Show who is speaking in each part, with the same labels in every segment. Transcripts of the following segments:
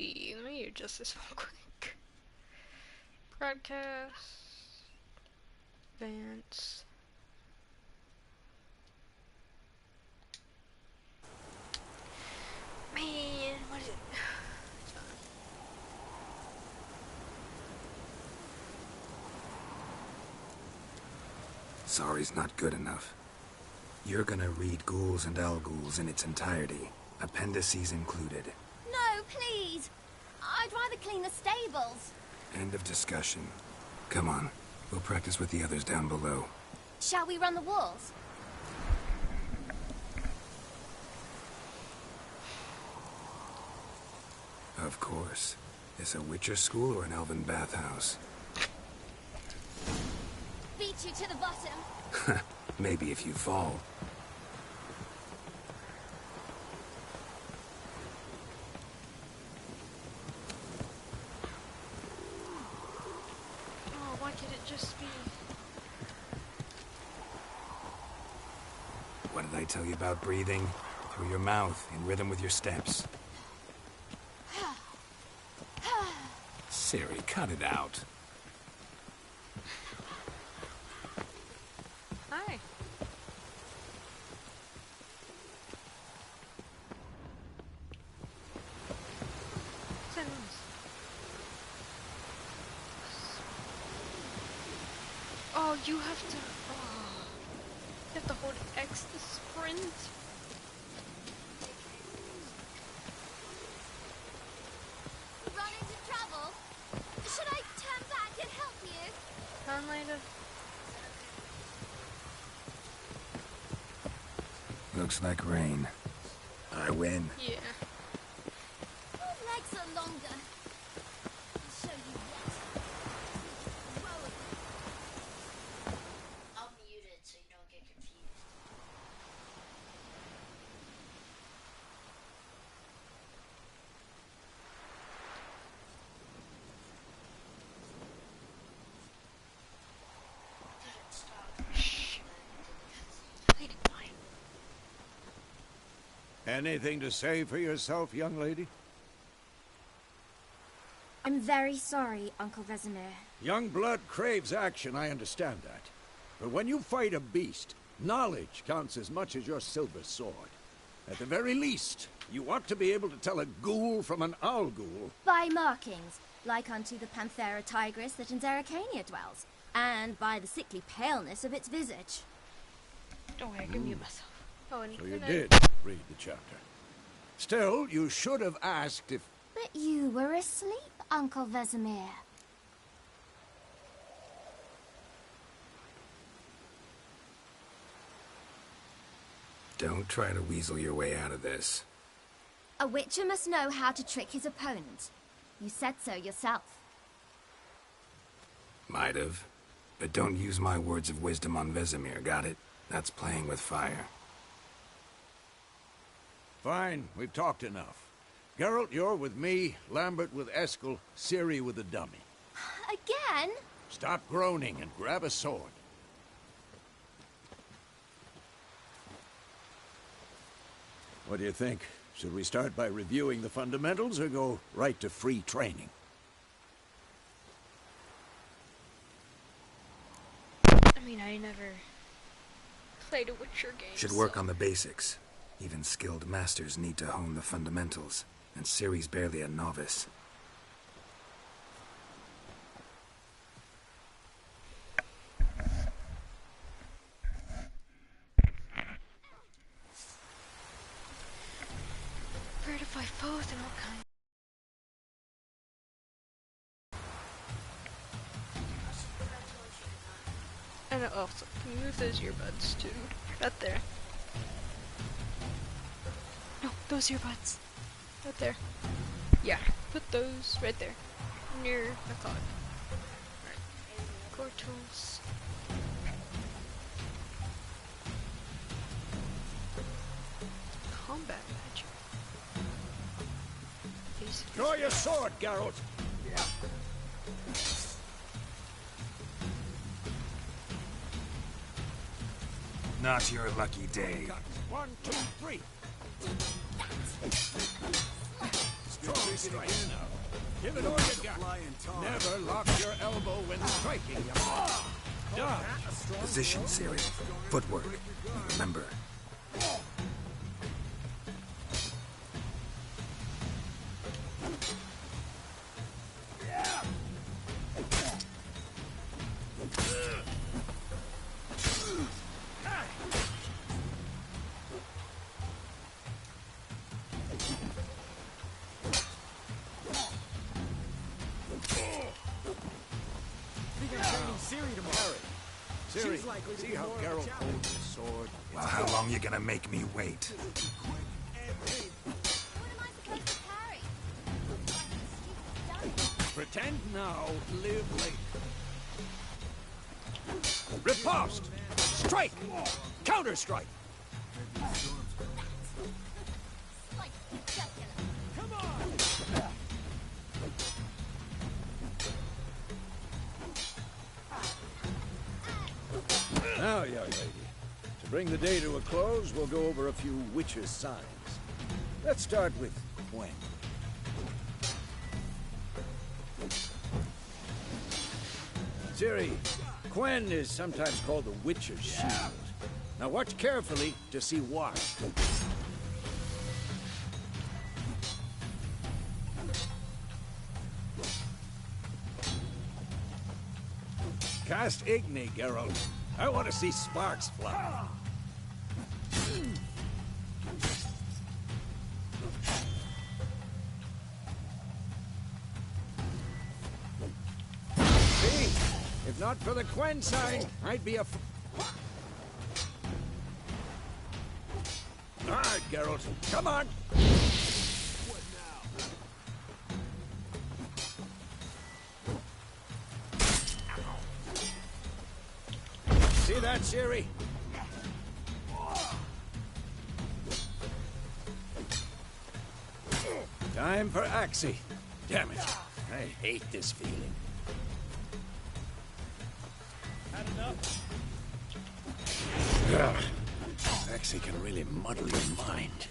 Speaker 1: see. Let me adjust this real quick. Broadcast. Advance. Man, what is it?
Speaker 2: Sorry's not good enough. You're gonna read Ghouls and Al-Ghouls in its entirety, appendices included.
Speaker 3: No, please! I'd rather clean the stables.
Speaker 2: End of discussion. Come on, we'll practice with the others down below.
Speaker 3: Shall we run the walls?
Speaker 2: Of course. Is a Witcher school or an elven bathhouse?
Speaker 3: Beat you to the bottom.
Speaker 2: Maybe if you fall.
Speaker 1: Oh, why can't it just be?
Speaker 2: What did I tell you about breathing? Through your mouth, in rhythm with your steps. Siri, cut it out.
Speaker 1: Hi. What's that noise? Oh, you have to. Oh, you have to hold X to sprint.
Speaker 3: Run into trouble? Should I turn back and help you?
Speaker 1: Turn later.
Speaker 2: Looks like rain. I win.
Speaker 1: Yeah.
Speaker 3: Your legs are longer. I'll show you what. Whoa.
Speaker 4: I'll mute it so you don't get confused. Didn't stop.
Speaker 1: Shh. I need mine.
Speaker 5: Anything to say for yourself, young lady?
Speaker 3: I'm very sorry, Uncle Vesemir.
Speaker 5: Young blood craves action, I understand that. But when you fight a beast, knowledge counts as much as your silver sword. At the very least, you ought to be able to tell a ghoul from an Al-Ghul.
Speaker 3: By markings, like unto the Panthera tigris that in Zerrikania dwells, and by the sickly paleness of its visage.
Speaker 1: Don't worry, I can mute myself. Oh, and
Speaker 5: So you
Speaker 1: can I-
Speaker 5: did read the chapter. Still, you should have asked if...
Speaker 3: But you were asleep, Uncle Vesemir.
Speaker 2: Don't try to weasel your way out of this.
Speaker 3: A witcher must know how to trick his opponent. You said so yourself.
Speaker 2: Might have. But don't use my words of wisdom on Vesemir, got it? That's playing with fire.
Speaker 5: Fine, we've talked enough. Geralt, you're with me, Lambert with Eskel, Ciri with the dummy.
Speaker 3: Again?
Speaker 5: Stop groaning and grab a sword. What do you think? Should we start by reviewing the fundamentals or go right to free training?
Speaker 1: I mean, I never played a Witcher game.
Speaker 2: Should work on the basics. Even skilled masters need to hone the fundamentals, and Ciri's barely a novice.
Speaker 1: Where to fight foes and all kinds. And also, can you move those earbuds too? Right there. No, those earbuds. Right there. Yeah, put those right there. Near the cloud. Alright. Core tools. Combat magic. Basic.
Speaker 5: Draw your sword, Geralt!
Speaker 2: Not your lucky day.
Speaker 5: 1, 2, 3. Strong strike. Give it all you got. Never lock your elbow when striking. Dodge.
Speaker 2: Position, Siri. Footwork. Remember.
Speaker 5: Siri, see how Geralt holds his sword?
Speaker 2: Well, how long you gonna make me wait?
Speaker 3: What am I supposed to carry?
Speaker 5: Pretend now, live later. Riposte! Strike! Counter-strike!
Speaker 3: Like, circular.
Speaker 5: Come on! Now, young lady, to bring the day to a close, we'll go over a few witches' signs. Let's start with Gwen. Ciri, Gwen is sometimes called the Witch's Shield. Now watch carefully to see why. Cast Igni, Geralt. I want to see sparks fly. See? If not for the Gwen sign, I'd be a... All right, Geralt. Come on. See that, Ciri? Time for Axii. Damn it. I hate this feeling. Had enough? Axii can really muddle your mind.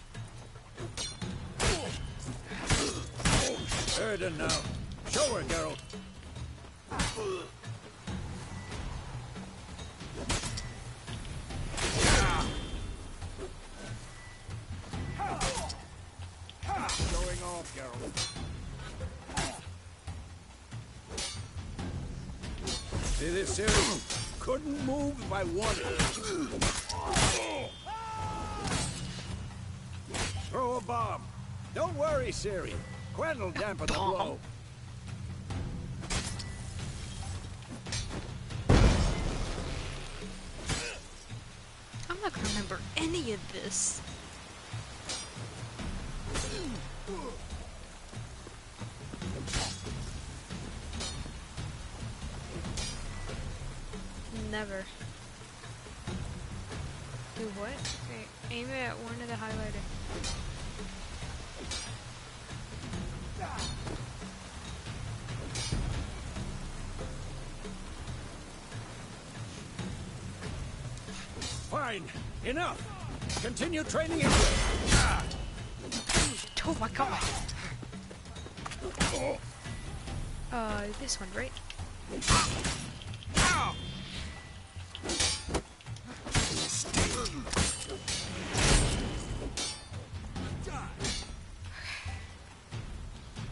Speaker 5: Erden now. Show her, Geralt. Going off, Geralt. See this, Ciri? Couldn't move if I wanted. Throw a bomb. Don't worry, Ciri. Gwen will dampen the blow.
Speaker 1: I'm not gonna remember any of this. Never. Do what? Okay, aim it at one of the highlighter.
Speaker 5: Fine. Enough. Continue training it.
Speaker 1: Oh my god! This one, right?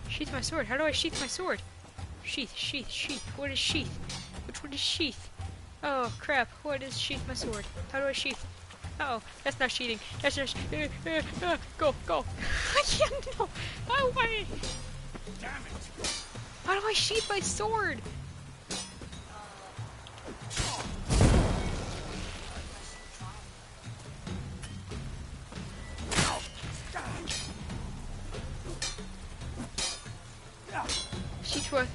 Speaker 1: Sheath my sword. How do I sheath my sword? Sheath, sheath, sheath. What is sheath? Which one is sheath? Oh crap! What is sheath my sword? How do I sheath? Uh oh, that's not sheathing. That's just go, go. I can't know. Oh wait.
Speaker 5: Damn it!
Speaker 1: How do I sheath my sword? Sheath what?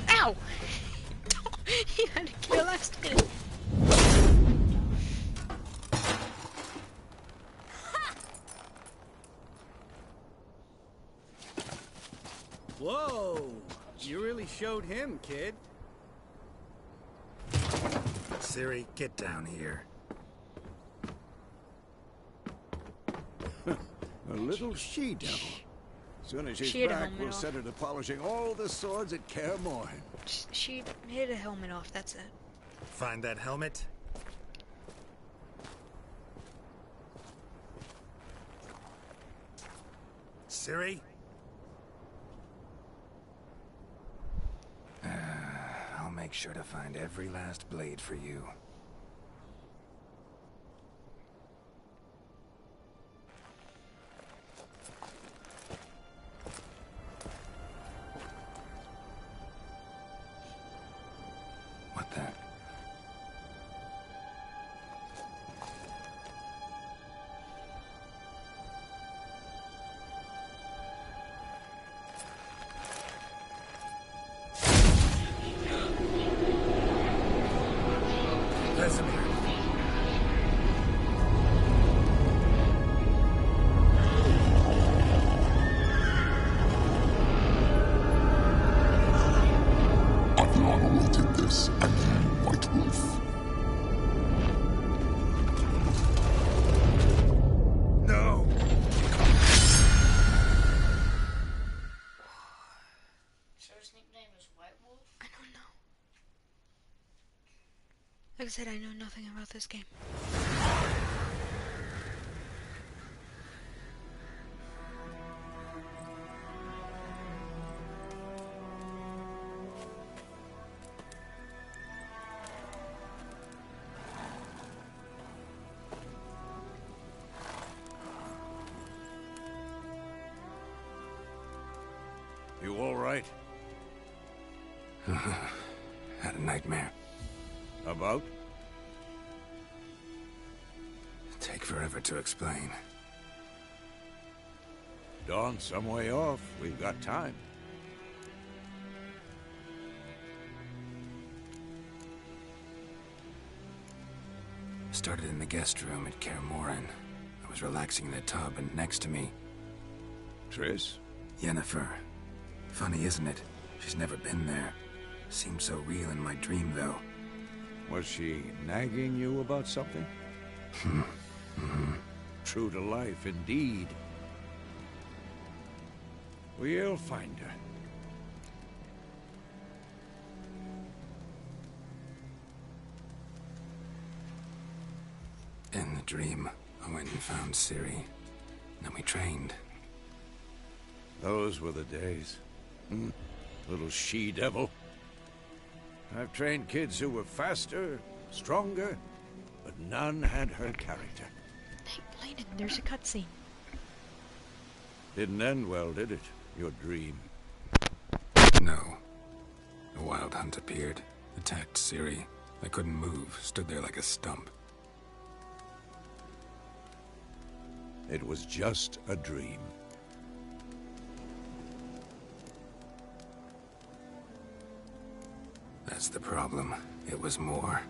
Speaker 1: Ow! He had to kill us.
Speaker 6: Whoa! You really showed him, kid.
Speaker 2: Ciri, get down here.
Speaker 5: A little she-devil. Soon as she's
Speaker 1: She had a
Speaker 5: back,
Speaker 1: helmet
Speaker 5: we'll
Speaker 1: off.
Speaker 5: set her to polishing all the swords at Kaer Morhen.
Speaker 1: She hit a helmet off, that's it.
Speaker 2: Find that helmet? Ciri? I'll make sure to find every last blade for you. What the? Vesemir.
Speaker 7: Aviana wanted this, and you, White Wolf.
Speaker 2: No!
Speaker 4: So his nickname is White Wolf?
Speaker 1: I don't know. Like I said, I know nothing about this game.
Speaker 5: You all right?
Speaker 2: Had a nightmare.
Speaker 5: About?
Speaker 2: Take forever to explain.
Speaker 5: Dawn's some way off. We've got time.
Speaker 2: Started in the guest room at Kaer Morhen. I was relaxing in the tub, and next to me,
Speaker 5: Triss?
Speaker 2: Yennefer. Funny, isn't it? She's never been there. Seemed so real in my dream, though.
Speaker 5: Was she nagging you about something? True to life, indeed. We'll find her.
Speaker 2: In the dream, I went and found Ciri. Then we trained.
Speaker 5: Those were the days. Little she-devil. I've trained kids who were faster, stronger, but none had her character.
Speaker 1: Hey, Layden, there's a cutscene.
Speaker 5: Didn't end well, did it? Your dream.
Speaker 2: No. A wild hunt appeared, attacked Ciri. I couldn't move, stood there like a stump.
Speaker 5: It was just a dream.
Speaker 2: That's the problem. It was more.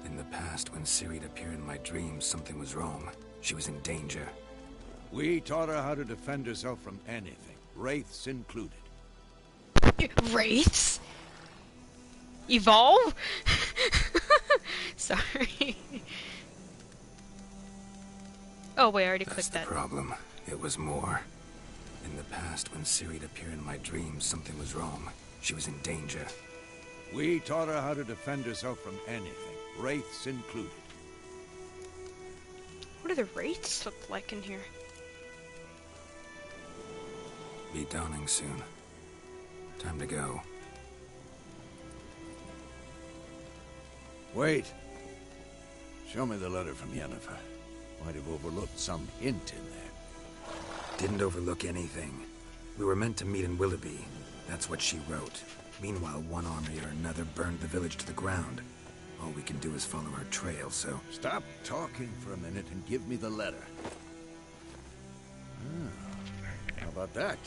Speaker 2: In the past, when Ciri'd appear in my dreams, something was wrong. She was in danger.
Speaker 5: We taught her how to defend herself from anything, wraiths included.
Speaker 1: Wraiths? Evolve? Sorry. Oh wait, I already
Speaker 2: That's
Speaker 1: clicked
Speaker 2: the
Speaker 1: that.
Speaker 2: problem. It was more. In the past, when Ciri'd appear in my dreams, something was wrong. She was in danger.
Speaker 5: We taught her how to defend herself from anything, wraiths included.
Speaker 1: What do the wraiths look like in here?
Speaker 2: Be dawning soon. Time to go.
Speaker 5: Wait. Show me the letter from Yennefer. Might have overlooked some hint in there.
Speaker 2: Didn't overlook anything. We were meant to meet in Willoughby. That's what she wrote. Meanwhile, one army or another burned the village to the ground. All we can do is follow her trail, so...
Speaker 5: Stop talking for a minute and give me the letter. How about that?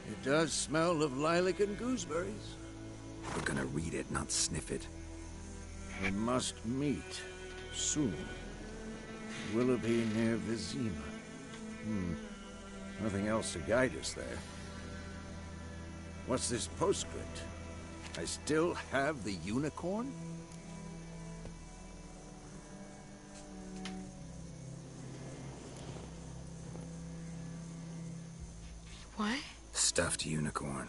Speaker 5: It does smell of lilac and gooseberries.
Speaker 2: We're gonna read it, not sniff it.
Speaker 5: We must meet soon. Willoughby near Vizima. Nothing else to guide us there. What's this postscript? I still have the unicorn?
Speaker 1: What?
Speaker 2: Stuffed unicorn.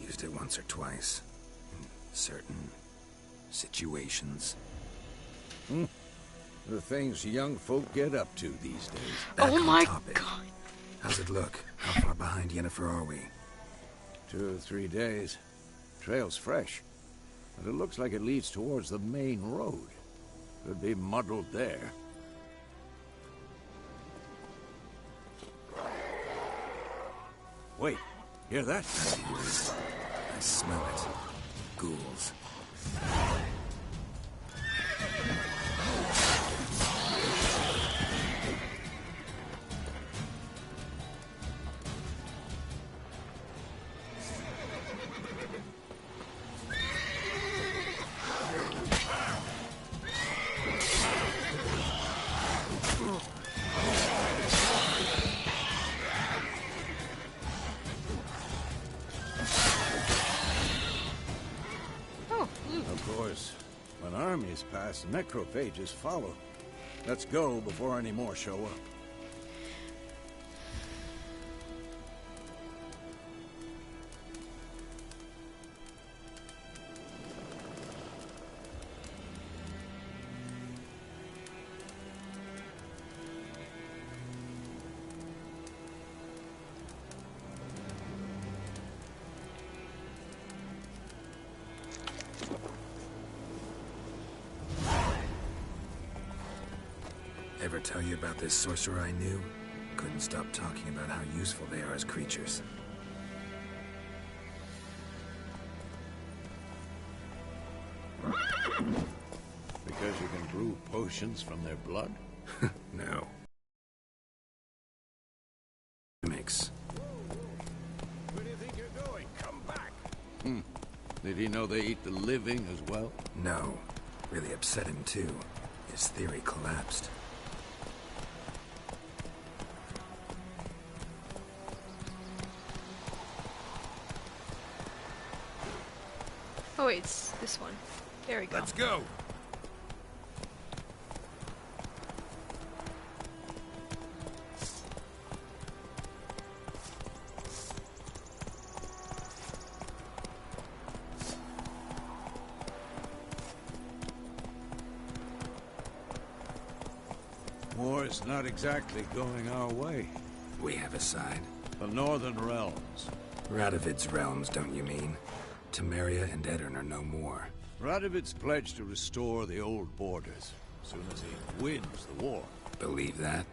Speaker 2: Used it once or twice. In certain situations.
Speaker 5: The things young folk get up to these days.
Speaker 2: Back
Speaker 1: Oh
Speaker 2: on
Speaker 1: my
Speaker 2: topic.
Speaker 1: god.
Speaker 2: How's it look? How far behind Yennefer are we?
Speaker 5: 2 or 3 days. Trail's fresh. And it looks like it leads towards the main road. Could be muddled there. Wait, hear that?
Speaker 2: I smell it. Ghouls.
Speaker 1: Oh, loot.
Speaker 5: Of course, when armies pass, necrophages follow. Let's go before any more show up.
Speaker 2: Ever tell you about this sorcerer I knew? Couldn't stop talking about how useful they are as creatures.
Speaker 5: Because you can brew potions from their blood?
Speaker 2: No. Mix.
Speaker 5: Where do you think you're going? Come back! Did he know they eat the living as well?
Speaker 2: No. Really upset him too. His theory collapsed.
Speaker 1: Oh wait, it's this one. There we go.
Speaker 5: Let's go! War's not exactly going our way.
Speaker 2: We have a side.
Speaker 5: The Northern Realms.
Speaker 2: Radovid's realms, don't you mean? Temeria and Edirn are no more.
Speaker 5: Radovid's pledged to restore the old borders, as soon as he wins the war.
Speaker 2: Believe that?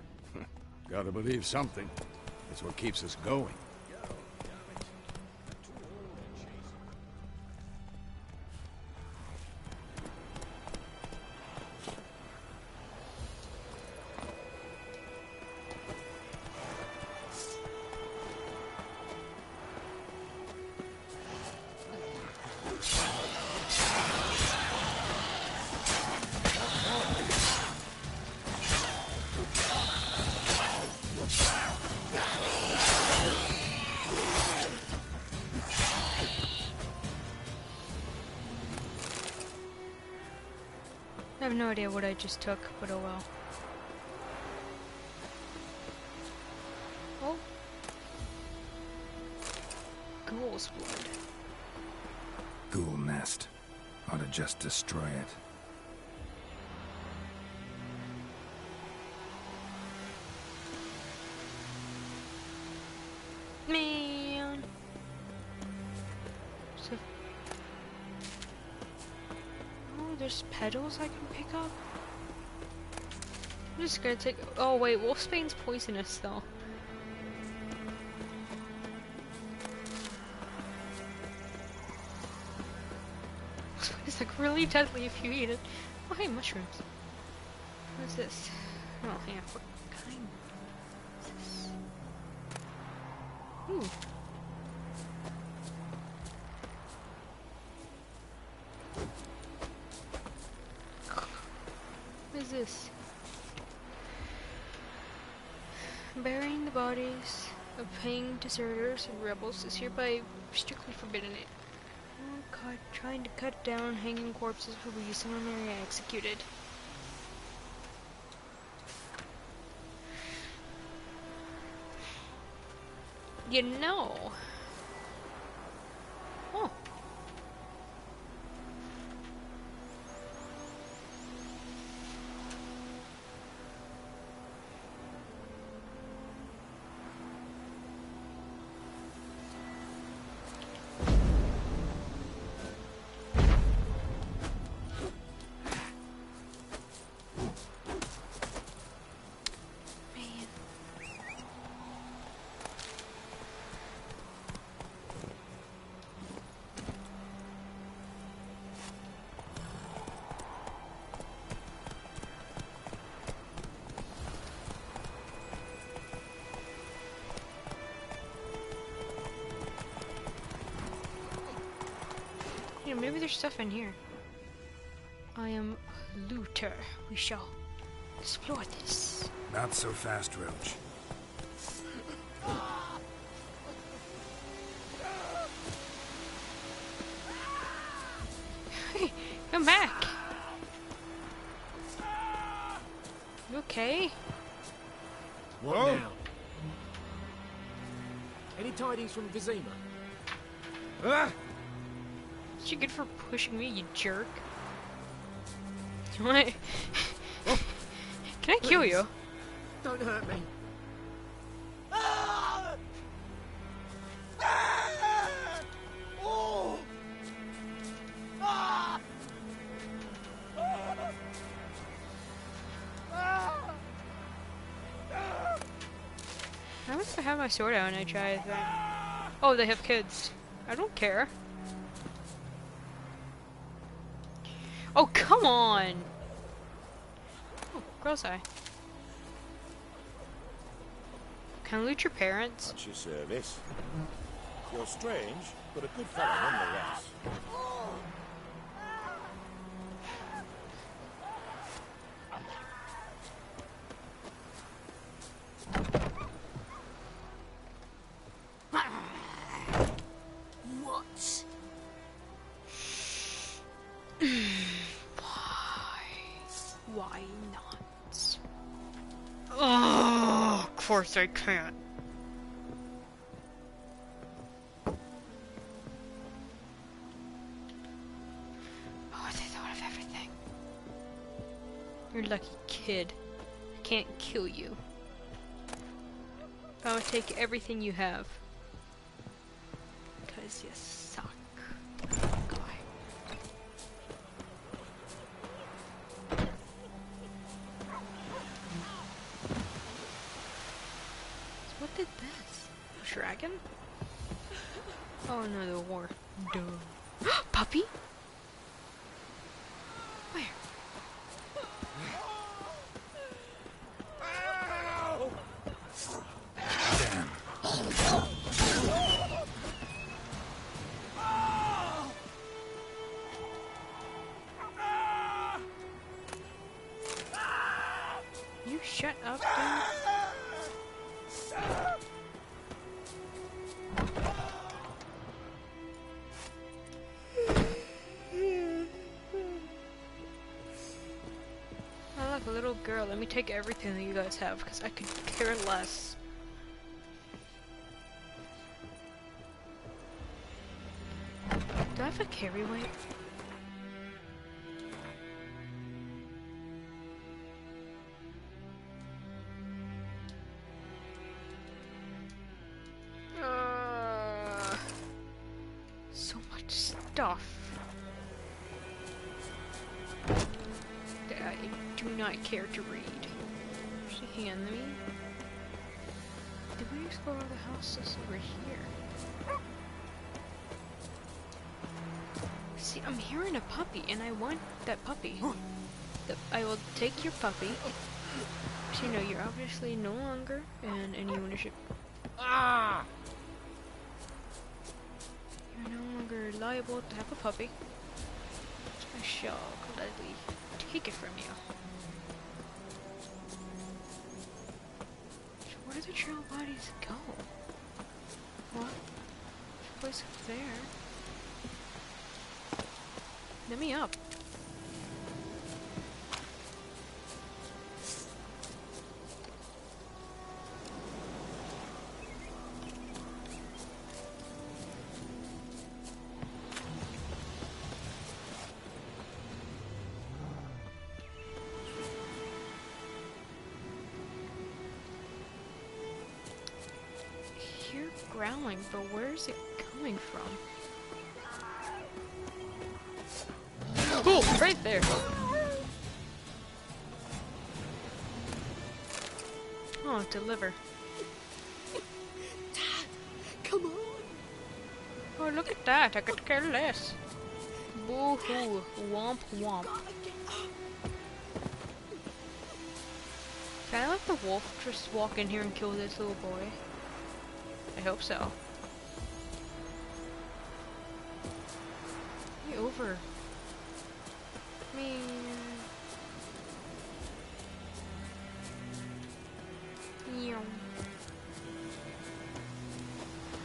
Speaker 5: Gotta believe something. It's what keeps us going.
Speaker 1: I have no idea what I just took, but oh well. Oh. Ghoul's blood.
Speaker 2: Ghoul nest. Ought to just destroy it.
Speaker 1: Man. So, oh, there's petals I can pick up. I'm just gonna take. Oh wait, Wolfsbane's poisonous though. It's like really deadly if you eat it. Oh hey, mushrooms. What is this? Oh yeah, what kind is this? Ooh. What is this? Burying the bodies of paying deserters and rebels is hereby strictly forbidden. Oh god, trying to cut down hanging corpses will be summarily executed. You know. Oh. You know, maybe there's stuff in here. I am Looter. We shall explore this.
Speaker 2: Not so fast, Roach.
Speaker 1: Hey, come back. You okay?
Speaker 8: What
Speaker 2: Oh.
Speaker 8: now? Any tidings from Vizima?
Speaker 2: Ah!
Speaker 1: Is you good for pushing me, you jerk? What? Can I kill you?
Speaker 8: Don't hurt me.
Speaker 1: How much do I have my sword out and I try that? Oh, they have kids. I don't care. Oh, come on! Oh, girl's eye. Can I loot your parents?
Speaker 9: At your service. You're strange, but a good fellow nonetheless.
Speaker 3: What?
Speaker 1: Why not? Oh, of course I can't. Oh, they thought of everything. You're a lucky kid. I can't kill you. I would take everything you have. Because you suck. God. What did this? Dragon? Oh no, the war. Duh. Puppy? Where?
Speaker 2: Damn.
Speaker 1: You shut up, dude. Oh, look, a little girl. Let me take everything that you guys have, because I could care less. Do I have a carry weight? So much stuff that I do not care to read. Hang on, let me... Did we explore all the houses over here? See, I'm hearing a puppy, and I want that puppy. I will take your puppy. So, you know, you're obviously no longer in any ownership. Ah! You're no longer liable to have a puppy. I shall gladly take it from you. So where do the trail bodies go? What? Place up there. Let me up. growling, but where is it coming from? Oh, right there! Oh, deliver.
Speaker 3: Dad, come on.
Speaker 1: Oh, look at that. I could care less. Boo-hoo. Womp womp. Can I let the wolf just walk in here and kill this little boy? I hope so. Get over. Me.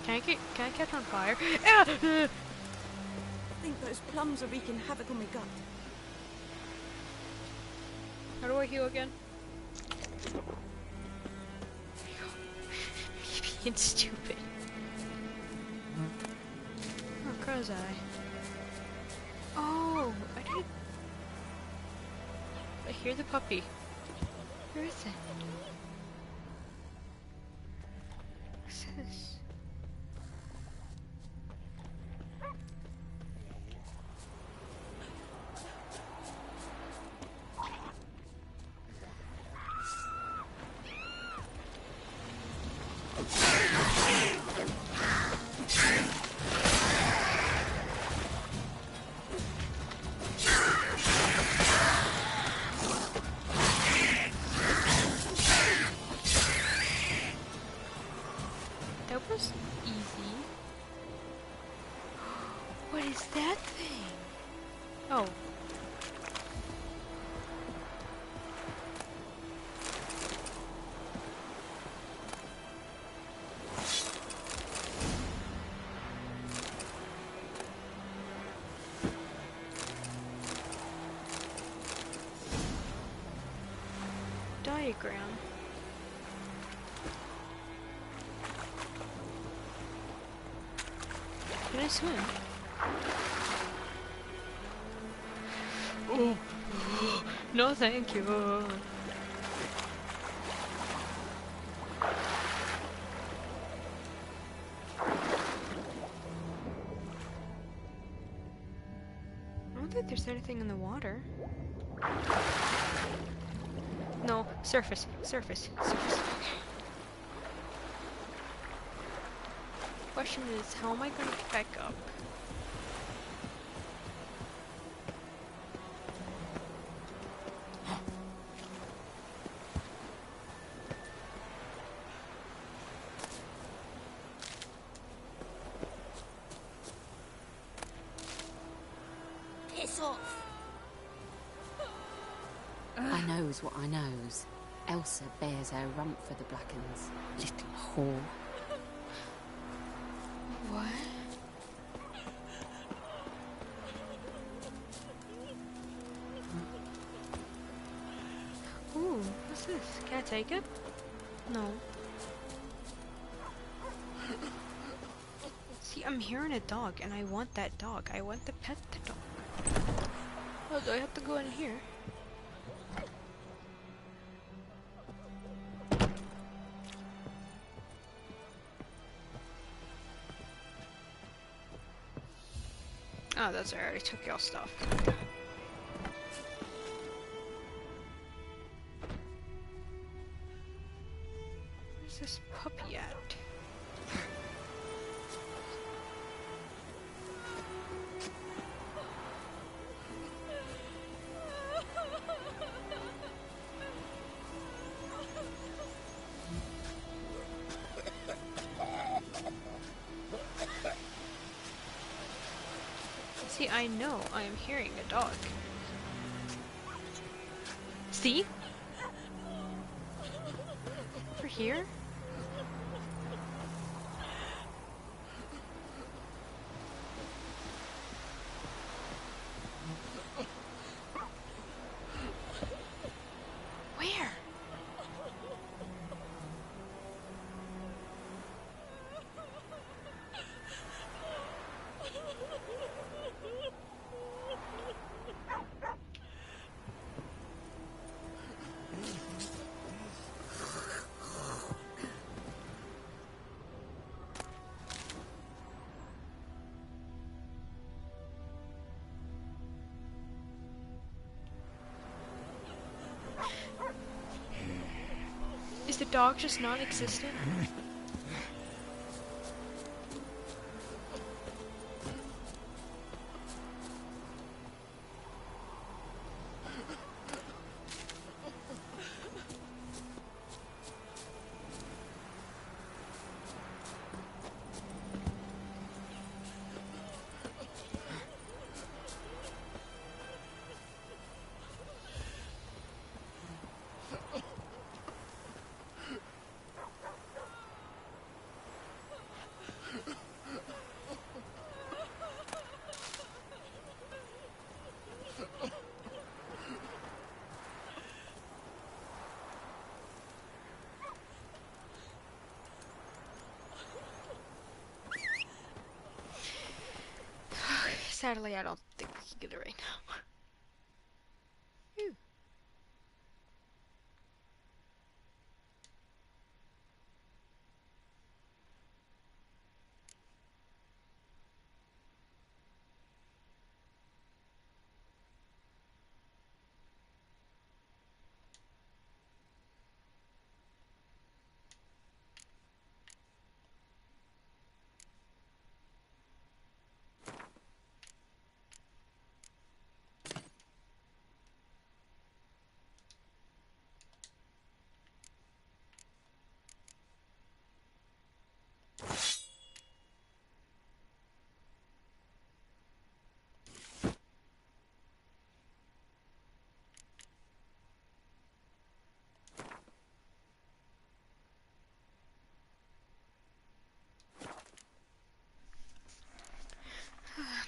Speaker 1: Can I catch on fire? Ah!
Speaker 10: I think those plums are wreaking havoc on my gut.
Speaker 1: How do I heal again? Being stupid. Oh, Crow's Eye. Oh, I did. I hear the puppy. Where is it? What's this? That was easy. What is that thing? Oh. Diagram. Can I swim? Oh, no thank you. I don't think there's anything in the water. No, surface. Question is, how am I going to get back up?
Speaker 3: Piss off.
Speaker 11: I knows what I knows. Elsa bears her rump for the Blackens. Little whore.
Speaker 1: What? Ooh, what's this? Can I take it? No. See, I'm hearing a dog, and I want that dog. I want to pet the dog. Oh, do I have to go in here? Oh, that's right. I already took y'all stuff. Where's this puppy at? See, I know I am hearing a dog. See? Over here? Where? dog just non-existent? Sadly, I don't think we can get it right now. Ew.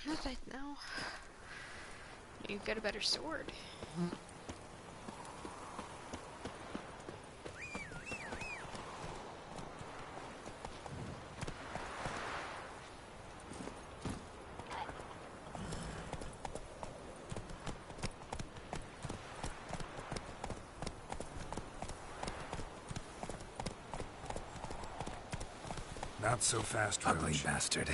Speaker 1: Not right now. You've got a better sword.
Speaker 2: Not so fast, ugly bastard.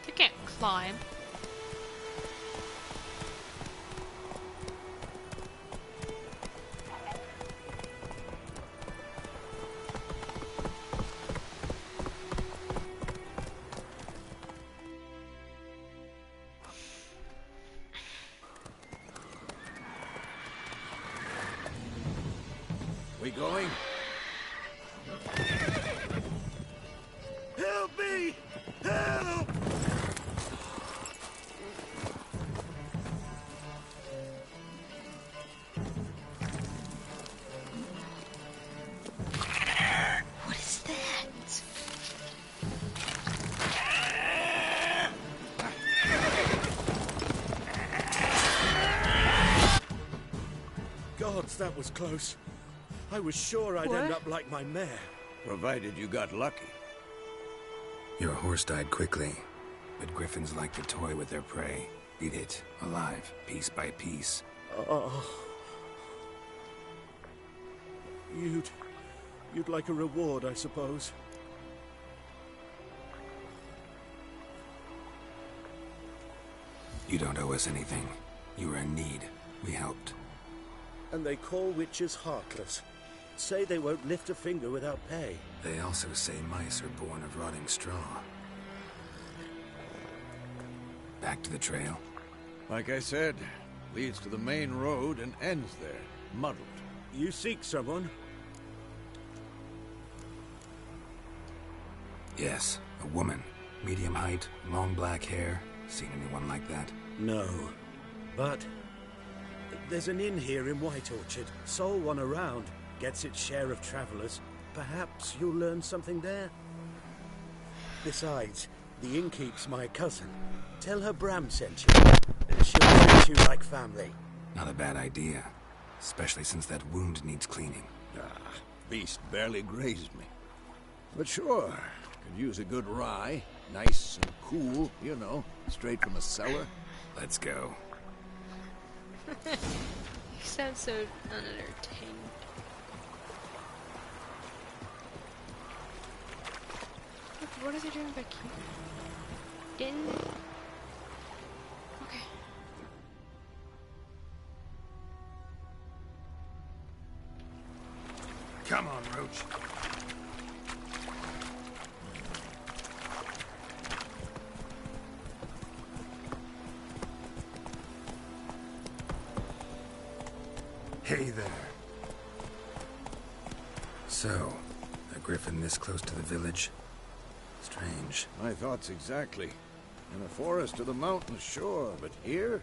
Speaker 1: They can't climb.
Speaker 5: We going? Help me! Help!
Speaker 1: What is that?
Speaker 9: Gods, that was close. I was sure I'd end up like my mare.
Speaker 5: Provided you got lucky.
Speaker 2: Your horse died quickly, but griffins like to toy with their prey. Eat it, alive, piece by piece.
Speaker 9: Oh. You'd like a reward, I suppose.
Speaker 2: You don't owe us anything. You were in need. We helped.
Speaker 9: And they call witches heartless. Say they won't lift a finger without pay.
Speaker 2: They also say mice are born of rotting straw. Back to the trail?
Speaker 5: Like I said, leads to the main road and ends there, muddled.
Speaker 9: You seek someone?
Speaker 2: Yes, a woman. Medium height, long black hair. Seen anyone like that?
Speaker 9: No. But there's an inn here in White Orchard. Sole one around. Gets its share of travelers. Perhaps you'll learn something there. Besides, the innkeep's my cousin. Tell her Bram sent you. She'll treat you like family.
Speaker 2: Not a bad idea. Especially since that wound needs cleaning.
Speaker 5: Ah, beast barely grazed me. But sure, could use a good rye. Nice and cool, you know, straight from the cellar.
Speaker 2: Let's go.
Speaker 1: You sound so unentertained. What are they doing back here? Didn't... Okay.
Speaker 2: Come on, Roach. Hey there. So, a griffin this close to the village? Strange.
Speaker 5: My thoughts exactly. In a forest to the mountains, sure, but here?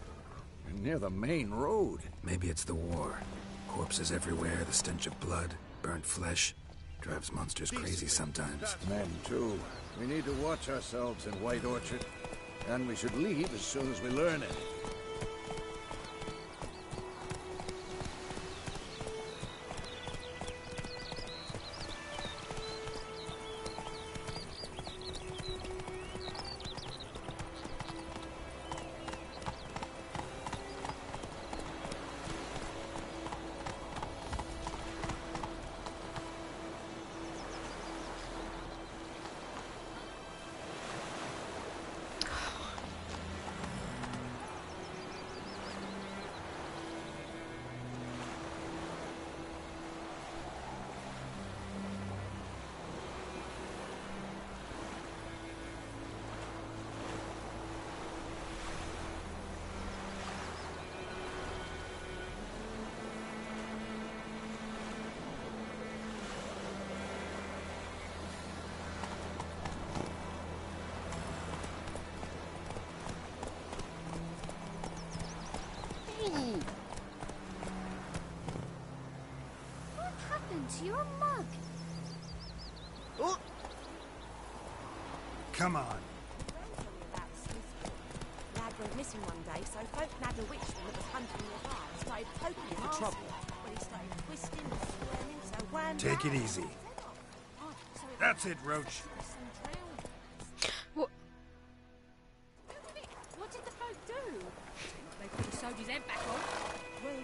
Speaker 5: You're near the main road.
Speaker 2: Maybe it's the war. Corpses everywhere, the stench of blood, burnt flesh. Drives monsters crazy sometimes.
Speaker 5: Men, too. We need to watch ourselves in White Orchard. And we should leave as soon as we learn anything.
Speaker 3: What happened to your mug?
Speaker 2: Oh. Come on.
Speaker 10: Lad went missing one day, so folk nabbed a witchman that was hunting nearby and started poking him for trouble. When he started twisting and swirling, so one
Speaker 2: Take it easy. That's it, Roach.
Speaker 1: What?
Speaker 10: What did the folk do? They put the soldier's head back on. Well,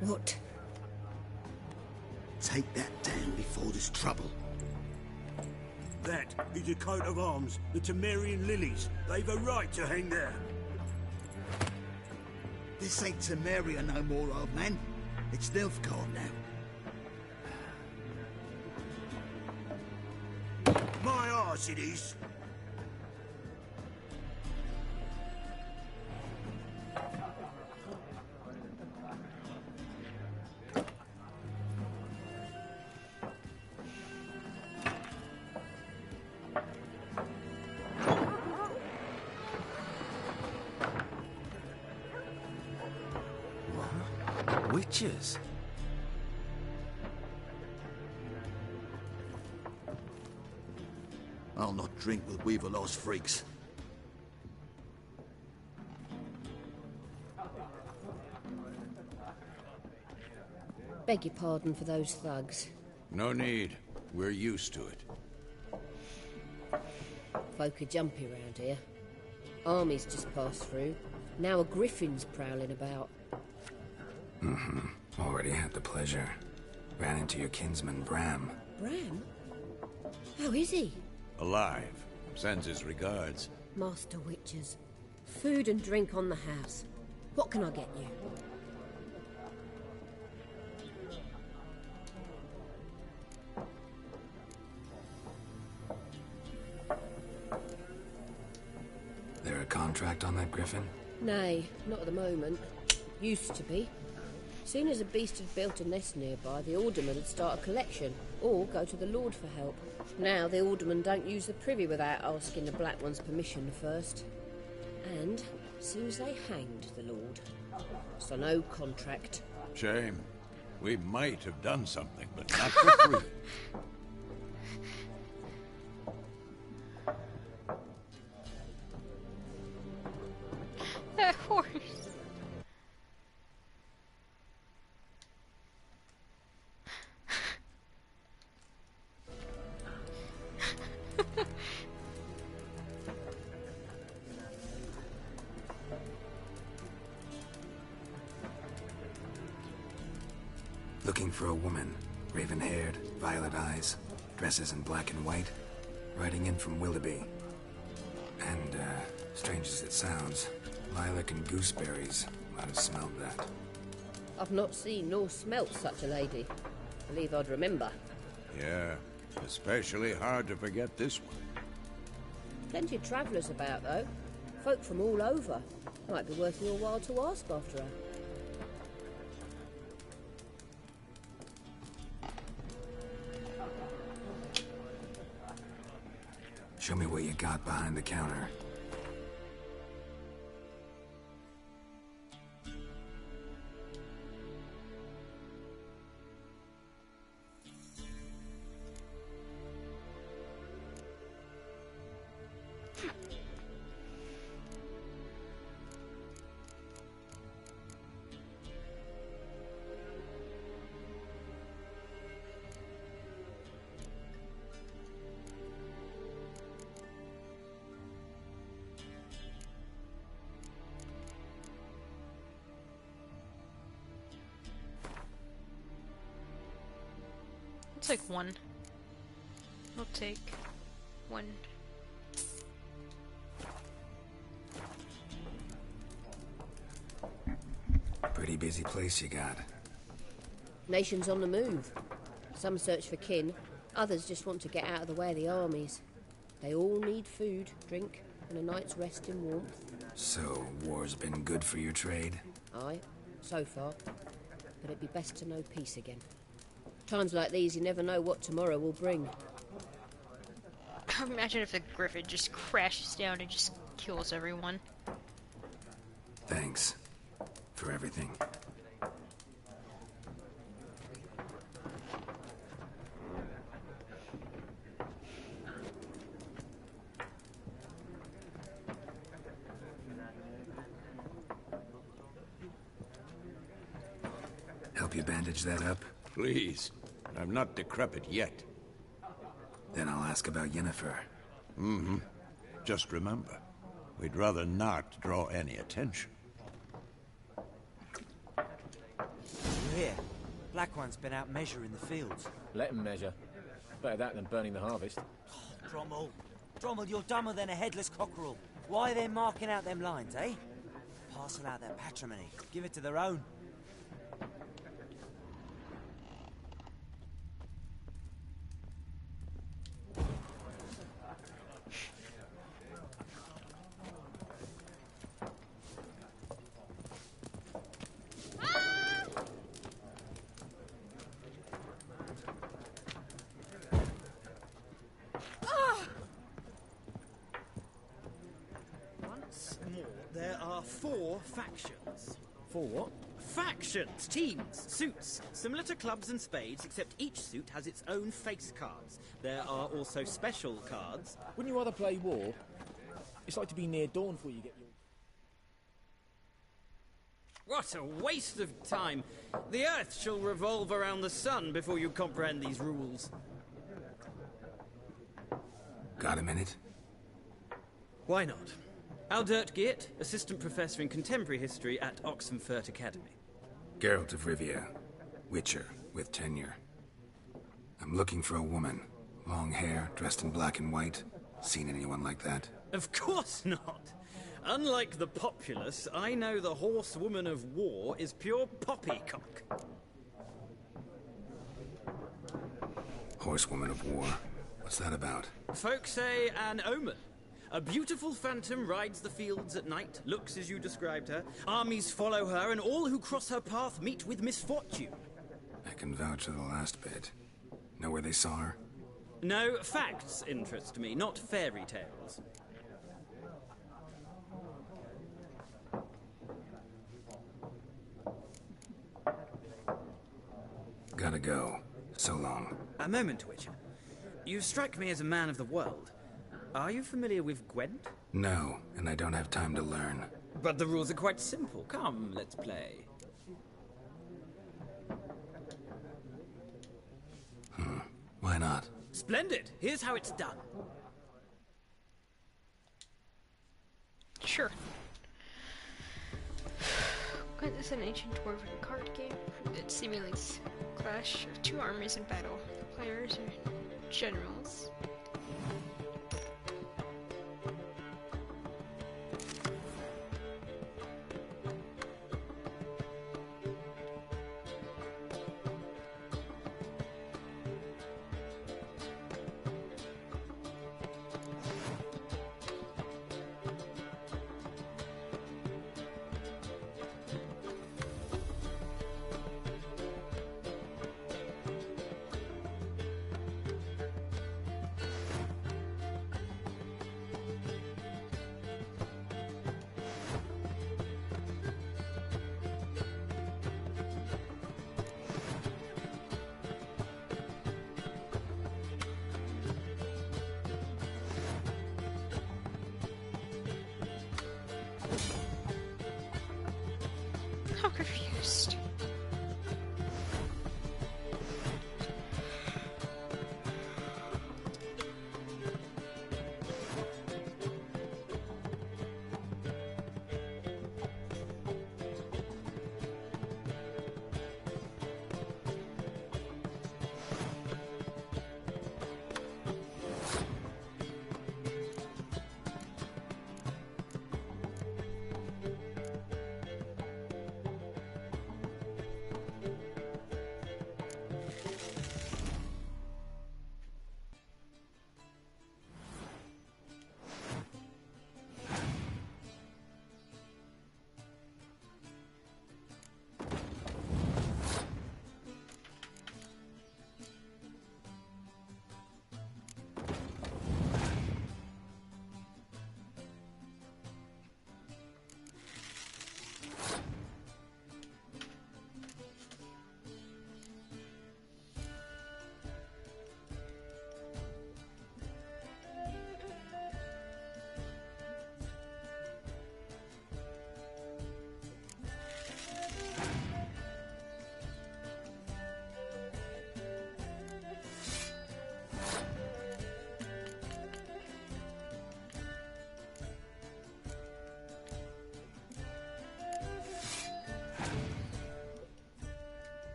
Speaker 12: What? Take that down before there's trouble.
Speaker 9: That is a coat of arms, the Temerian lilies. They've a right to hang there.
Speaker 12: This ain't Temeria no more, old man. It's Nilfgaard now.
Speaker 9: My arse it is.
Speaker 2: Witches?
Speaker 12: I'll not drink with Weaverlaw's freaks.
Speaker 13: Beg your pardon for those thugs.
Speaker 5: No need. We're used to it.
Speaker 13: Folk are jumpy round here. Armies just passed through. Now a griffin's prowling about.
Speaker 2: Mm-hmm. Already had the pleasure. Ran into your kinsman, Bram.
Speaker 13: Bram? How is he?
Speaker 5: Alive. Sends his regards.
Speaker 13: Master Witches. Food and drink on the house. What can I get you?
Speaker 2: There a contract on that griffin?
Speaker 13: Nay, not at the moment. Used to be. Soon as a beast had built a nest nearby, the alderman would start a collection, or go to the Lord for help. Now the aldermen don't use the privy without asking the Black One's permission first. And seems they hanged the Lord. So no contract.
Speaker 5: Shame. We might have done something, but not for free.
Speaker 1: That horse.
Speaker 2: Looking for a woman. Raven-haired, violet eyes, dresses in black and white. Riding in from Willoughby. And, strange as it sounds, lilac and gooseberries might have smelled that.
Speaker 13: I've not seen nor smelt such a lady. Believe I'd remember.
Speaker 5: Yeah, especially hard to forget this one.
Speaker 13: Plenty of travellers about, though. Folk from all over. Might be worth your while to ask after her.
Speaker 2: Show me what you got behind the counter.
Speaker 1: It's like one. I'll take one.
Speaker 2: Pretty busy place you got.
Speaker 13: Nations on the move. Some search for kin, others just want to get out of the way of the armies. They all need food, drink, and a night's rest in warmth.
Speaker 2: So, war's been good for your trade?
Speaker 13: Aye, so far. But it'd be best to know peace again. Times like these, you never know what tomorrow will bring.
Speaker 1: Imagine if the Griffin just crashes down and just kills everyone.
Speaker 2: Thanks. For everything. Help you bandage that up?
Speaker 5: Please. I'm not decrepit yet.
Speaker 2: Then I'll ask about Yennefer.
Speaker 5: Mm-hmm. Just remember, we'd rather not draw any attention.
Speaker 14: You're here. Black One's been out measuring the fields.
Speaker 8: Let him measure. Better that than burning the harvest.
Speaker 14: Oh, Drommel. Drommel, you're dumber than a headless cockerel. Why are they marking out them lines, eh? Parcel out their patrimony. Give it to their own.
Speaker 6: There are 4 factions.
Speaker 8: 4 what?
Speaker 6: Factions! Teams! Suits! Similar to clubs and spades, except each suit has its own face cards. There are also special cards.
Speaker 8: Wouldn't you rather play war? It's like to be near dawn before you get your...
Speaker 6: What a waste of time! The Earth shall revolve around the sun before you comprehend these rules.
Speaker 2: Got a minute?
Speaker 6: Why not? Aldert Geert, Assistant Professor in Contemporary History at Oxenfurt Academy.
Speaker 2: Geralt of Rivia. Witcher, with tenure. I'm looking for a woman. Long hair, dressed in black and white. Seen anyone like that?
Speaker 6: Of course not! Unlike the populace, I know the horsewoman of war is pure poppycock.
Speaker 2: Horsewoman of war. What's that about?
Speaker 6: Folk say an omen. A beautiful phantom rides the fields at night, looks as you described her. Armies follow her, and all who cross her path meet with misfortune.
Speaker 2: I can vouch for the last bit. Know where they saw her?
Speaker 6: No, facts interest me, not fairy tales.
Speaker 2: Gotta go. So long.
Speaker 6: A moment, Witcher. You strike me as a man of the world. Are you familiar with Gwent?
Speaker 2: No, and I don't have time to learn.
Speaker 6: But the rules are quite simple. Come, let's play.
Speaker 2: Why not?
Speaker 6: Splendid! Here's how it's done.
Speaker 1: Sure. Gwent is an ancient dwarven card game that simulates clash of two armies in battle. The players are generals. I'm confused.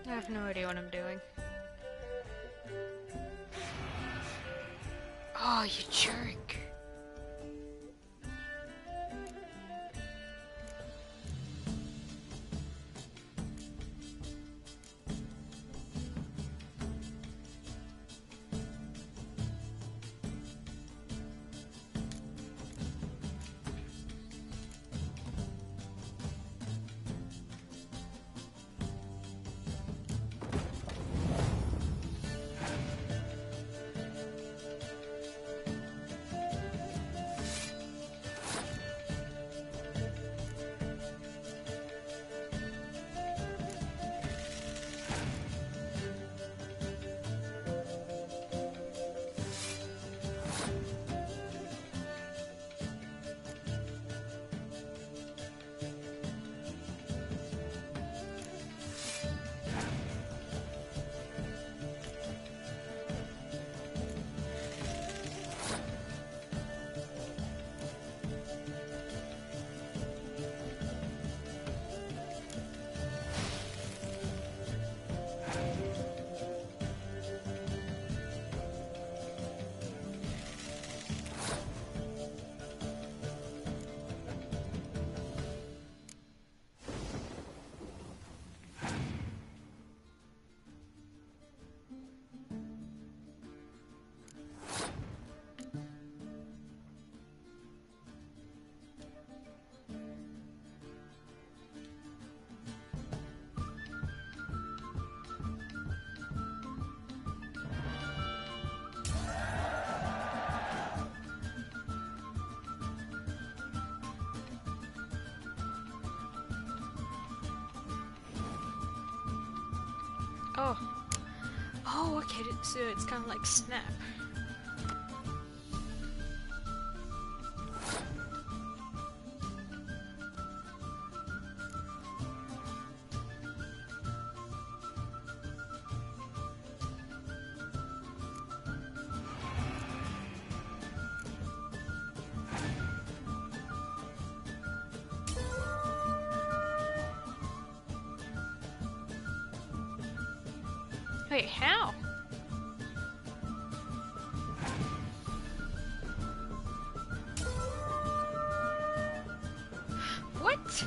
Speaker 1: I have no idea what I'm doing. Oh, you jerk. Oh. Oh, okay, so it's kind of like Snap. Wait, how? What?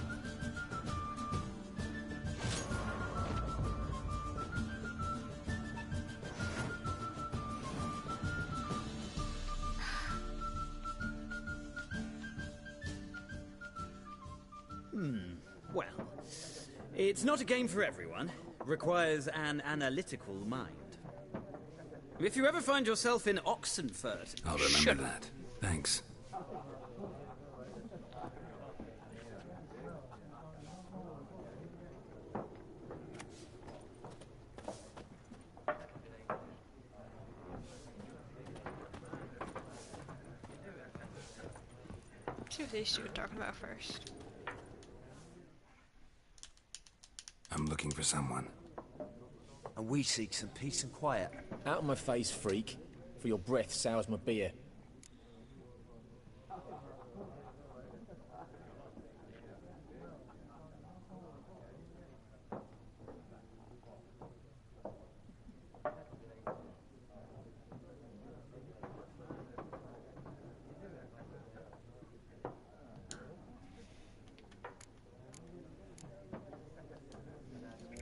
Speaker 6: Well, it's not a game for everyone. Requires an analytical mind. If you ever find yourself in Oxenfurt...
Speaker 2: I'll remember that. Thanks.
Speaker 1: See what these two are talking about first.
Speaker 2: I'm looking for someone.
Speaker 14: And we seek some peace and quiet.
Speaker 8: Out of my face, freak. For your breath sours my beer.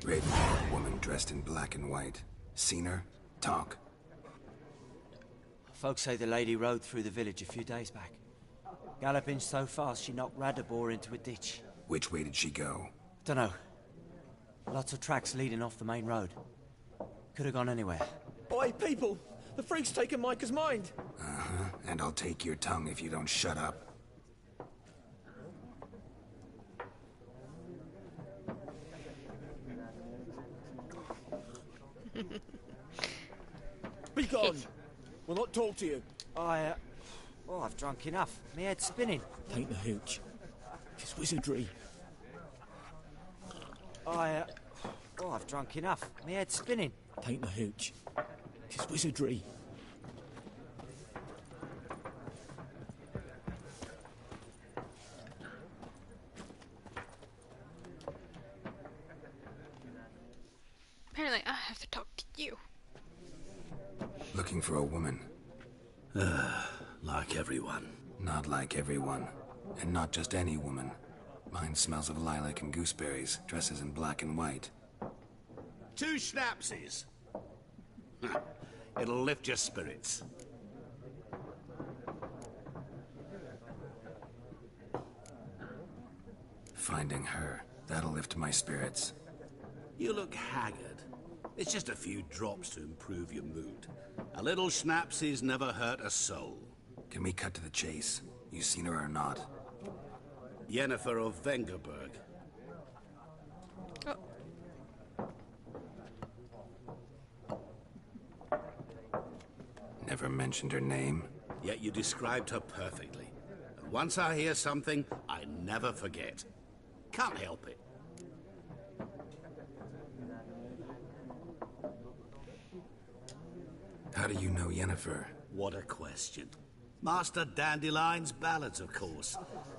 Speaker 2: Raven-haired woman dressed in black and white. Seen her? Talk.
Speaker 14: Folks say the lady rode through the village a few days back. Galloping so fast she knocked Radabor into a ditch.
Speaker 2: Which way did she go?
Speaker 14: Dunno. Lots of tracks leading off the main road. Could have gone anywhere.
Speaker 8: Oi, people! The freak's taken Micah's mind!
Speaker 2: Uh-huh. And I'll take your tongue if you don't shut up.
Speaker 8: Be gone! We'll not talk to you.
Speaker 14: Oh, I've drunk enough. My head's spinning.
Speaker 8: Tain't the hooch. It's wizardry.
Speaker 14: Oh, I've drunk enough. My head's spinning.
Speaker 8: Tain't the hooch. It's wizardry.
Speaker 1: Apparently, I have to talk to you.
Speaker 2: Looking for a woman.
Speaker 9: Like everyone.
Speaker 2: Not like everyone. And not just any woman. Mine smells of lilac and gooseberries, dresses in black and white.
Speaker 9: 2 schnapsies. It'll lift your spirits.
Speaker 2: Finding her, that'll lift my spirits.
Speaker 9: You look haggard. It's just a few drops to improve your mood. A little schnapsies never hurt a soul.
Speaker 2: Can we cut to the chase? You seen her or not?
Speaker 9: Yennefer of Vengerberg.
Speaker 2: Never mentioned her name.
Speaker 9: Yet you described her perfectly. And once I hear something, I never forget. Can't help it.
Speaker 2: How do you know Yennefer?
Speaker 9: What a question. Master Dandelion's ballads, of course.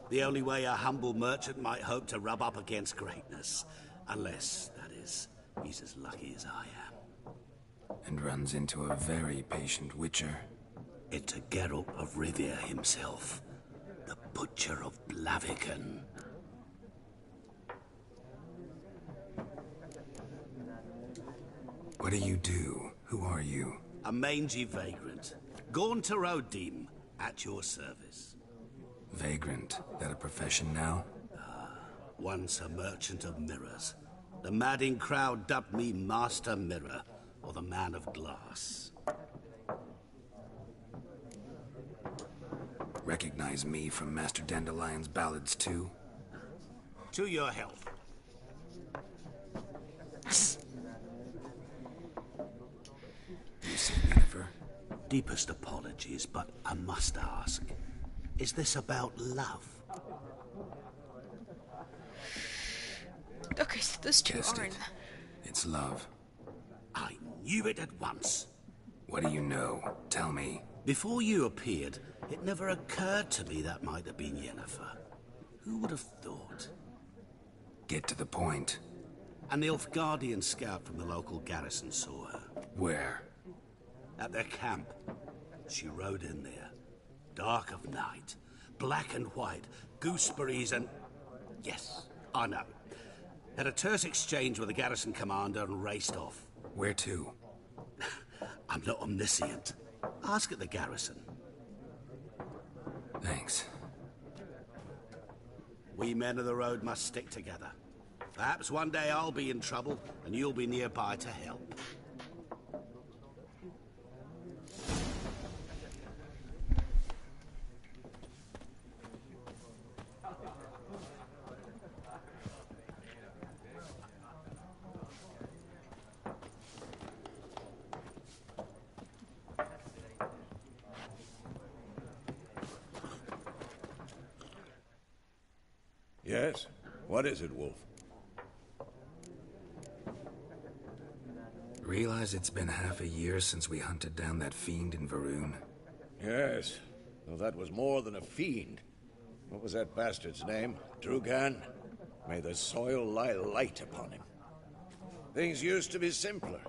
Speaker 9: The only way a humble merchant might hope to rub up against greatness. Unless, that is, he's as lucky as I am.
Speaker 2: And runs into a very patient witcher.
Speaker 9: It's a Geralt of Rivia himself. The Butcher of Blaviken.
Speaker 2: What do you do? Who are you?
Speaker 9: A mangy vagrant. Gone to Rodim, at your service.
Speaker 2: Vagrant? That a profession now?
Speaker 9: Once a merchant of mirrors. The madding crowd dubbed me Master Mirror, or the Man of Glass.
Speaker 2: Recognize me from Master Dandelion's ballads too?
Speaker 9: To your health.
Speaker 2: You see Yennefer?
Speaker 9: Deepest apologies, but I must ask. Is this about love?
Speaker 1: Okay, so those two
Speaker 2: Guessed
Speaker 1: aren't.
Speaker 2: it. It's love.
Speaker 9: I knew it at once.
Speaker 2: What do you know? Tell me.
Speaker 9: Before you appeared, it never occurred to me that might have been Yennefer. Who would have thought?
Speaker 2: Get to the point.
Speaker 9: An Nilfgaardian scout from the local garrison saw her.
Speaker 2: Where?
Speaker 9: At their camp. She rode in there. Dark of night. Black and white. Gooseberries and... Yes, I know. Had a terse exchange with the garrison commander and raced off.
Speaker 2: Where to?
Speaker 9: I'm not omniscient. Ask at the garrison.
Speaker 2: Thanks.
Speaker 9: We men of the road must stick together. Perhaps one day I'll be in trouble and you'll be nearby to help.
Speaker 5: Yes? What is it, Wolf?
Speaker 2: Realize it's been half a year since we hunted down that fiend in Varun?
Speaker 5: Yes. Well, that was more than a fiend. What was that bastard's name? Drugan? May the soil lie light upon him. Things used to be simpler.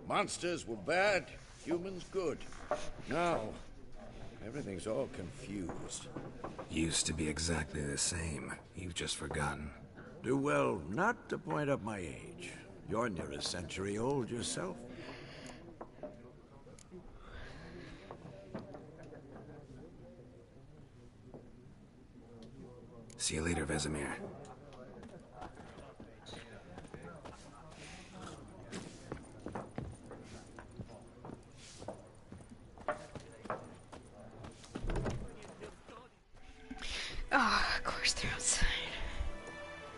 Speaker 5: Monsters were bad, humans good. Now, everything's all confused.
Speaker 2: Used to be exactly the same. You've just forgotten.
Speaker 5: Do well not to point up my age. You're near a century old yourself.
Speaker 2: See you later, Vesemir.
Speaker 1: Oh, of course they're outside.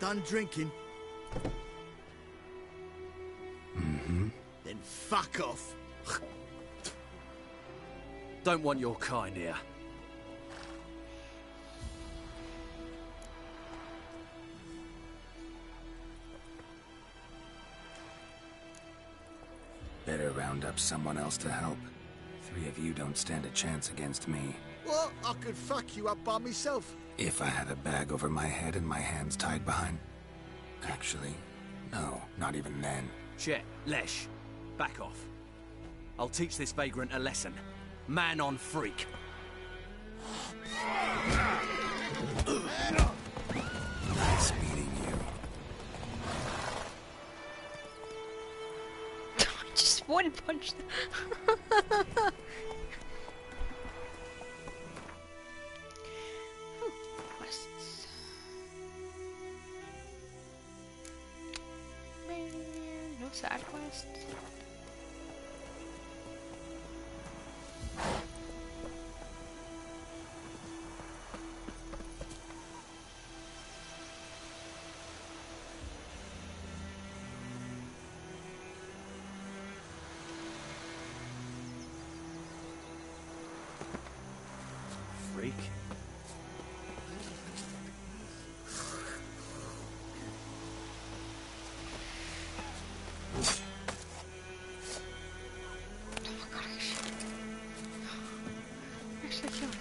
Speaker 12: Done drinking?
Speaker 2: Mm-hmm.
Speaker 12: Then fuck off.
Speaker 15: Don't want your kind here.
Speaker 2: Better round up someone else to help. 3 of you don't stand a chance against me.
Speaker 12: What? I could fuck you up by myself.
Speaker 2: If I had a bag over my head and my hands tied behind... Actually, no, not even then.
Speaker 15: Chet, Lesh, back off. I'll teach this vagrant a lesson. Man on freak.
Speaker 2: Nice meeting you.
Speaker 1: Just one punch. Quests. No side quests.
Speaker 15: Freak.
Speaker 1: Oh my god, actually killed it.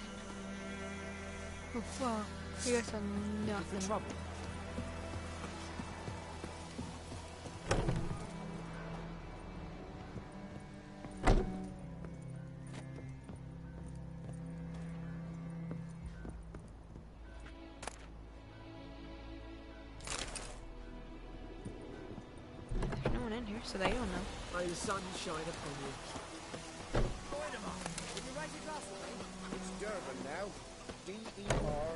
Speaker 1: Oh, wow. You guys are nothing.
Speaker 15: Trouble.
Speaker 1: There's no one in here, so they don't know.
Speaker 8: May the sun shine upon you.
Speaker 12: It's Durban now. D-E-R...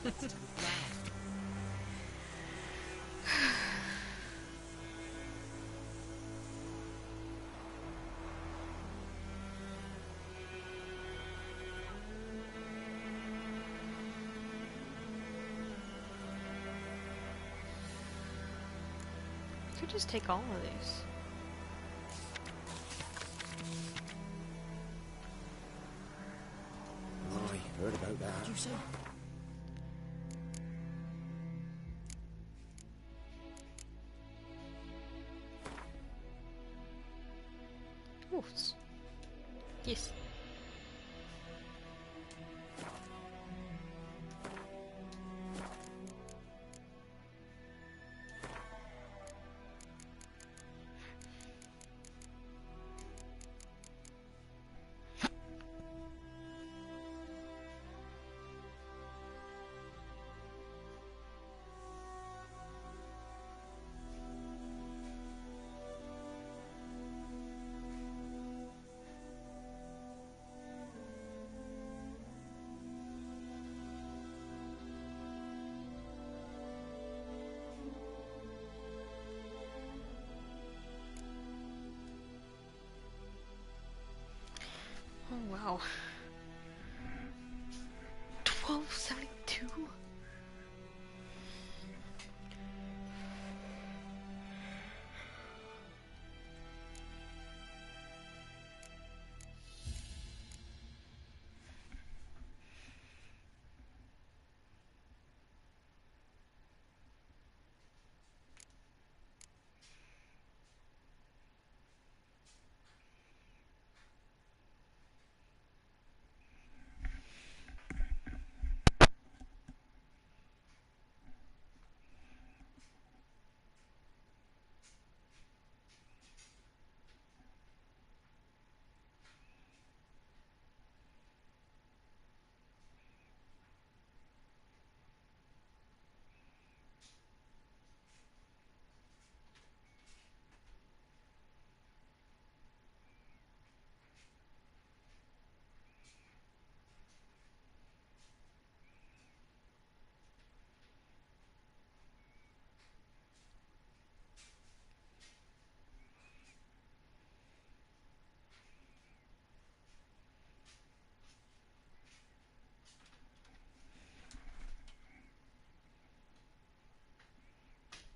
Speaker 1: Could just take all of these.
Speaker 8: I heard about that. What did you say?
Speaker 1: Ooh. Yes. Oh wow. 1272?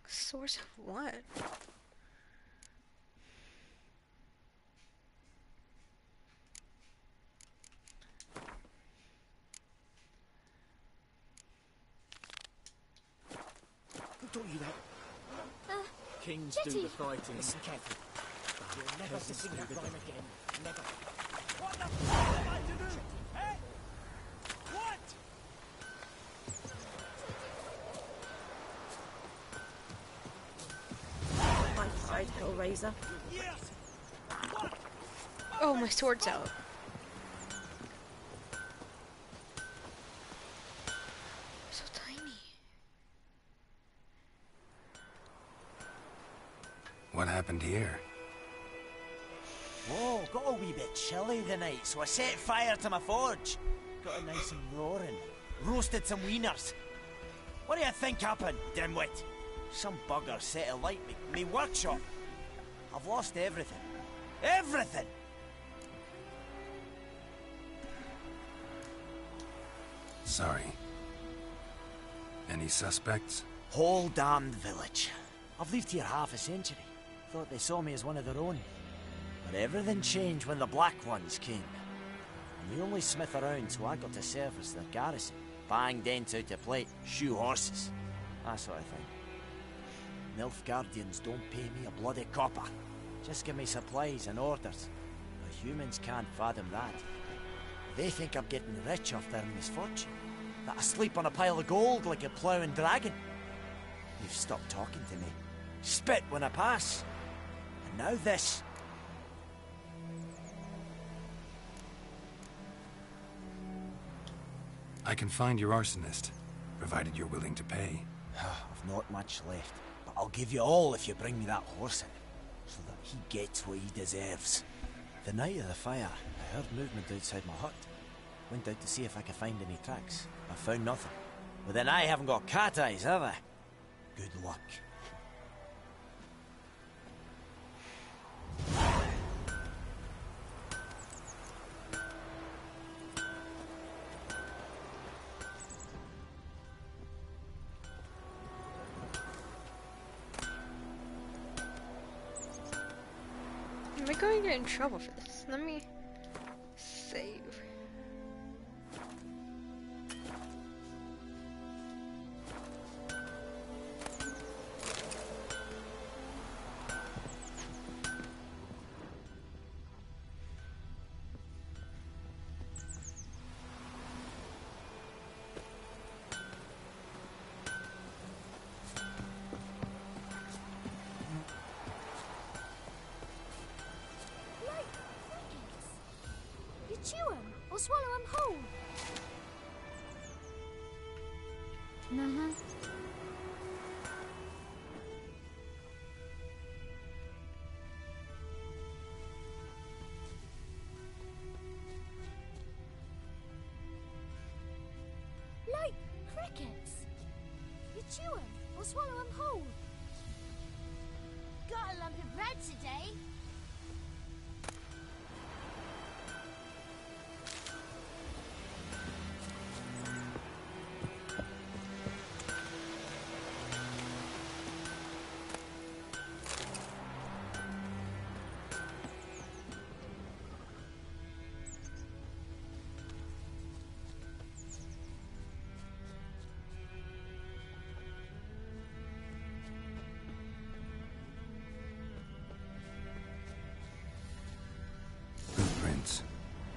Speaker 1: Source of what?
Speaker 8: Who taught you that? Kings
Speaker 3: Jetty.
Speaker 8: do the fighting. Listen carefully. You'll never to sing that rhyme again. Never.
Speaker 14: What the fuck am I to do? Hey? What?
Speaker 10: My side, Hellraiser.
Speaker 14: Yes!
Speaker 1: Oh, my sword's out. So tiny.
Speaker 2: What happened here?
Speaker 14: Whoa, got a wee bit chilly the night, so I set fire to my forge. Got it nice and roaring. Roasted some wieners. What do you think happened, dimwit? Some bugger set alight me workshop. I've lost everything. Everything!
Speaker 2: Sorry. Any suspects?
Speaker 14: Whole damned village. I've lived here half a century. Thought they saw me as one of their own. But everything changed when the Black Ones came. I'm the only smith around, so I got to service their garrison. Bang dents out of plate, shoe horses. That sort of thing. Nilfgaardians don't pay me a bloody copper. Just give me supplies and orders. The humans can't fathom that. They think I'm getting rich off their misfortune. That I sleep on a pile of gold like a ploughing dragon. You've stopped talking to me. Spit when I pass. And now this.
Speaker 2: I can find your arsonist, provided you're willing to pay.
Speaker 14: I've not much left, but I'll give you all if you bring me that horse in, so that he gets what he deserves. The night of the fire, I heard movement outside my hut. Went out to see if I could find any tracks. I found nothing. But then I haven't got cat eyes, have I? Good luck.
Speaker 1: Am I going to get in trouble for this? Let me save.
Speaker 3: Chew 'em or swallow 'em whole. Uh-huh. Like crickets. You chew 'em or swallow 'em whole. Got a lump of bread today.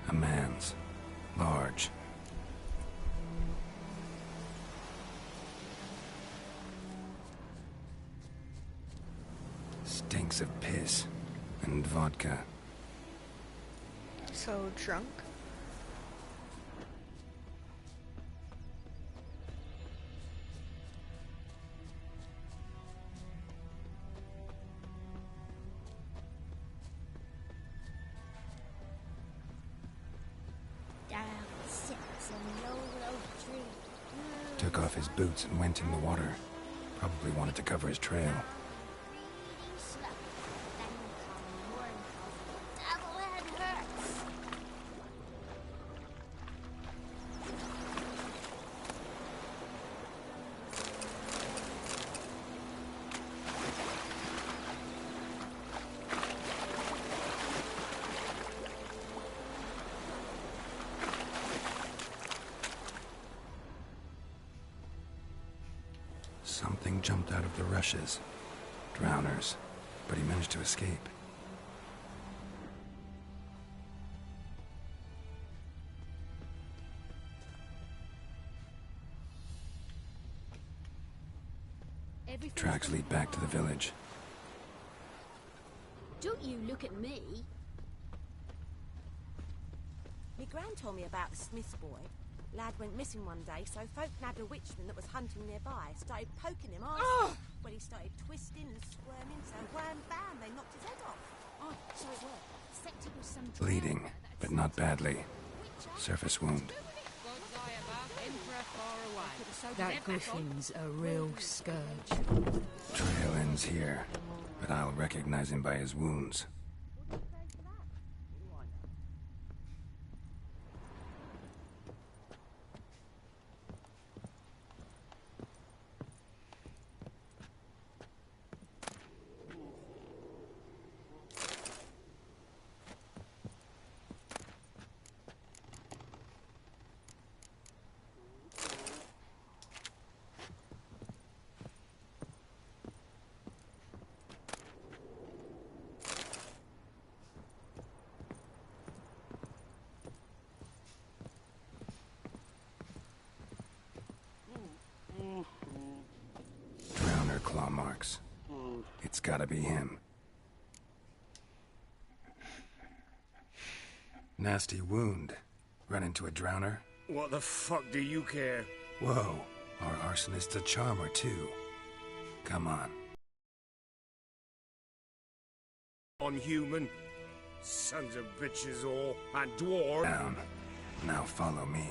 Speaker 2: A man's. Large. Stinks of piss and vodka.
Speaker 1: So drunk?
Speaker 2: Took off his boots and went in the water. Probably wanted to cover his trail. Something jumped out of the rushes. Drowners. But he managed to escape. Tracks lead back to the village.
Speaker 3: Don't you look at me.
Speaker 10: Me gran told me about the Smith's boy. Lad went missing one day, so folk nabbed a witchman that was hunting nearby. Started poking him hard. Well, he started twisting and squirming, so wham bam, they knocked his head off.
Speaker 3: Oh, so it worked. Except it was some
Speaker 2: Bleeding, but not badly. Surface wound.
Speaker 11: That griffin's a real scourge.
Speaker 2: Trail ends here, but I'll recognize him by his wounds. Drowner claw marks. It's gotta be him. Nasty wound. Run into a drowner?
Speaker 16: What the fuck do you care?
Speaker 2: Whoa, our arsonist's a charmer too. Come on.
Speaker 16: Unhuman. Sons of bitches all. And dwarf.
Speaker 2: Down. Now follow me.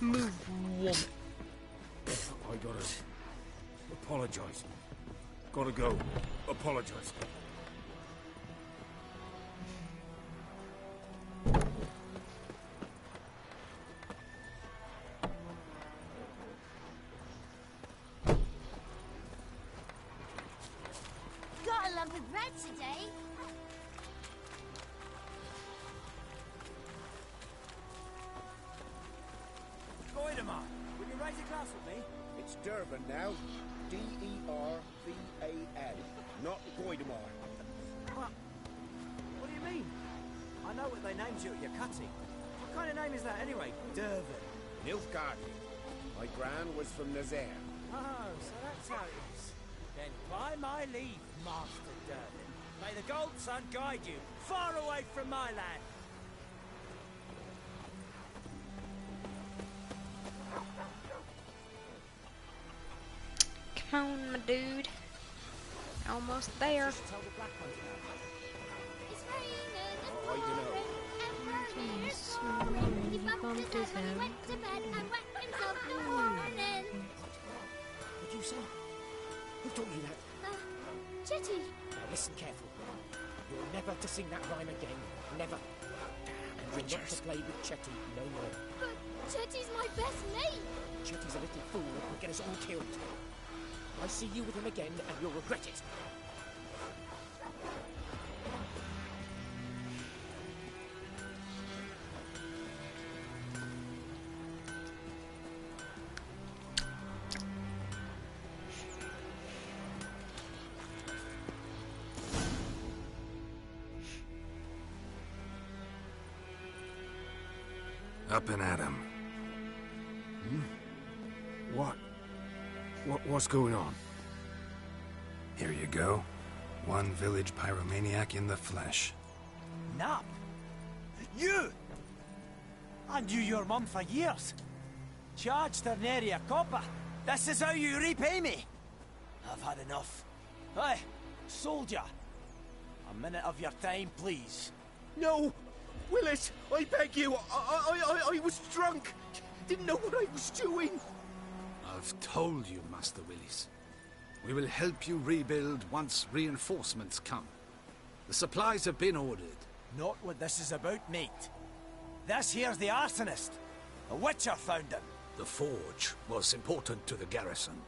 Speaker 1: Move, woman.
Speaker 16: I gotta apologize. Gotta go. Apologize.
Speaker 3: Got a lump of bread today.
Speaker 8: Goidemar, will you raise a glass with me?
Speaker 16: It's Durban now. D-E-R-V-A-N. Not Goidemar.
Speaker 8: What do you mean? I know what they named you at your cutting. What kind of name is that anyway? Durban.
Speaker 16: Nilfgaardi. My gran was from Nazaire.
Speaker 8: Oh, so that's how it is. Then by my leave, Master Durban. May the Gold Sun guide you far away from my land.
Speaker 1: Come on, my dude. Almost there.
Speaker 3: It's raining and pouring and pouring. It's pouring. He bumped his head when he went to bed and wet himself in the morning.
Speaker 8: What'd you say? Who taught you that?
Speaker 3: Chetty.
Speaker 8: Now listen carefully. You're never to sing that rhyme again. Never. And you're not to play with Chetty no more.
Speaker 3: But Chetty's my best mate.
Speaker 8: Chetty's a little fool that will get us all killed. I see you with him again and you'll regret it.
Speaker 2: Up and at 'em.
Speaker 16: What's going on?
Speaker 2: Here you go. One village pyromaniac in the flesh.
Speaker 14: Nap? You? I knew your mum for years. Charged her nary a copper. This is how you repay me. I've had enough. Hey, soldier. A minute of your time, please.
Speaker 16: No! Willis, I beg you. I was drunk. Didn't know what I was doing.
Speaker 9: I've told you, Master Willis. We will help you rebuild once reinforcements come. The supplies have been ordered.
Speaker 14: Not what this is about, mate. This here's the arsonist. A witcher found him.
Speaker 9: The forge was important to the garrison.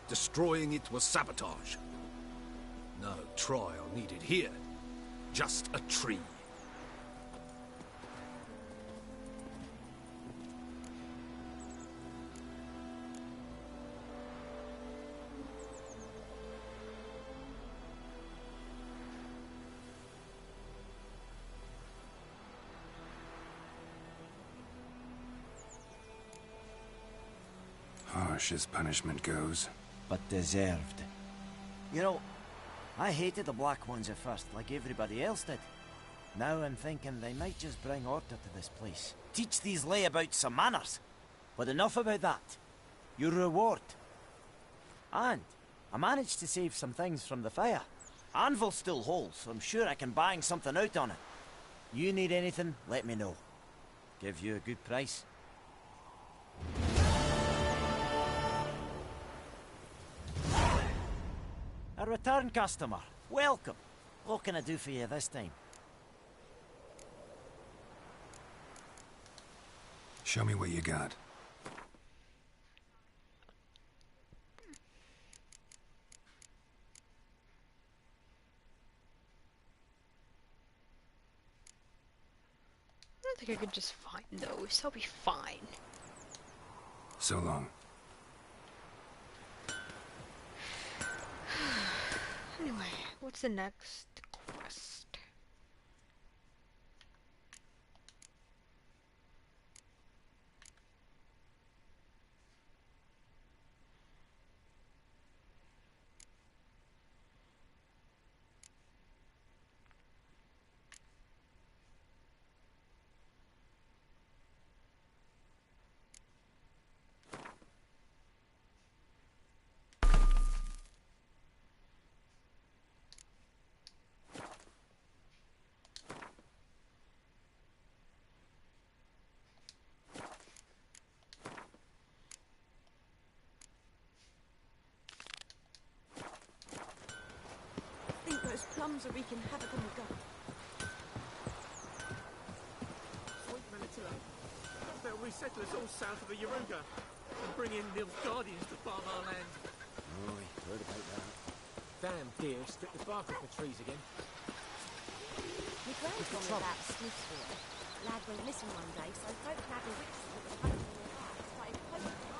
Speaker 9: Destroying it was sabotage. No trial needed here. Just a tree.
Speaker 2: Harsh as punishment goes.
Speaker 14: But deserved. You know, I hated the Black Ones at first, like everybody else did. Now I'm thinking they might just bring order to this place. Teach these layabouts some manners. But enough about that. Your reward. And I managed to save some things from the fire. Anvil still holds, so I'm sure I can bang something out on it. You need anything, let me know. Give you a good price. A return customer. Welcome. What can I do for you this time?
Speaker 2: Show me what you got.
Speaker 1: I don't think I could just find those. I'll be fine.
Speaker 2: So long.
Speaker 1: Anyway, what's the next quest?
Speaker 10: so we can have a good go.
Speaker 16: Sweet Manitoula. They'll resettle us all south of the Yaruga and bring in Nilfgaardians to farm our land.
Speaker 17: Oh, heard about that.
Speaker 18: Damn deer stripped the bark off the trees again.
Speaker 10: My grand told me about Smith's boy. Lad went missing one day, so folk nabbed a witch that was hunting nearby. Started poking him.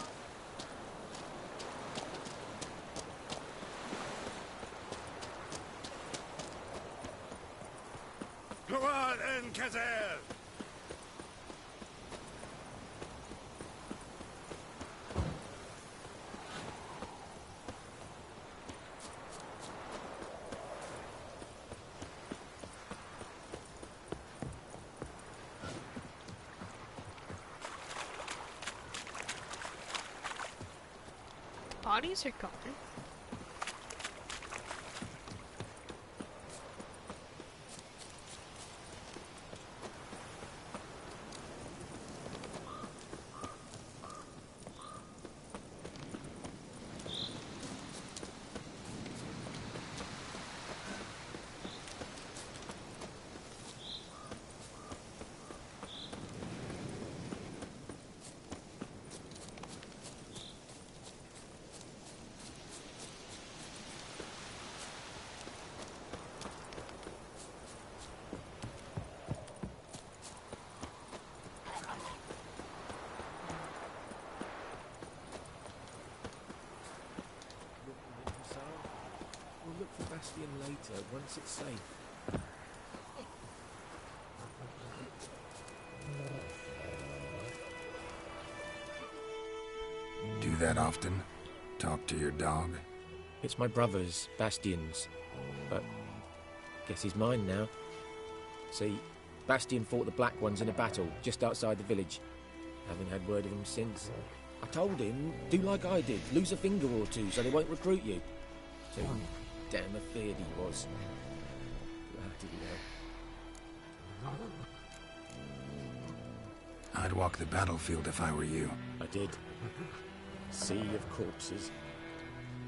Speaker 9: Go on then, Kazelle!
Speaker 1: Bodies are gone.
Speaker 18: We'll look for Bastion later, once it's safe.
Speaker 2: Do that often? Talk to your dog?
Speaker 18: It's my brother's, Bastion's. But guess he's mine now. See, Bastion fought the Black Ones in a battle just outside the village. Haven't had word of him since. I told him, do like I did, lose a finger or two so they won't recruit you. So damn afeard he was. Bloody hell.
Speaker 2: I'd walk the battlefield if I were you.
Speaker 18: I did. Sea of corpses.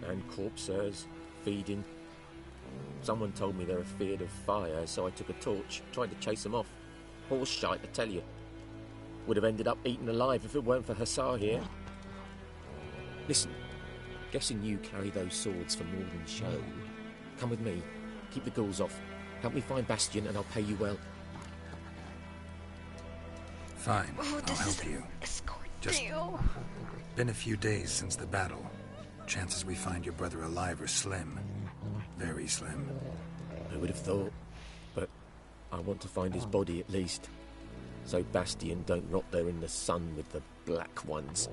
Speaker 18: And corpsers feeding. Someone told me they're afeard of fire, so I took a torch, tried to chase them off. Horse shite, I tell you. Would have ended up eaten alive if it weren't for Hussar here. Listen, guessing you carry those swords for more than show. Come with me, keep the ghouls off. Help me find Bastion and I'll pay you well.
Speaker 2: Fine, I'll help you. Just been a few days since the battle. Chances we find your brother alive are slim. Very slim.
Speaker 18: I would have thought, but I want to find his body at least. So Bastion don't rot there in the sun with the Black Ones.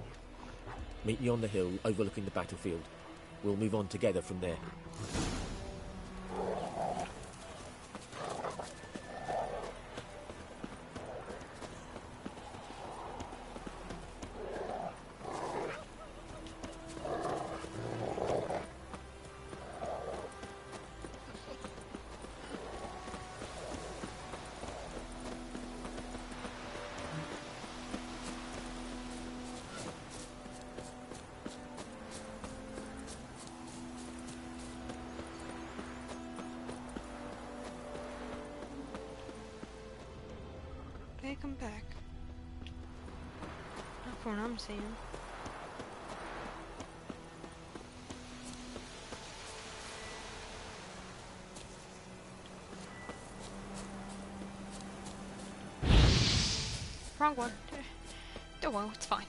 Speaker 18: Meet me on the hill overlooking the battlefield. We'll move on together from there.
Speaker 1: They come back. Not from what I'm seeing. Wrong one. Don't worry, it's fine.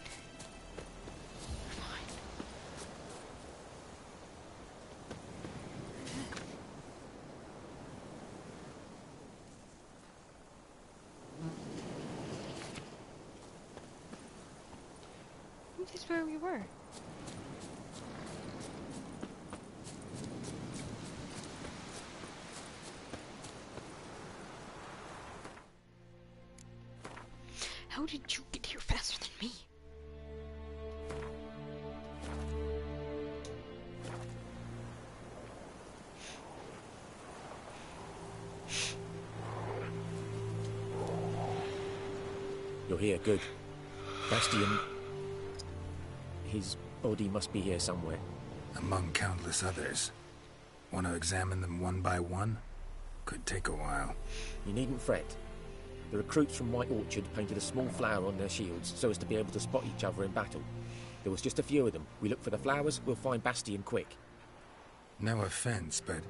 Speaker 1: This is where we were. How did you get here faster than me?
Speaker 18: You're here, good. Bastion... his body must be here somewhere.
Speaker 2: Among countless others. Want to examine them one by one? Could take a while.
Speaker 18: You needn't fret. The recruits from White Orchard painted a small flower on their shields so as to be able to spot each other in battle. There was just a few of them. We look for the flowers, we'll find Bastion quick.
Speaker 2: No offense, but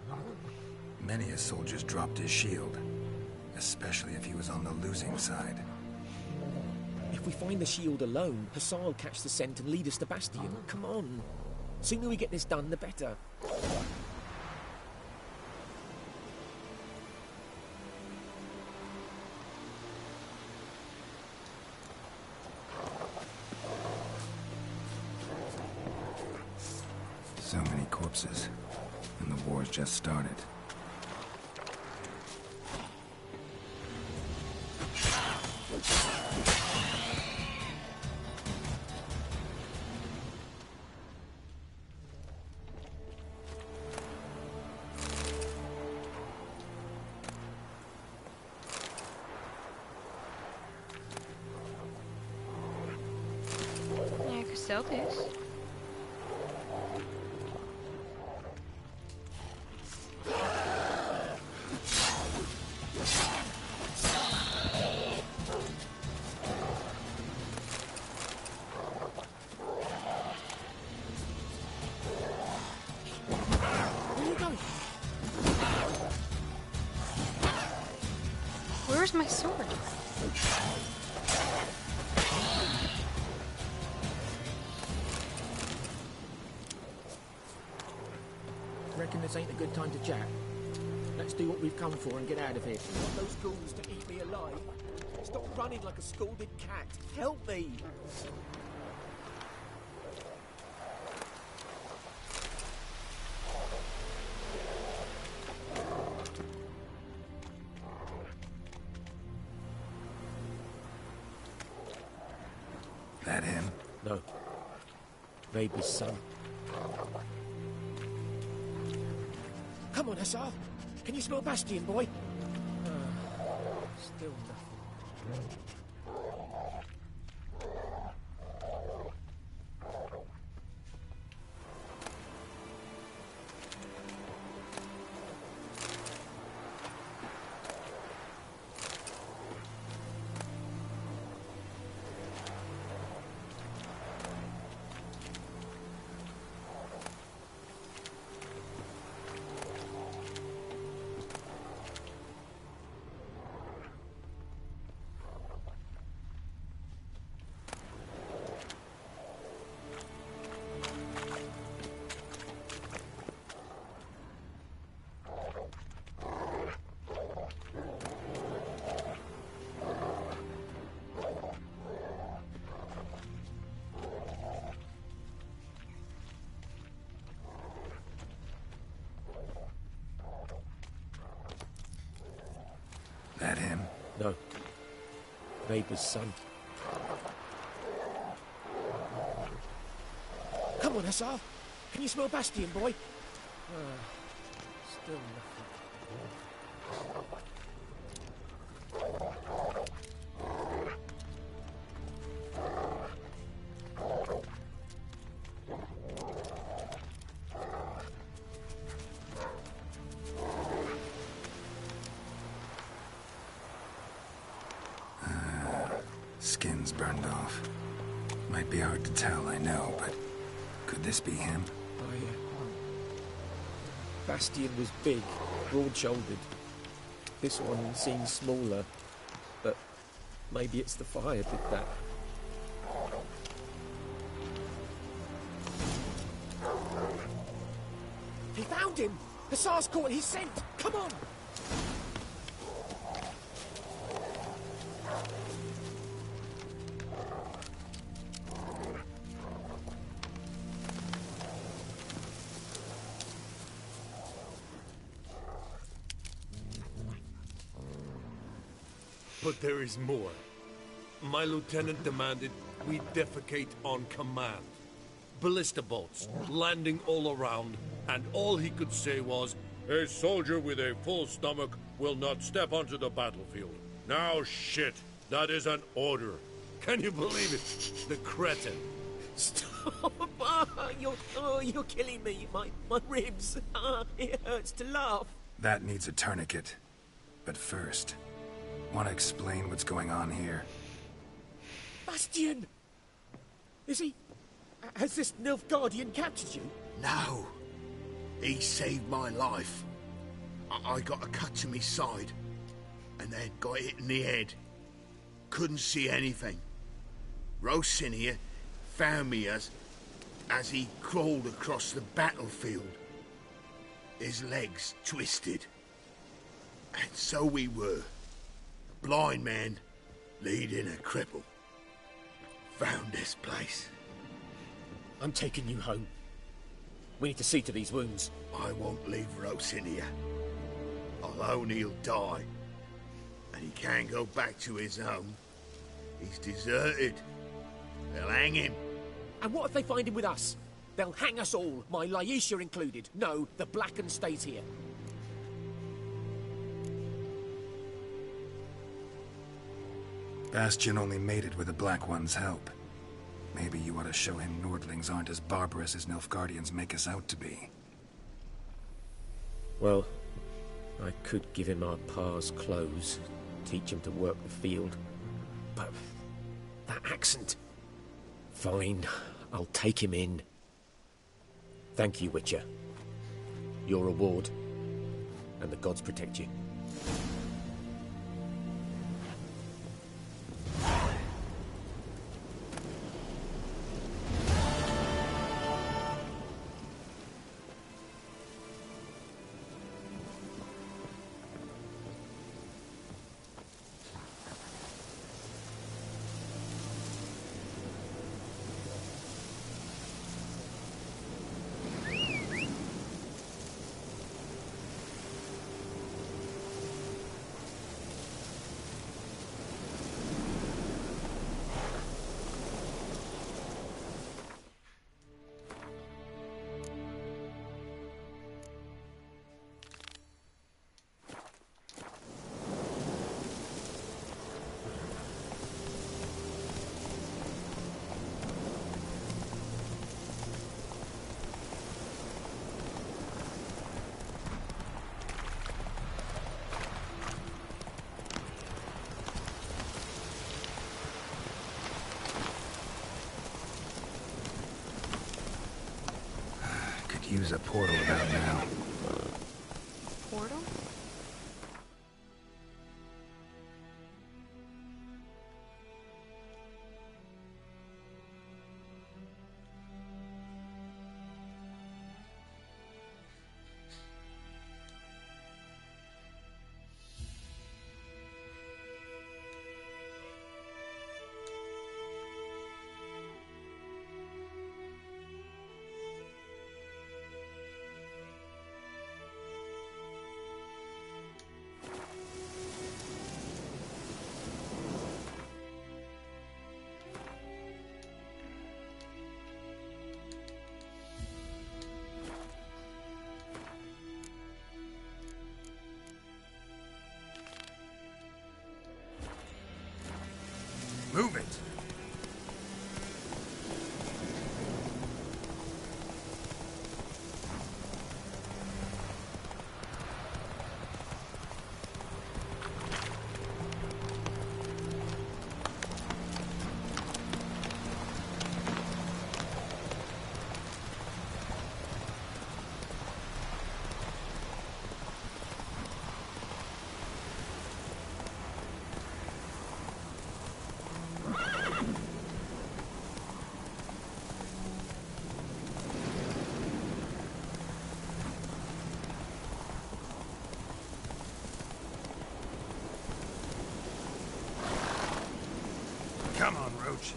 Speaker 2: many a soldier's dropped his shield. Especially if he was on the losing side.
Speaker 18: If we find the shield alone, Hussar will catch the scent and lead us to Bastion. Come on. Sooner we get this done, the better.
Speaker 2: So many corpses, and the war's just started.
Speaker 1: Yeah, I could sell this. Where's my sword?
Speaker 18: Reckon this ain't a good time to chat. Let's do what we've come for and get out of here. Want those ghouls to eat me alive? Stop running like a scalded cat. Help me!
Speaker 2: That him?
Speaker 18: No. Raber's son. Come on, Hussar. Can you smell Bastion, boy? Still nothing.
Speaker 2: That him?
Speaker 18: No. Raber's son. Come on, Hussar. Can you smell Bastion, boy? Still nothing.
Speaker 2: Skin's burned off. Might be hard to tell, I know, but could this be him?
Speaker 18: Bastion was big, broad-shouldered. This one seems smaller, but maybe it's the fire did that. He found him! Hussar's caught his scent! Come on!
Speaker 19: But there is more. My lieutenant demanded we defecate on command. Ballista bolts, landing all around, and all he could say was, "A soldier with a full stomach will not step onto the battlefield." Now shit, that is an order. Can you believe it? The cretin.
Speaker 18: Stop! You're killing me. My ribs. It hurts to laugh.
Speaker 2: That needs a tourniquet. But first, want to explain what's going on here?
Speaker 18: Bastian! Is he... Has this Nilfgaardian captured you?
Speaker 9: No. He saved my life. I got a cut to my side, and then got hit in the head. Couldn't see anything. Rosinia found me as he crawled across the battlefield. His legs twisted. And so we were. A blind man leading a cripple. Found this place.
Speaker 18: I'm taking you home. We need to see to these wounds.
Speaker 9: I won't leave Rosinia. Alone he'll die. And he can't go back to his home. He's deserted. They'll hang him.
Speaker 18: And what if they find him with us? They'll hang us all, my Laisha included. No, the Blacken stays here.
Speaker 2: Bastian only made it with the Black One's help. Maybe you ought to show him Nordlings aren't as barbarous as Nilfgaardians make us out to be.
Speaker 18: Well, I could give him our pa's clothes, teach him to work the field. But that accent... Fine, I'll take him in. Thank you, Witcher. Your reward, and the gods protect you.
Speaker 2: Use a portal about now.
Speaker 1: Portal?
Speaker 2: Move it! Come on, Roach.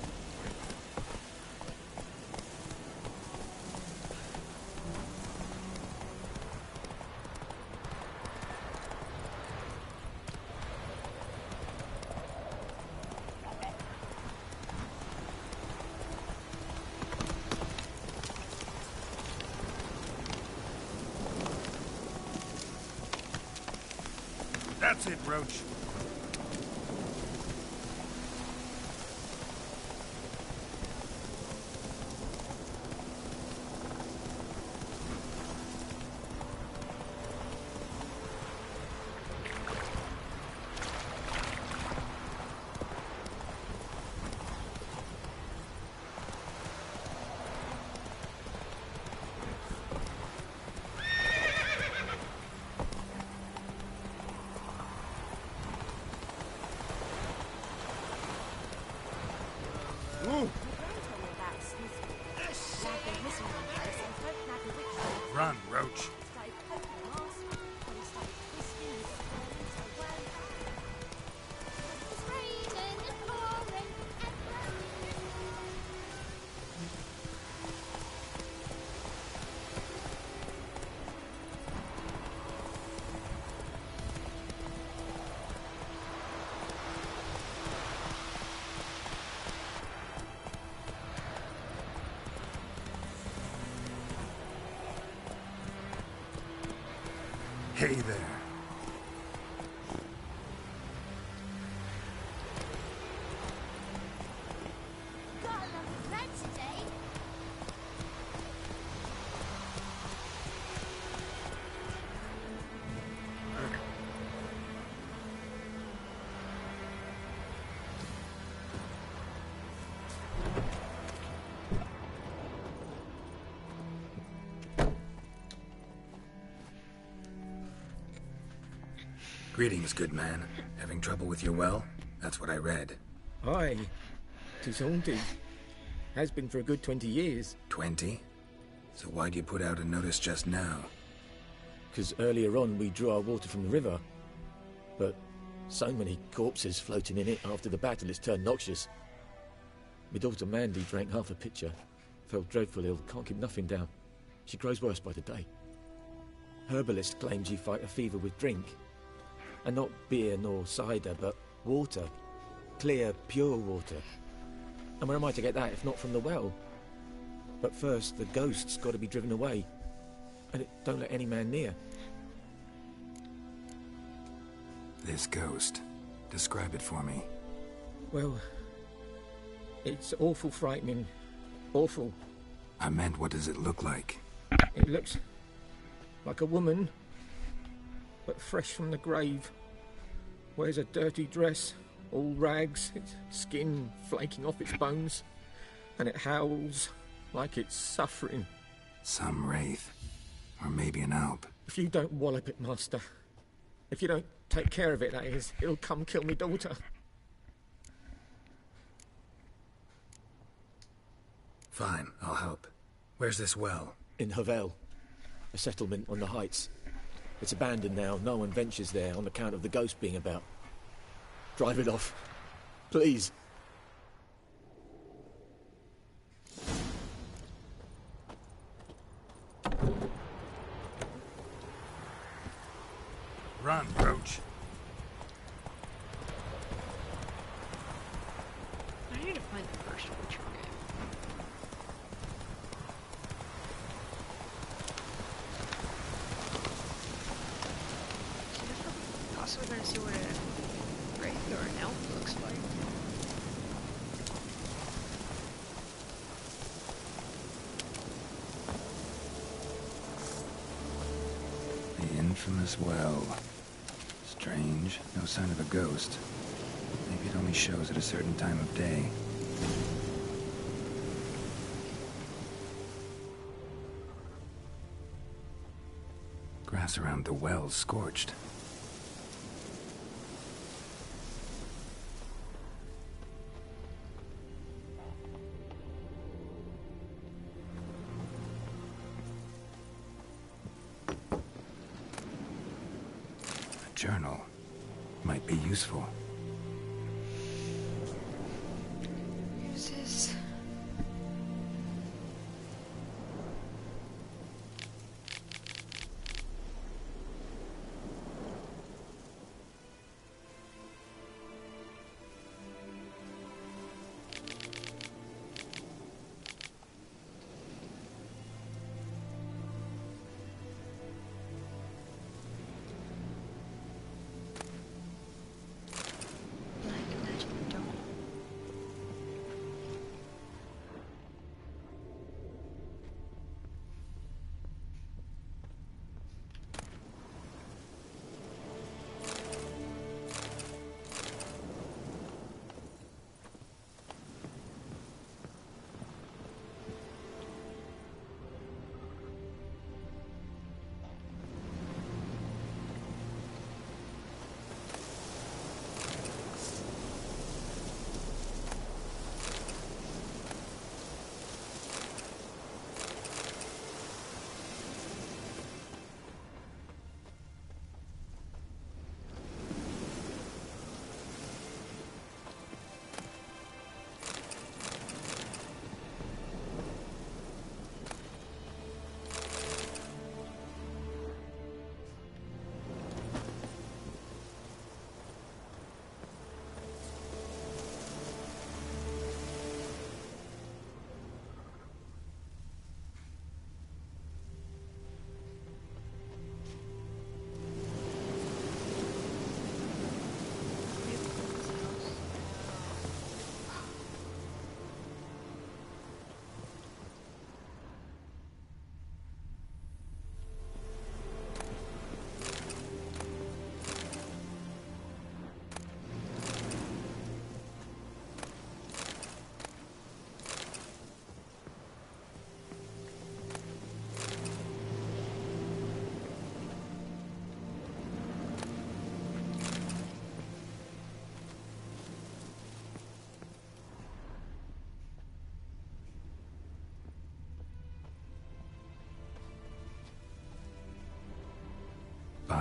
Speaker 2: That's it, Roach. Stay there.
Speaker 3: Got a lovely red today.
Speaker 2: Greetings, good man. Having trouble with your well? That's what I read.
Speaker 18: Aye. 'Tis haunted. Has been for a good 20 years.
Speaker 2: 20? So why'd you put out a notice just now?
Speaker 18: 'Cause earlier on we drew our water from the river. But so many corpses floating in it after the battle it's turned noxious. My daughter Mandy drank half a pitcher. Fell dreadful ill, can't keep nothing down. She grows worse by the day. Herbalist claims you fight a fever with drink. And not beer nor cider, but water. Clear, pure water. And where am I to get that if not from the well? But first, the ghost's got to be driven away. And it don't let any man near.
Speaker 2: This ghost. Describe it for me.
Speaker 18: Well, it's awful frightening. Awful.
Speaker 2: I meant, what does it look like?
Speaker 18: It looks like a woman, but fresh from the grave. Wears a dirty dress, all rags, its skin flaking off its bones, and it howls like it's suffering.
Speaker 2: Some wraith. Or maybe an alp.
Speaker 18: If you don't wallop it, Master, if you don't take care of it, that is, it'll come kill me daughter.
Speaker 2: Fine, I'll help. Where's this well?
Speaker 18: In Havel, a settlement on the heights. It's abandoned now. No one ventures there on account of the ghost being about. Drive it off. Please.
Speaker 2: Run, Roach.
Speaker 1: I need to find the first Witcher game. So also we're gonna see what a wraith or an elf looks like.
Speaker 2: The infamous well. Strange. No sign of a ghost. Maybe it only shows at a certain time of day. Grass around the well's scorched. A journal might be useful.
Speaker 1: Uses.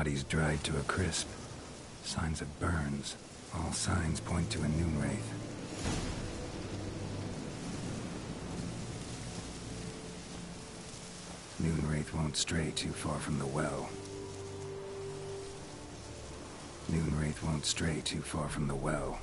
Speaker 2: bodies dried to a crisp. Signs of burns. All signs point to a noon wraith. Noon wraith won't stray too far from the well. Noon wraith won't stray too far from the well.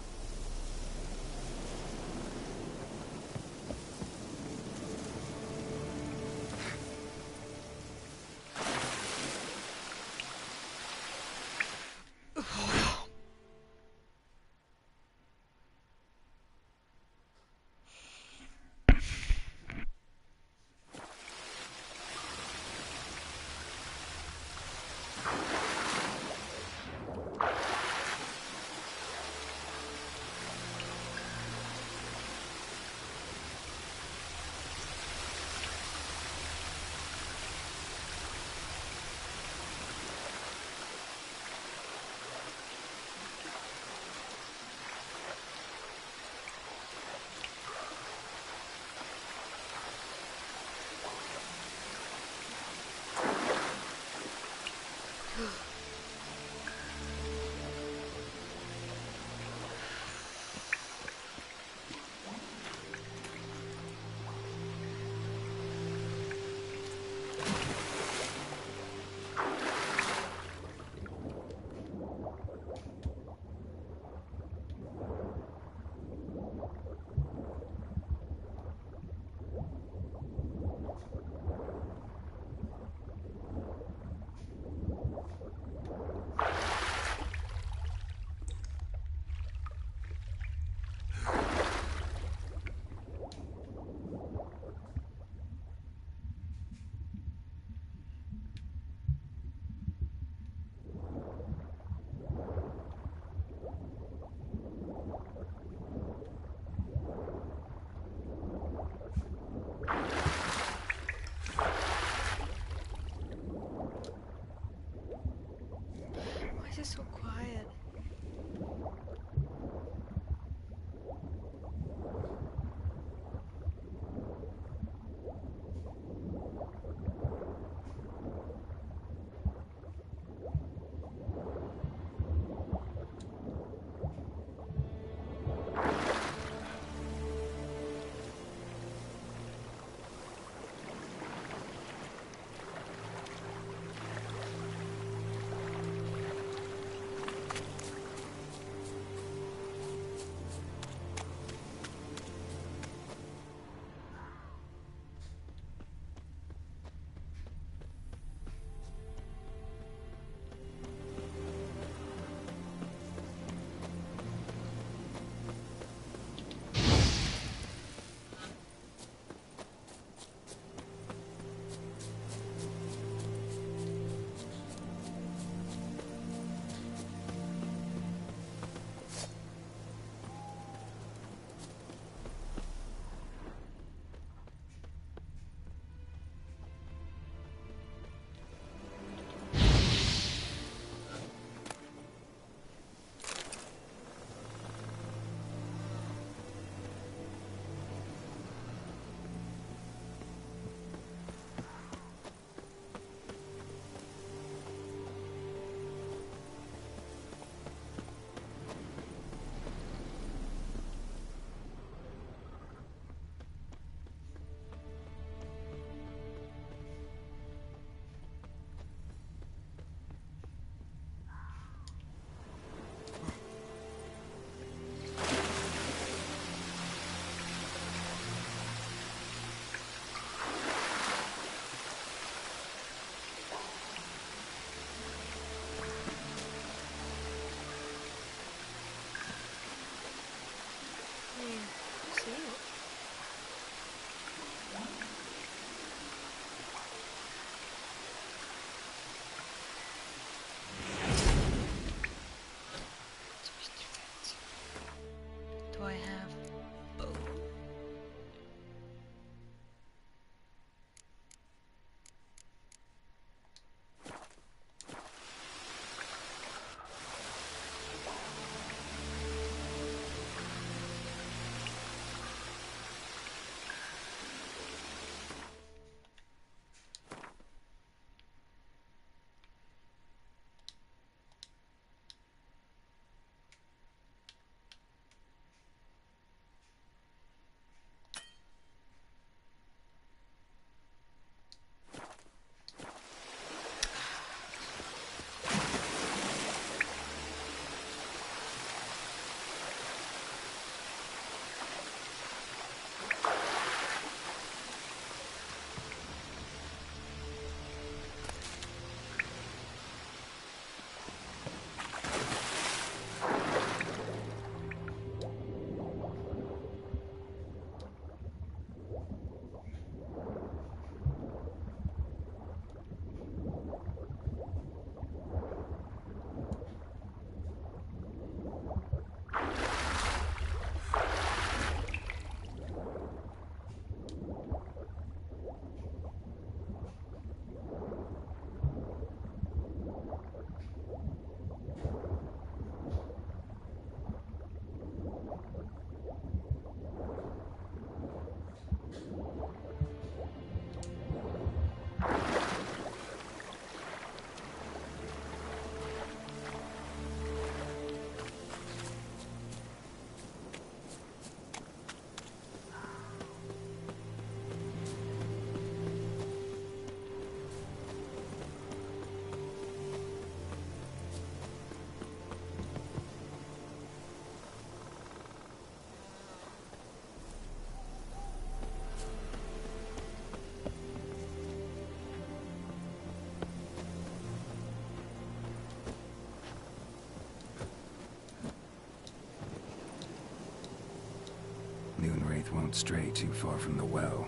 Speaker 2: Don't stray too far from the well.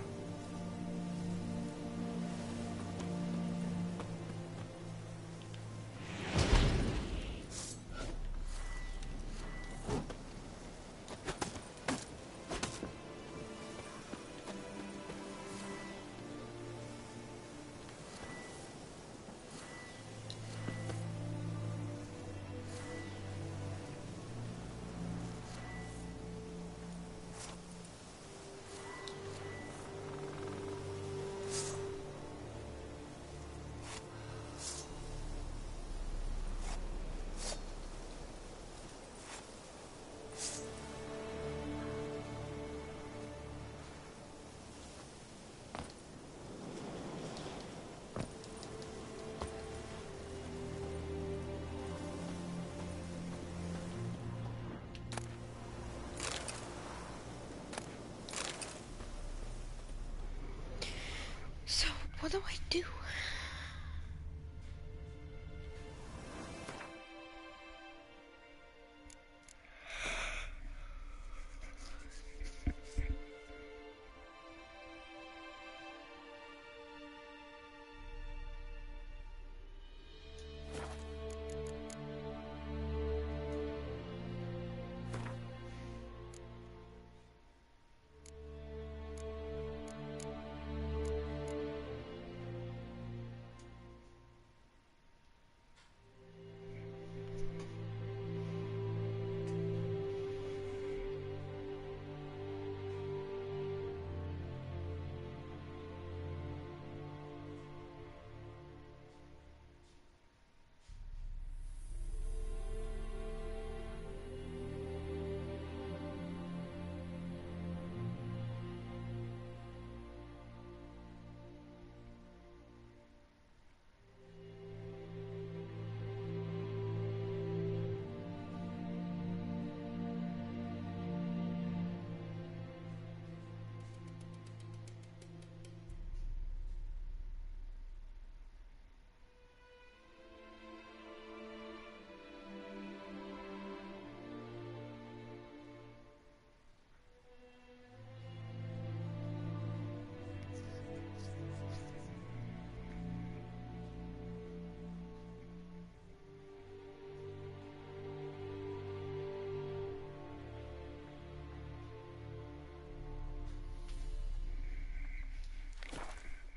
Speaker 1: So, what do I do?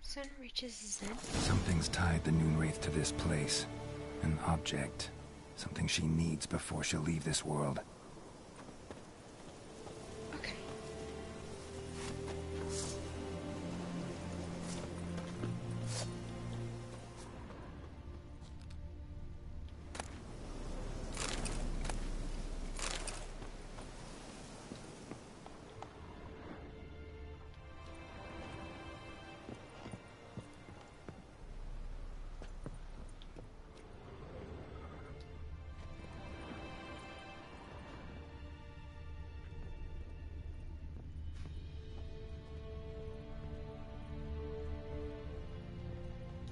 Speaker 1: Sun reaches Zen.
Speaker 2: Something's tied the Noonwraith to this place. An object. Something she needs before she'll leave this world.
Speaker 1: Okay.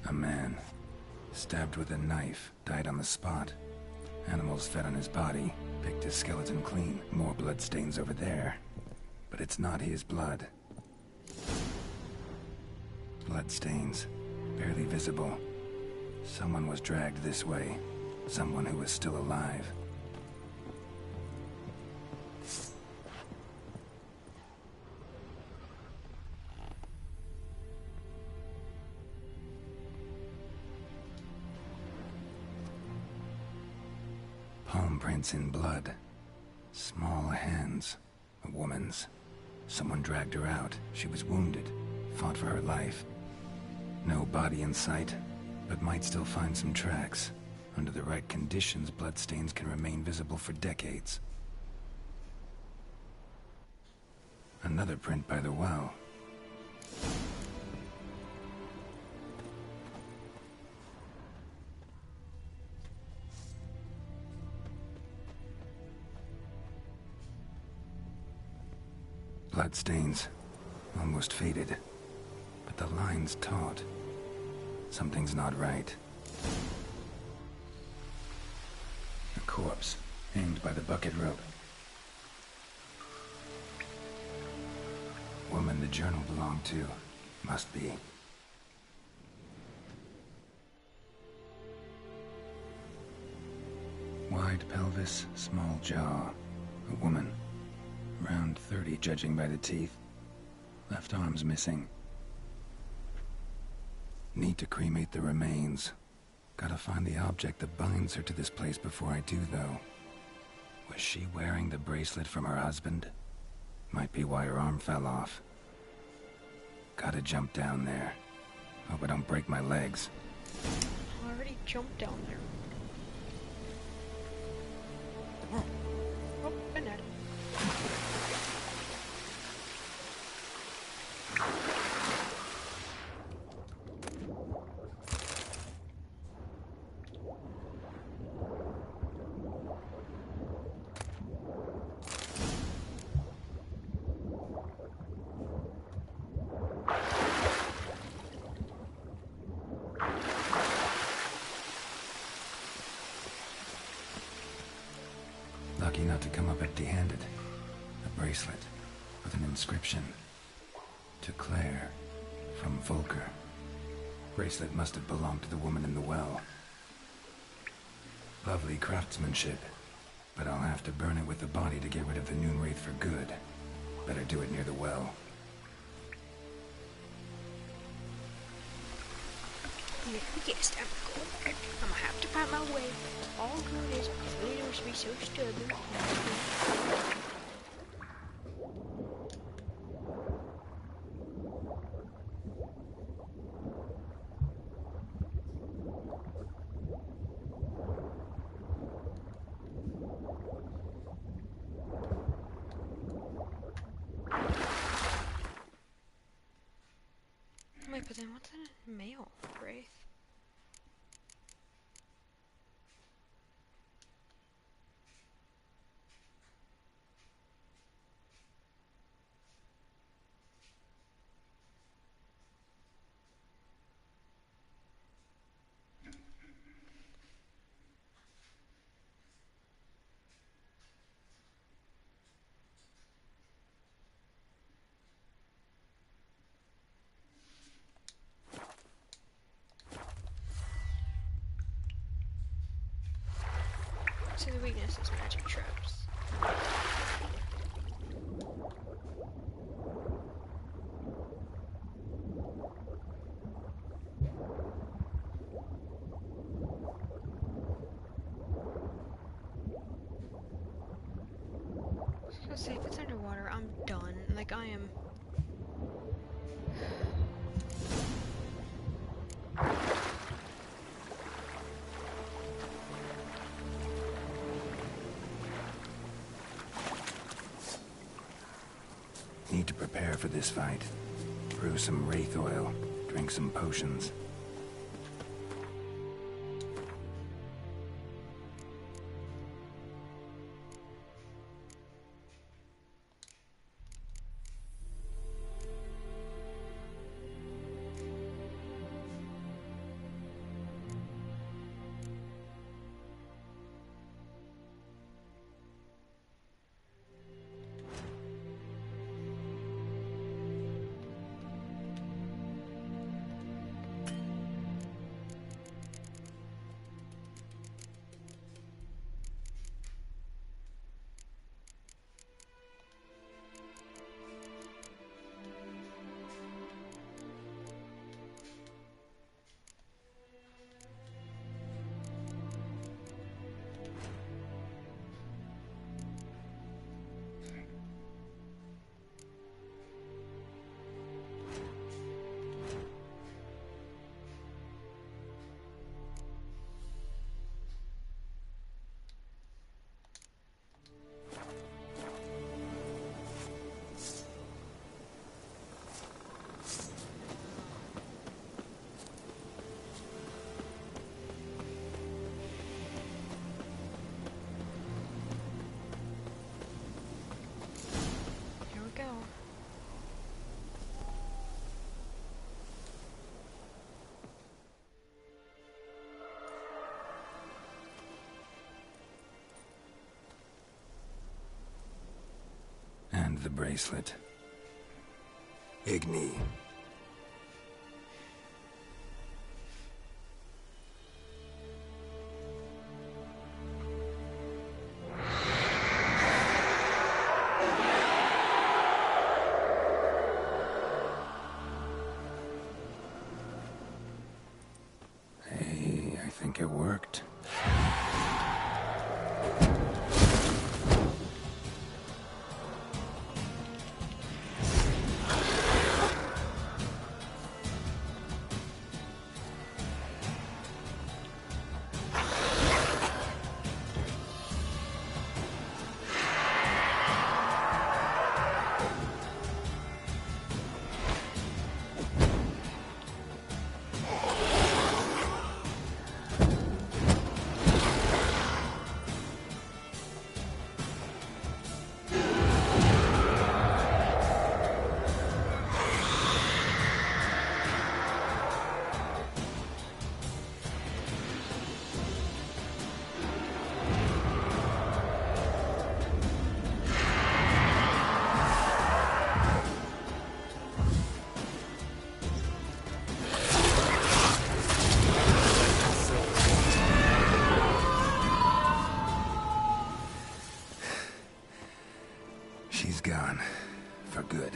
Speaker 2: A man, stabbed with a knife, died on the spot. Animals fed on his body, picked his skeleton clean. More bloodstains over there. But it's not his blood. Bloodstains, barely visible. Someone was dragged this way. Someone who was still alive. Palm prints in blood. Small hands. A woman's. Someone dragged her out. She was wounded. Fought for her life. No body in sight, but might still find some tracks. Under the right conditions, bloodstains can remain visible for decades. Another print by the well. Bloodstains, almost faded, but the line's taut. Something's not right. A corpse, hanged by the bucket rope. Woman the journal belonged to. Must be. Wide pelvis, small jaw. A woman. Around 30, judging by the teeth. Left arm's missing. Need to cremate the remains. Gotta find the object that binds her to this place before I do, though. Was she wearing the bracelet from her husband? Might be why her arm fell off. Gotta jump down there. Hope I don't break my legs.
Speaker 1: I already jumped down there. Oh, been at it.
Speaker 2: Lucky not to come up empty-handed. A bracelet with an inscription. To Claire, from Volker. Bracelet must have belonged to the woman in the well. Lovely craftsmanship, but I'll have to burn it with the body to get rid of the Noonwraith for good. Better do it near the well.
Speaker 1: Yes, I'm good. I'm gonna have to find my way. All good is really don't be so stubborn. Wait, but then what's a male wraith? So the weakness is magic traps. So say if it's underwater, I'm done. Like I am.
Speaker 2: Need to prepare for this fight. Brew some wraith oil, drink some potions. The bracelet. Igni. Hey, I think it worked. She's gone. For good.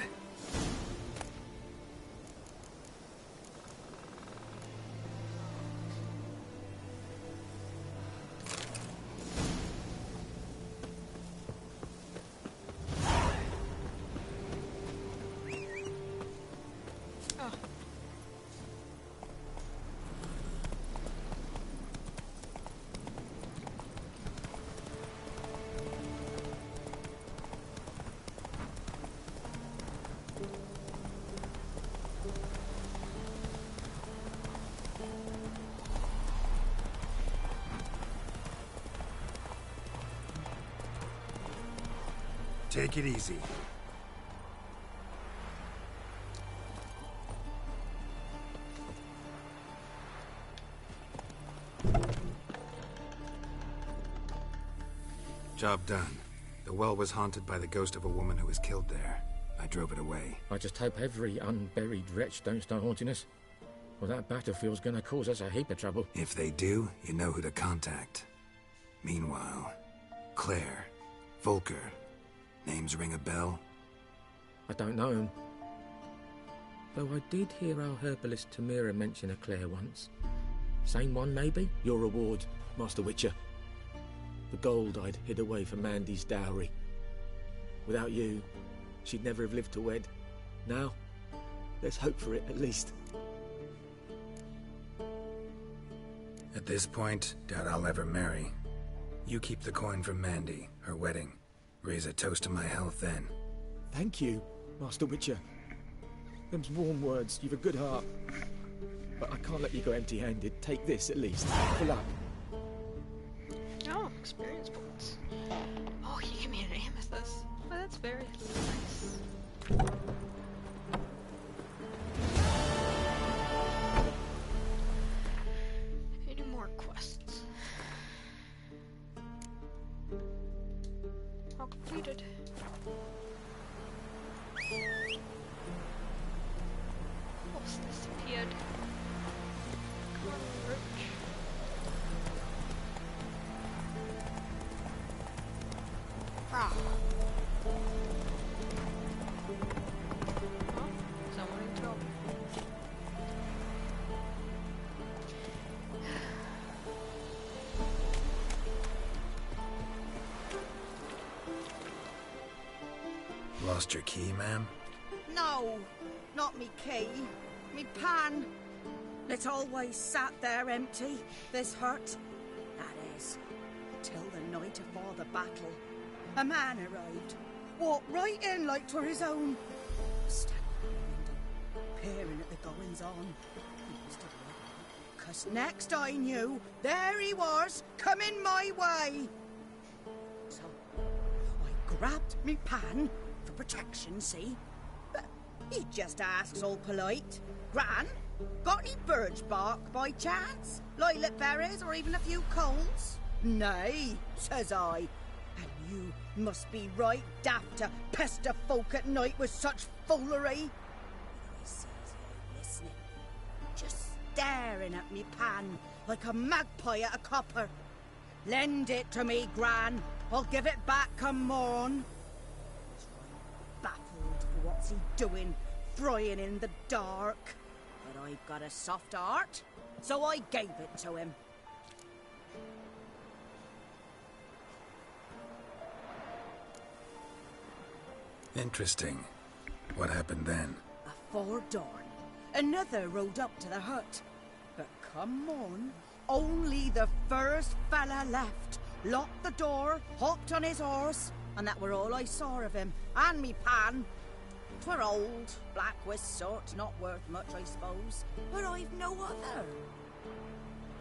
Speaker 2: Take it easy. Job done. The well was haunted by the ghost of a woman who was killed there. I drove it away.
Speaker 18: I just hope every unburied wretch don't start haunting us. Well, that battlefield's gonna cause us a heap of trouble.
Speaker 2: If they do, you know who to contact. Meanwhile, Claire, Volker. Names ring a bell?
Speaker 18: I don't know him. Though I did hear our herbalist Tamira mention a Claire once. Same one, maybe? Your reward, Master Witcher. The gold I'd hid away for Mandy's dowry. Without you, she'd never have lived to wed. Now, there's hope for it, at least.
Speaker 2: At this point, doubt I'll ever marry. You keep the coin from Mandy, her wedding. Raise a toast to my health then.
Speaker 18: Thank you, Master Witcher. Them's warm words. You've a good heart. But I can't let you go empty-handed. Take this, at least. Pull up.
Speaker 1: Oh, experience points. Oh, you give me an amethyst. Oh, that's very nice. Any more quests? All completed. What's this appeared? Come on, Roach. Rah. Oh, someone in trouble.
Speaker 2: Lost your key, ma'am?
Speaker 20: No, not me key. Me pan. It always sat there empty, this hut. That is, till the night afore the battle. A man arrived, walked right in like 'twere his own. Standing at the window, peering at the goings-on. He must have read, 'cause next I knew, there he was, coming my way. So, I grabbed me pan, for protection, see? But he just asks all polite, Gran, got any birch bark by chance? Lilac berries or even a few coals? Nay, says I. And you must be right daft to pester folk at night with such foolery. staring at me pan like a magpie at a copper. Lend it to me, Gran. I'll give it back come morn. Baffled for what's he doing, frying in the dark. But I've got a soft heart, so I gave it to him.
Speaker 2: Interesting. What hafpened then?
Speaker 20: Afore dawn, another rode up to the hut. But come on, only the first fella left. Locked the door, hopped on his horse, and that were all I saw of him. And me pan. 'Twere old, black with soot, not worth much, I suppose. But I've no other.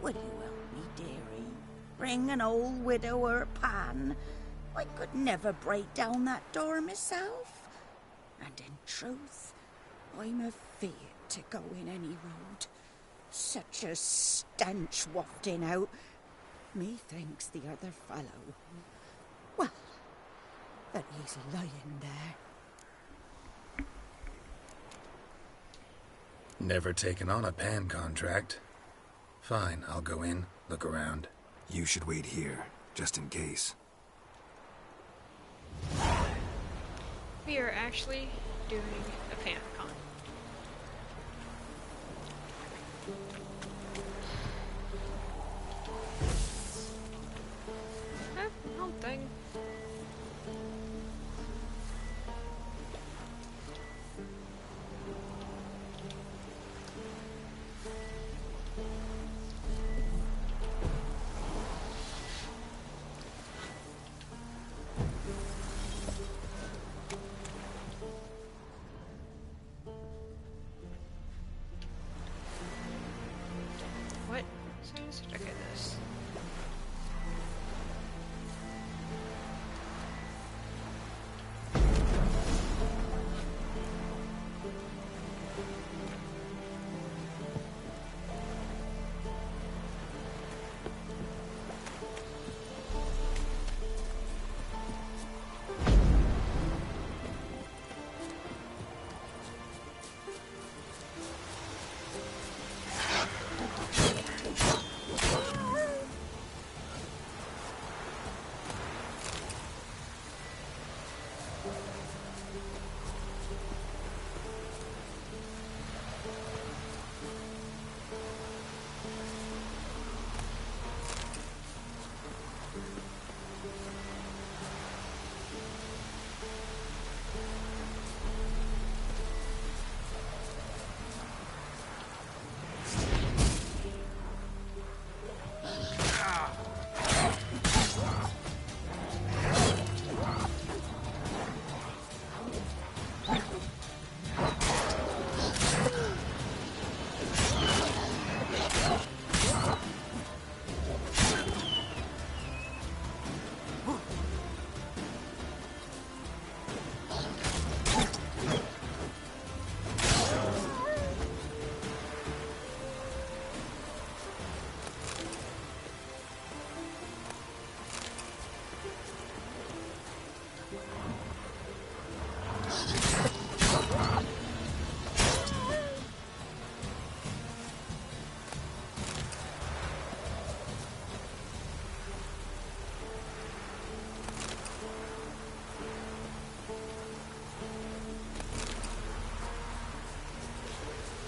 Speaker 20: Will you help me, dearie? Bring an old widower pan. I could never break down that door myself. And in truth, I'm afeard to go in any road. Such a stench wafting out. Methinks the other fellow, well, that he's lying there.
Speaker 2: Never taken on a pan contract. Fine, I'll go in, look around. You should wait here, just in case.
Speaker 1: We are actually doing a fan con. Whole thing. What? So let's look at this.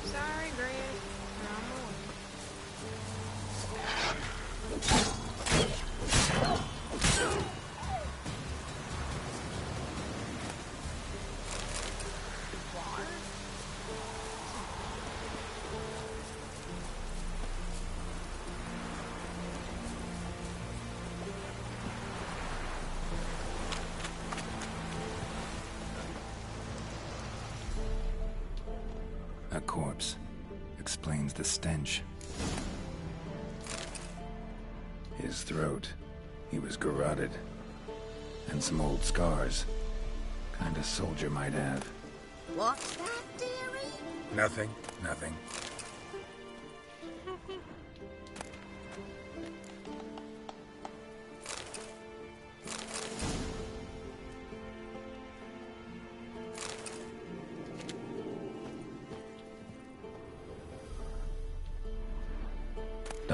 Speaker 1: Sorry, Grant. I'm
Speaker 2: A corpse. Explains the stench. His throat. He was garroted. And some old scars. Kind of soldier might have.
Speaker 20: What's that, dearie?
Speaker 2: Nothing. Nothing.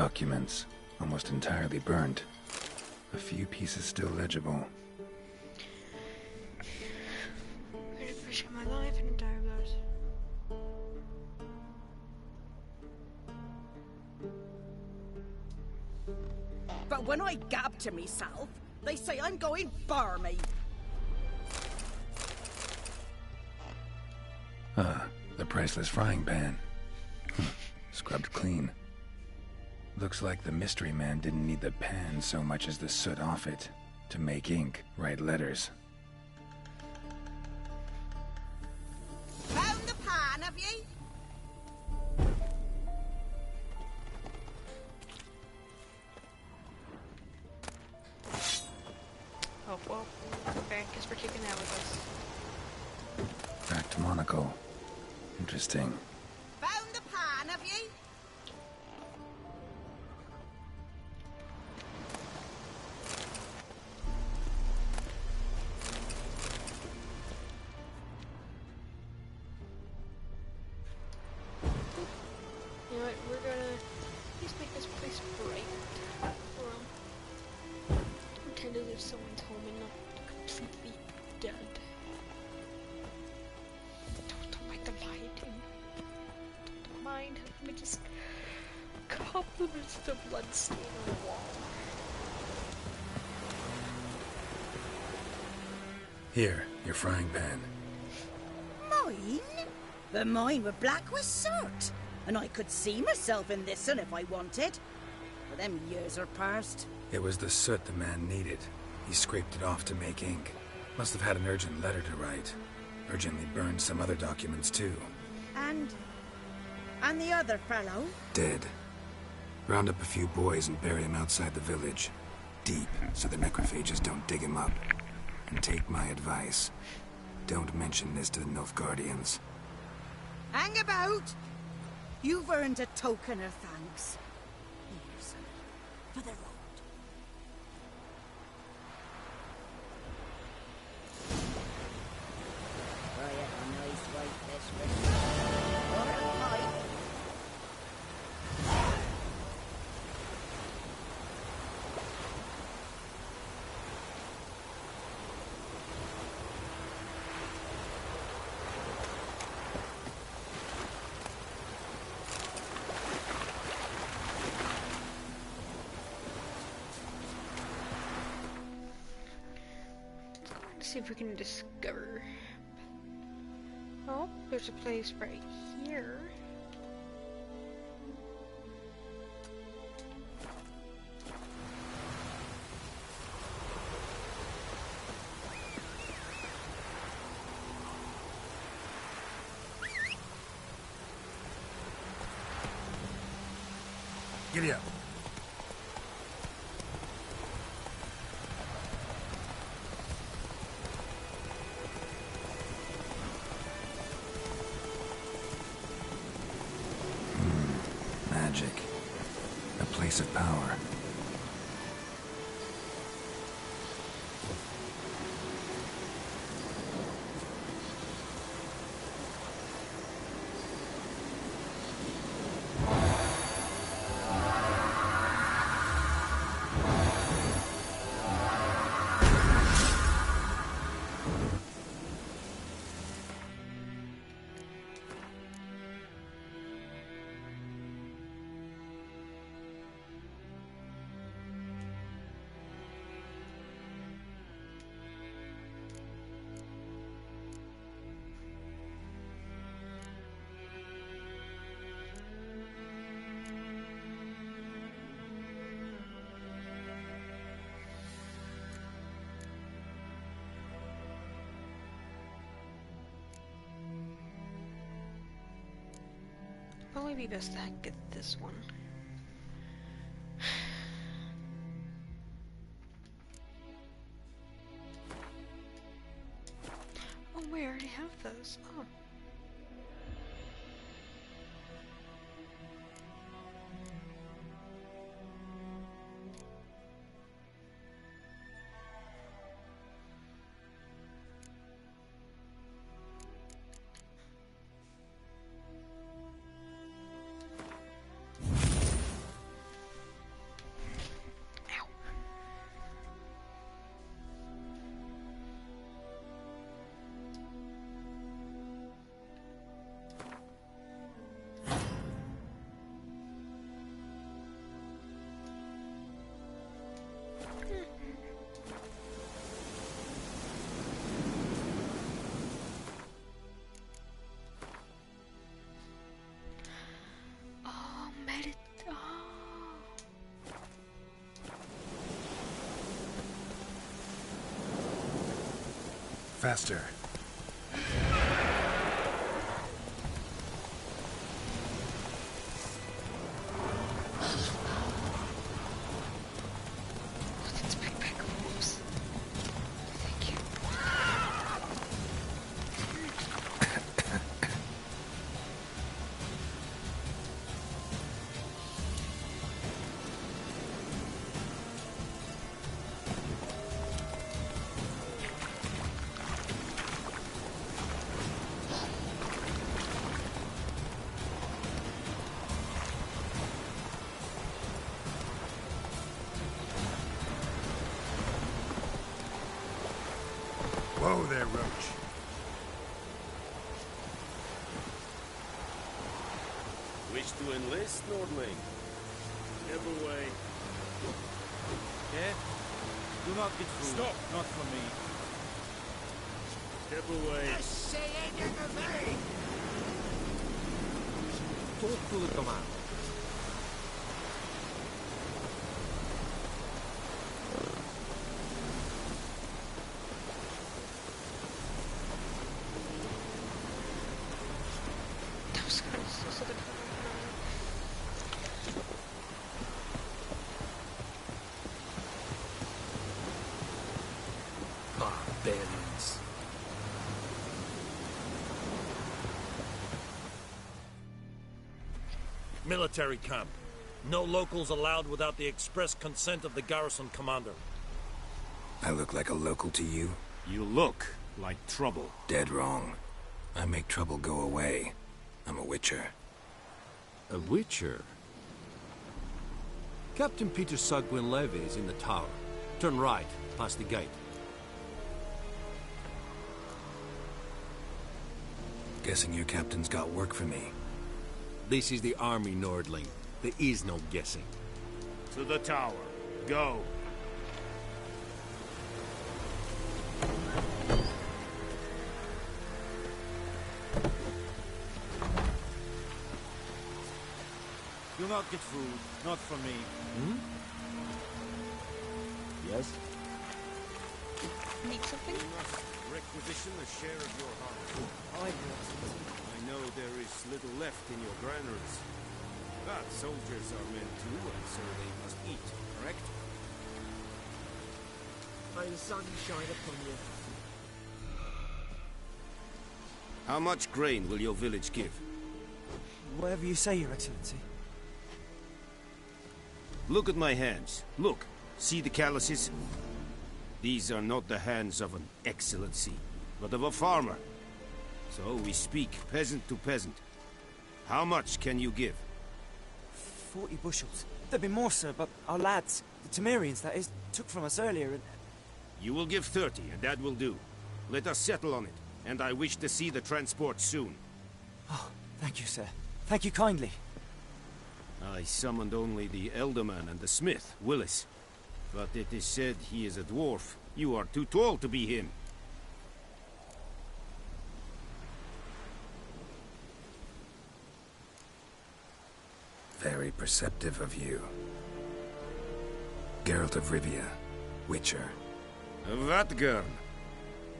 Speaker 2: Documents, almost entirely burnt. A few pieces still legible.
Speaker 1: I appreciate my life and entire blood.
Speaker 20: But when I gab to myself, they say I'm going barmy.
Speaker 2: Ah, the priceless frying pan. Scrubbed clean. Looks like the mystery man didn't need the pan so much as the soot off it to make ink, write letters.
Speaker 20: Found the pan, have ye?
Speaker 1: Oh, well. Okay, guess we're taking that with us.
Speaker 2: Cracked monocle. Interesting.
Speaker 20: Found the pan, have ye?
Speaker 1: You know what, we're gonna just make this place bright for him. Pretend as if someone's home and not completely dead. Don't mind the lighting. Don't mind. Let me just compliment the blood stain on the wall.
Speaker 2: Here, your frying pan.
Speaker 20: Mine? But mine were black with soot. And I could see myself in this one if I wanted. But them years are past.
Speaker 2: It was the soot the man needed. He scraped it off to make ink. Must have had an urgent letter to write. Urgently burned some other documents too.
Speaker 20: And the other fellow?
Speaker 2: Dead. Round up a few boys and bury him outside the village. Deep, so the necrophages don't dig him up. And take my advice. Don't mention this to the Nilfgaardians.
Speaker 20: Hang about! You've earned a token of thanks. Here's for the road. Try it a nice white mistress. Or a pipe.
Speaker 1: Let's see if we can discover. Oh, there's a place right here.
Speaker 2: Giddy up. Magic. A place of power.
Speaker 1: Probably be best to get this one. Oh, we already have those. Oh.
Speaker 2: Faster.
Speaker 1: Let's bring back wolves. Thank you.
Speaker 2: Whoa there, Roach.
Speaker 21: Wish to enlist, Nordling? Step away.
Speaker 8: Yeah? Do not get fooled.
Speaker 21: Stop.
Speaker 8: Not for me.
Speaker 21: Step away.
Speaker 18: Talk to the commander. Barbarians.
Speaker 19: Military camp. No locals allowed without the express consent of the garrison commander.
Speaker 2: I look like a local to you?
Speaker 9: You look like trouble.
Speaker 2: Dead wrong. I make trouble go away. I'm a witcher.
Speaker 15: A witcher? Captain Peter Sugwin Levy is in the tower. Turn right, past the gate.
Speaker 2: Guessing your captain's got work for me.
Speaker 15: This is the army, Nordling. There is no guessing.
Speaker 9: To the tower. Go.
Speaker 8: Do not get fooled. Not for me.
Speaker 18: Yes?
Speaker 1: Need something?
Speaker 21: You must requisition a share of your harvest. I know there is little left in your granaries. But soldiers are men too, and so they must eat, correct?
Speaker 18: May the sun shine upon you.
Speaker 9: How much grain will your village give?
Speaker 22: Whatever you say, Your Excellency.
Speaker 9: Look at my hands. Look. See the calluses? These are not the hands of an excellency, but of a farmer. So we speak peasant to peasant. How much can you give?
Speaker 22: 40 bushels. There'd be more, sir, but our lads, the Temerians, that is, took from us earlier and...
Speaker 9: You will give 30, and that will do. Let us settle on it, and I wish to see the transport soon.
Speaker 22: Oh, thank you, sir. Thank you kindly.
Speaker 9: I summoned only the Elderman and the smith, Willis. But it is said he is a dwarf. You are too tall to be him.
Speaker 2: Very perceptive of you. Geralt of Rivia, Witcher.
Speaker 9: Vatgern.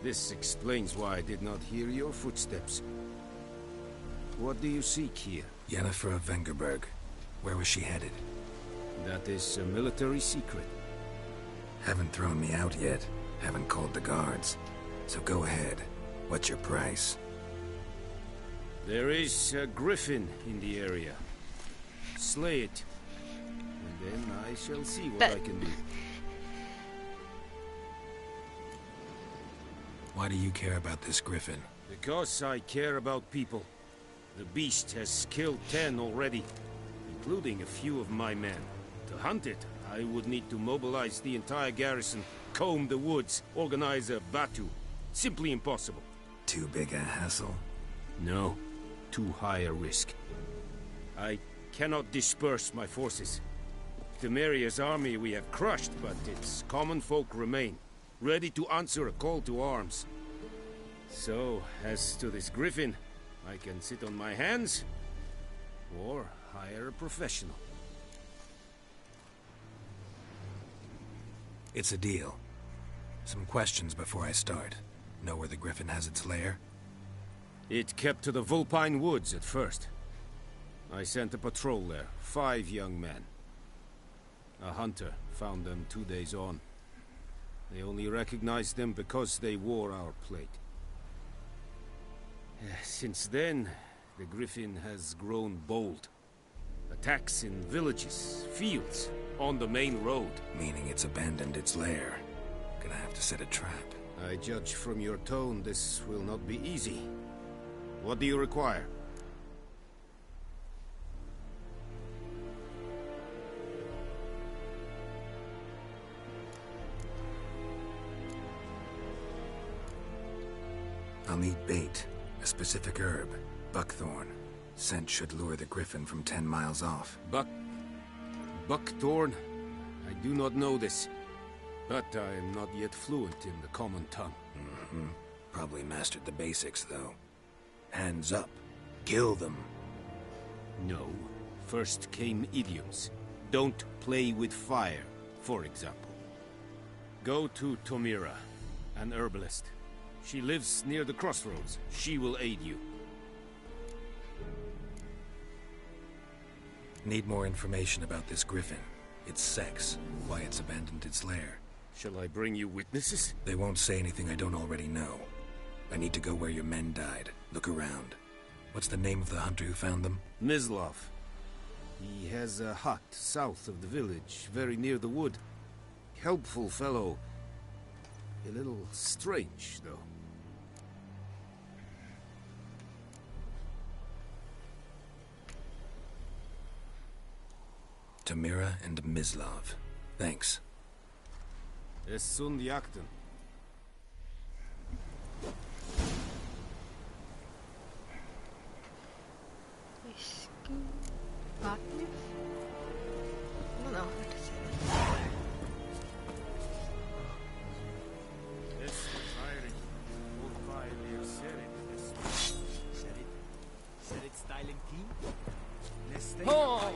Speaker 9: This explains why I did not hear your footsteps. What do you seek here?
Speaker 2: Yennefer of Vengerberg. Where was she headed?
Speaker 9: That is a military secret.
Speaker 2: Haven't thrown me out yet. Haven't called the guards. So go ahead. What's your price?
Speaker 9: There is a griffin in the area. Slay it. And then I shall see what I can do.
Speaker 2: Why do you care about this griffin?
Speaker 9: Because I care about people. The beast has killed 10 already, including a few of my men. To hunt it, I would need to mobilize the entire garrison, comb the woods, organize a batu. Simply impossible.
Speaker 2: Too big a hassle?
Speaker 9: No. Too high a risk. I cannot disperse my forces. Temeria's army we have crushed, but its common folk remain, ready to answer a call to arms. So, as to this griffin, I can sit on my hands, or hire a professional.
Speaker 2: It's a deal. Some questions before I start. Know where the Griffin has its lair?
Speaker 21: It kept to the Vulpine Woods at first. I sent a patrol there, 5 young men. A hunter found them 2 days on. They only recognized them because they wore our plate. Since then, the Griffin has grown bold. Attacks in villages, fields, on the main road.
Speaker 2: Meaning it's abandoned its lair. Gonna have to set a trap.
Speaker 21: I judge from your tone this will not be easy. What do you require?
Speaker 2: I'll need bait, a specific herb, buckthorn. Scent should lure the Griffin from 10 miles off.
Speaker 21: Buckthorn? I do not know this, but I am not yet fluent in the common tongue.
Speaker 2: Probably mastered the basics, though. Hands up. Kill them.
Speaker 21: No. First came idioms. Don't play with fire, for example. Go to Tomira, an herbalist. She lives near the crossroads. She will aid you.
Speaker 2: Need more information about this Griffin. Its sex, why it's abandoned its lair.
Speaker 21: Shall I bring you witnesses?
Speaker 2: They won't say anything I don't already know. I need to go where your men died. Look around. What's the name of the hunter who found them?
Speaker 21: Mislav. He has a hut south of the village, very near the wood. Helpful fellow. A little strange, though.
Speaker 2: Tomira and Mislav. Thanks.
Speaker 21: Es sunt jakten.
Speaker 1: I don't know how to say that.
Speaker 12: Oh!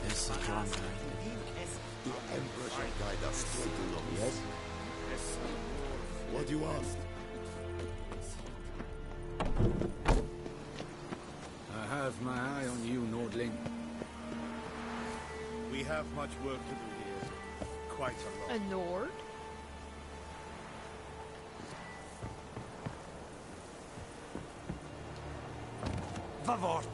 Speaker 12: This is John. The Emperor shall guide us through the law. Yes? What do you want?
Speaker 5: I have my eye on you, Nordling.
Speaker 21: We have much work to do here. Quite a lot.
Speaker 1: A Nord?
Speaker 14: Vavort!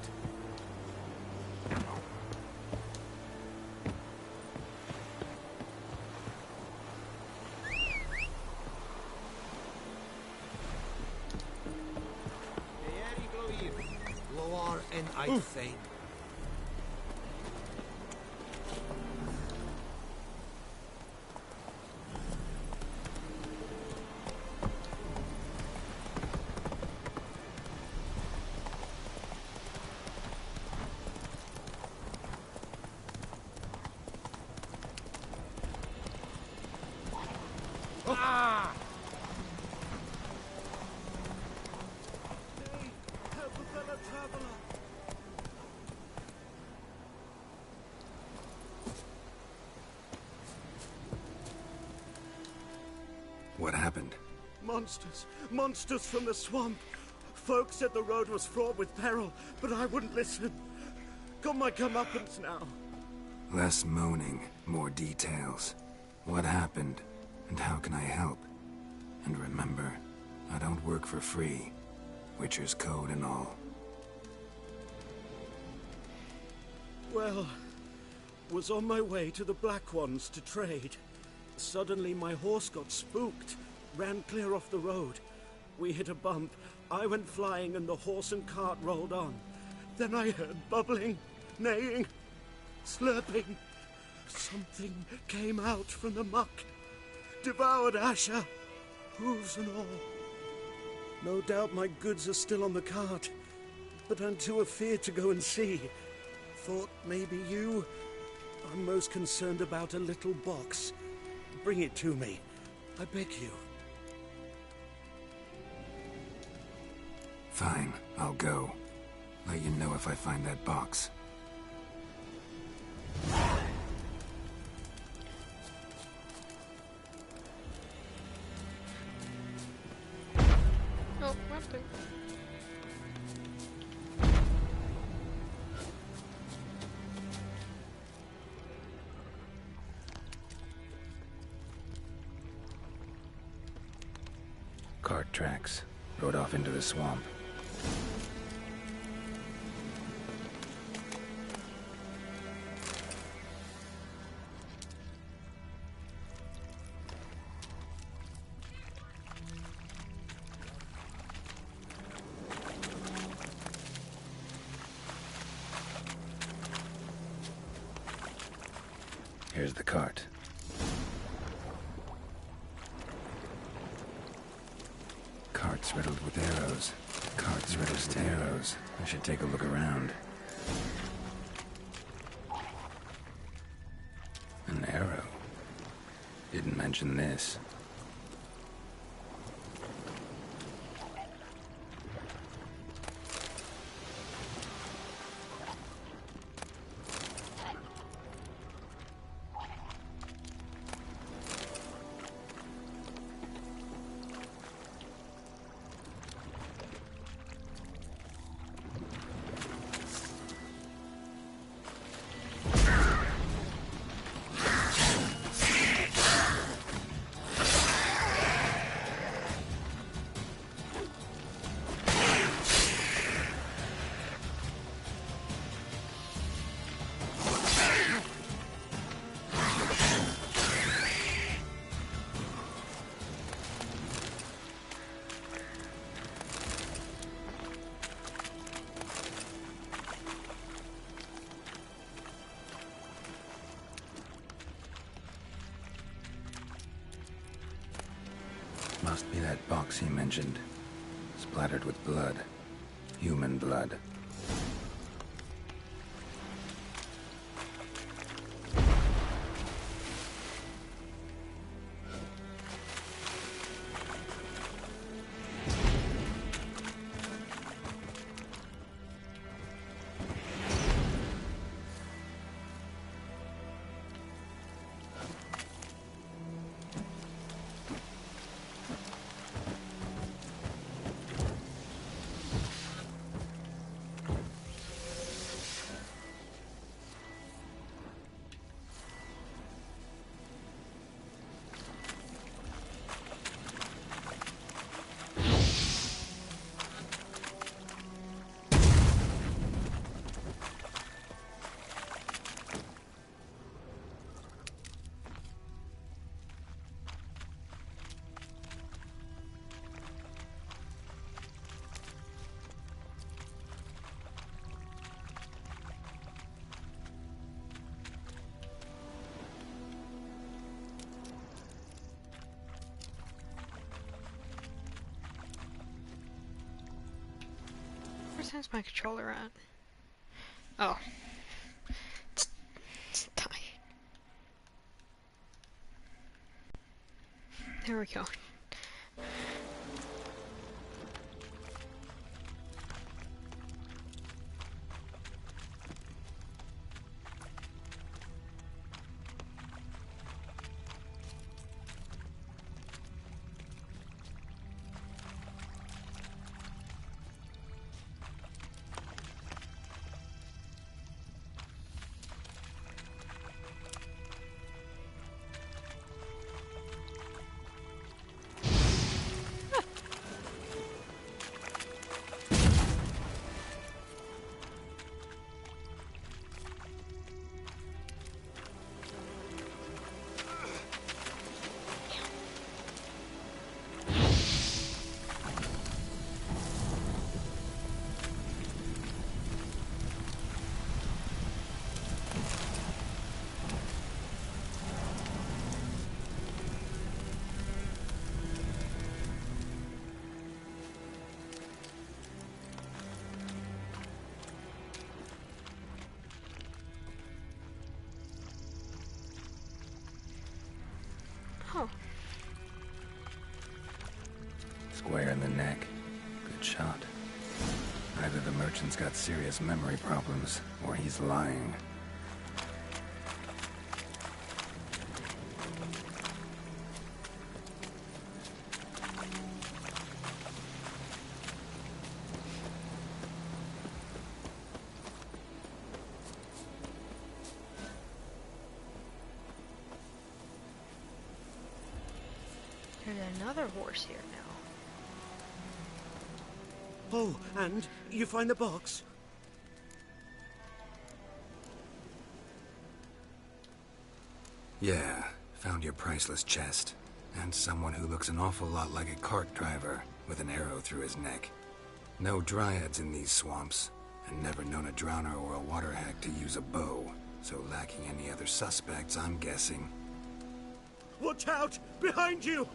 Speaker 12: Loar and Eidfane.
Speaker 14: Ah!
Speaker 12: Help a fellow traveler.
Speaker 2: What happened?
Speaker 12: Monsters. Monsters from the swamp. Folk said the road was fraught with peril, but I wouldn't listen. Got my comeuppance now.
Speaker 2: Less moaning, more details. What happened, and how can I help? And remember, I don't work for free. Witcher's code and all.
Speaker 12: Well, was on my way to the Black Ones to trade. Suddenly my horse got spooked, ran clear off the road. We hit a bump, I went flying and the horse and cart rolled on. Then I heard bubbling, neighing, slurping. Something came out from the muck, devoured Asher, hooves and all. No doubt my goods are still on the cart, but I'm too afeard to go and see. Thought maybe you. I'm most concerned about a little box. Bring it to me. I beg you.
Speaker 2: Fine, I'll go. Let you know if I find that box.
Speaker 1: Oh, what the?
Speaker 2: Cart tracks. Rode off into the swamp. Here's the cart. Cart's riddled with arrows. Cart's riddled with arrows. I should take a look around. An arrow. Didn't mention this. Must be that box he mentioned. Splattered with blood. Human blood.
Speaker 1: Where's my controller at? Oh. It's tight. There we go. Oh.
Speaker 2: Square in the neck. Good shot. Either the merchant's got serious memory problems, or he's lying.
Speaker 1: another horse here now.
Speaker 12: Oh, and you find the box?
Speaker 2: Yeah, found your priceless chest. And someone who looks an awful lot like a cart driver with an arrow through his neck. No dryads in these swamps, and never known a drowner or a water hack to use a bow. So lacking any other suspects, I'm guessing.
Speaker 12: Watch out! Behind you!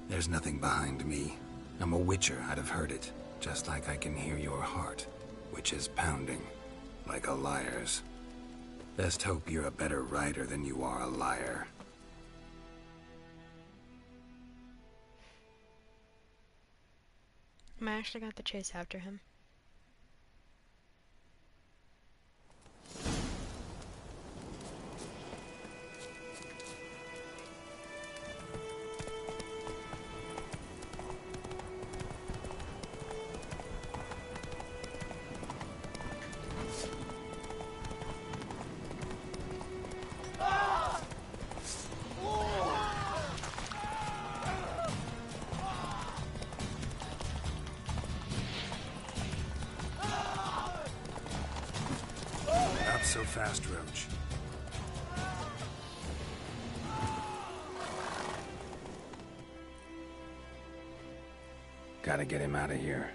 Speaker 2: There's nothing behind me. I'm a witcher, I'd have heard it. Just like I can hear your heart, which is pounding, like a liar's. Best hope you're a better rider than you are a liar.
Speaker 1: Am I actually going to chase after him?
Speaker 2: So fast, Roach. Gotta get him out of here.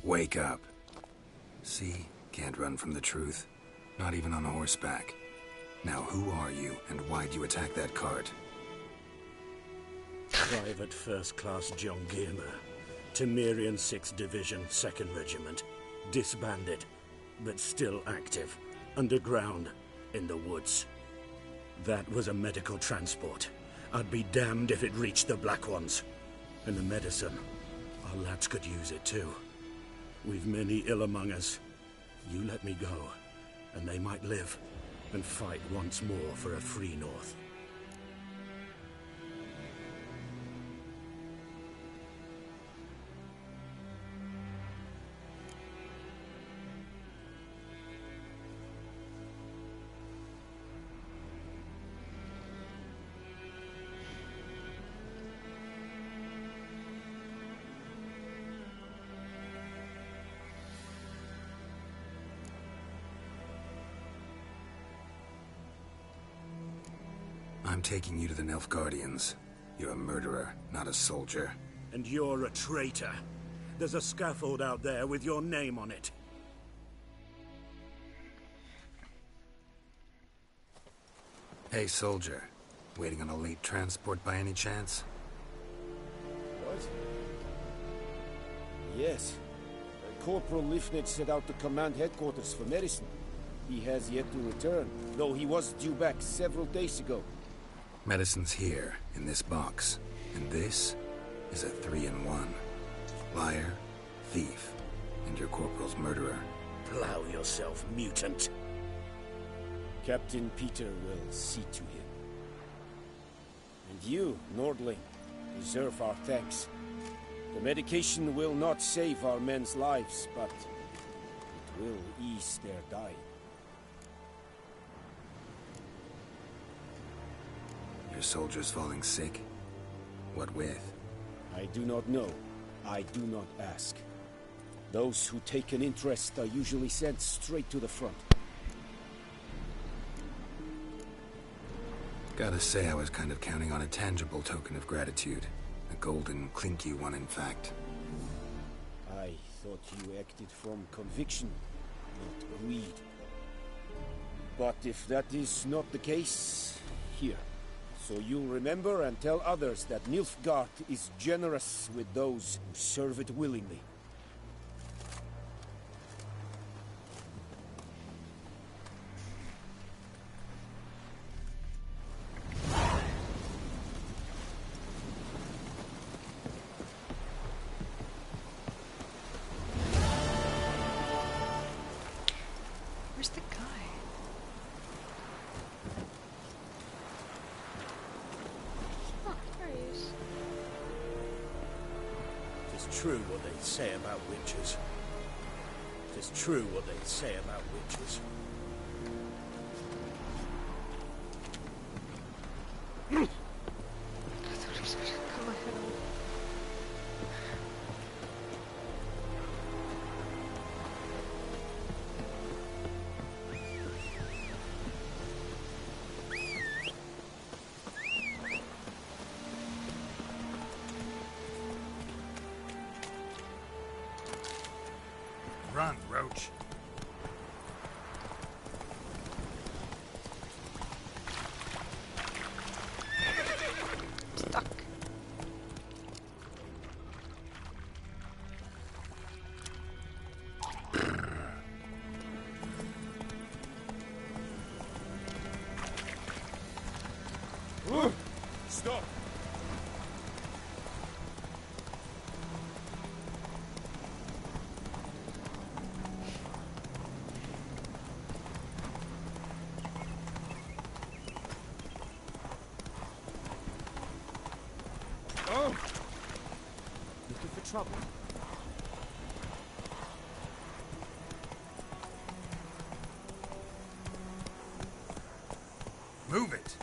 Speaker 2: Wake up. See? Can't run from the truth. Not even on horseback. Now who are you, and why'd you attack that cart?
Speaker 12: Private First Class John Giermer. Temerian 6th Division, 2nd Regiment. Disbanded, but still active, underground, in the woods. That was a medical transport. I'd be damned if it reached the Black Ones. And the medicine, our lads could use it too. We've many ill among us. You let me go, and they might live, and fight once more for a free North.
Speaker 2: I'm taking you to the Nilfgaardians. You're a murderer, not a soldier.
Speaker 12: And you're a traitor. There's a scaffold out there with your name on it.
Speaker 2: Hey, soldier. Waiting on a late transport by any chance?
Speaker 18: What? Yes. Corporal Lifnitz set out to command headquarters for medicine. He has yet to return, though he was due back several days ago.
Speaker 2: Medicine's here, in this box. And this is a 3-in-1. Liar, thief, and your corporal's murderer.
Speaker 12: Plow yourself, mutant.
Speaker 18: Captain Peter will see to him. And you, Nordling, deserve our thanks. The medication will not save our men's lives, but it will ease their dying.
Speaker 2: Your soldiers falling sick? What with?
Speaker 18: I do not know. I do not ask. Those who take an interest are usually sent straight to the front.
Speaker 2: Gotta say, I was kind of counting on a tangible token of gratitude. A golden, clinky one, in fact.
Speaker 18: I thought you acted from conviction, not greed. But if that is not the case, here. So you'll remember and tell others that Nilfgaard is generous with those who serve it willingly.
Speaker 1: Where's the guy? Oh, there he is.
Speaker 12: It's true what they say about witches. It's true what they say about witches.
Speaker 19: Stop!
Speaker 22: Oh! Looking for trouble?
Speaker 2: Move it!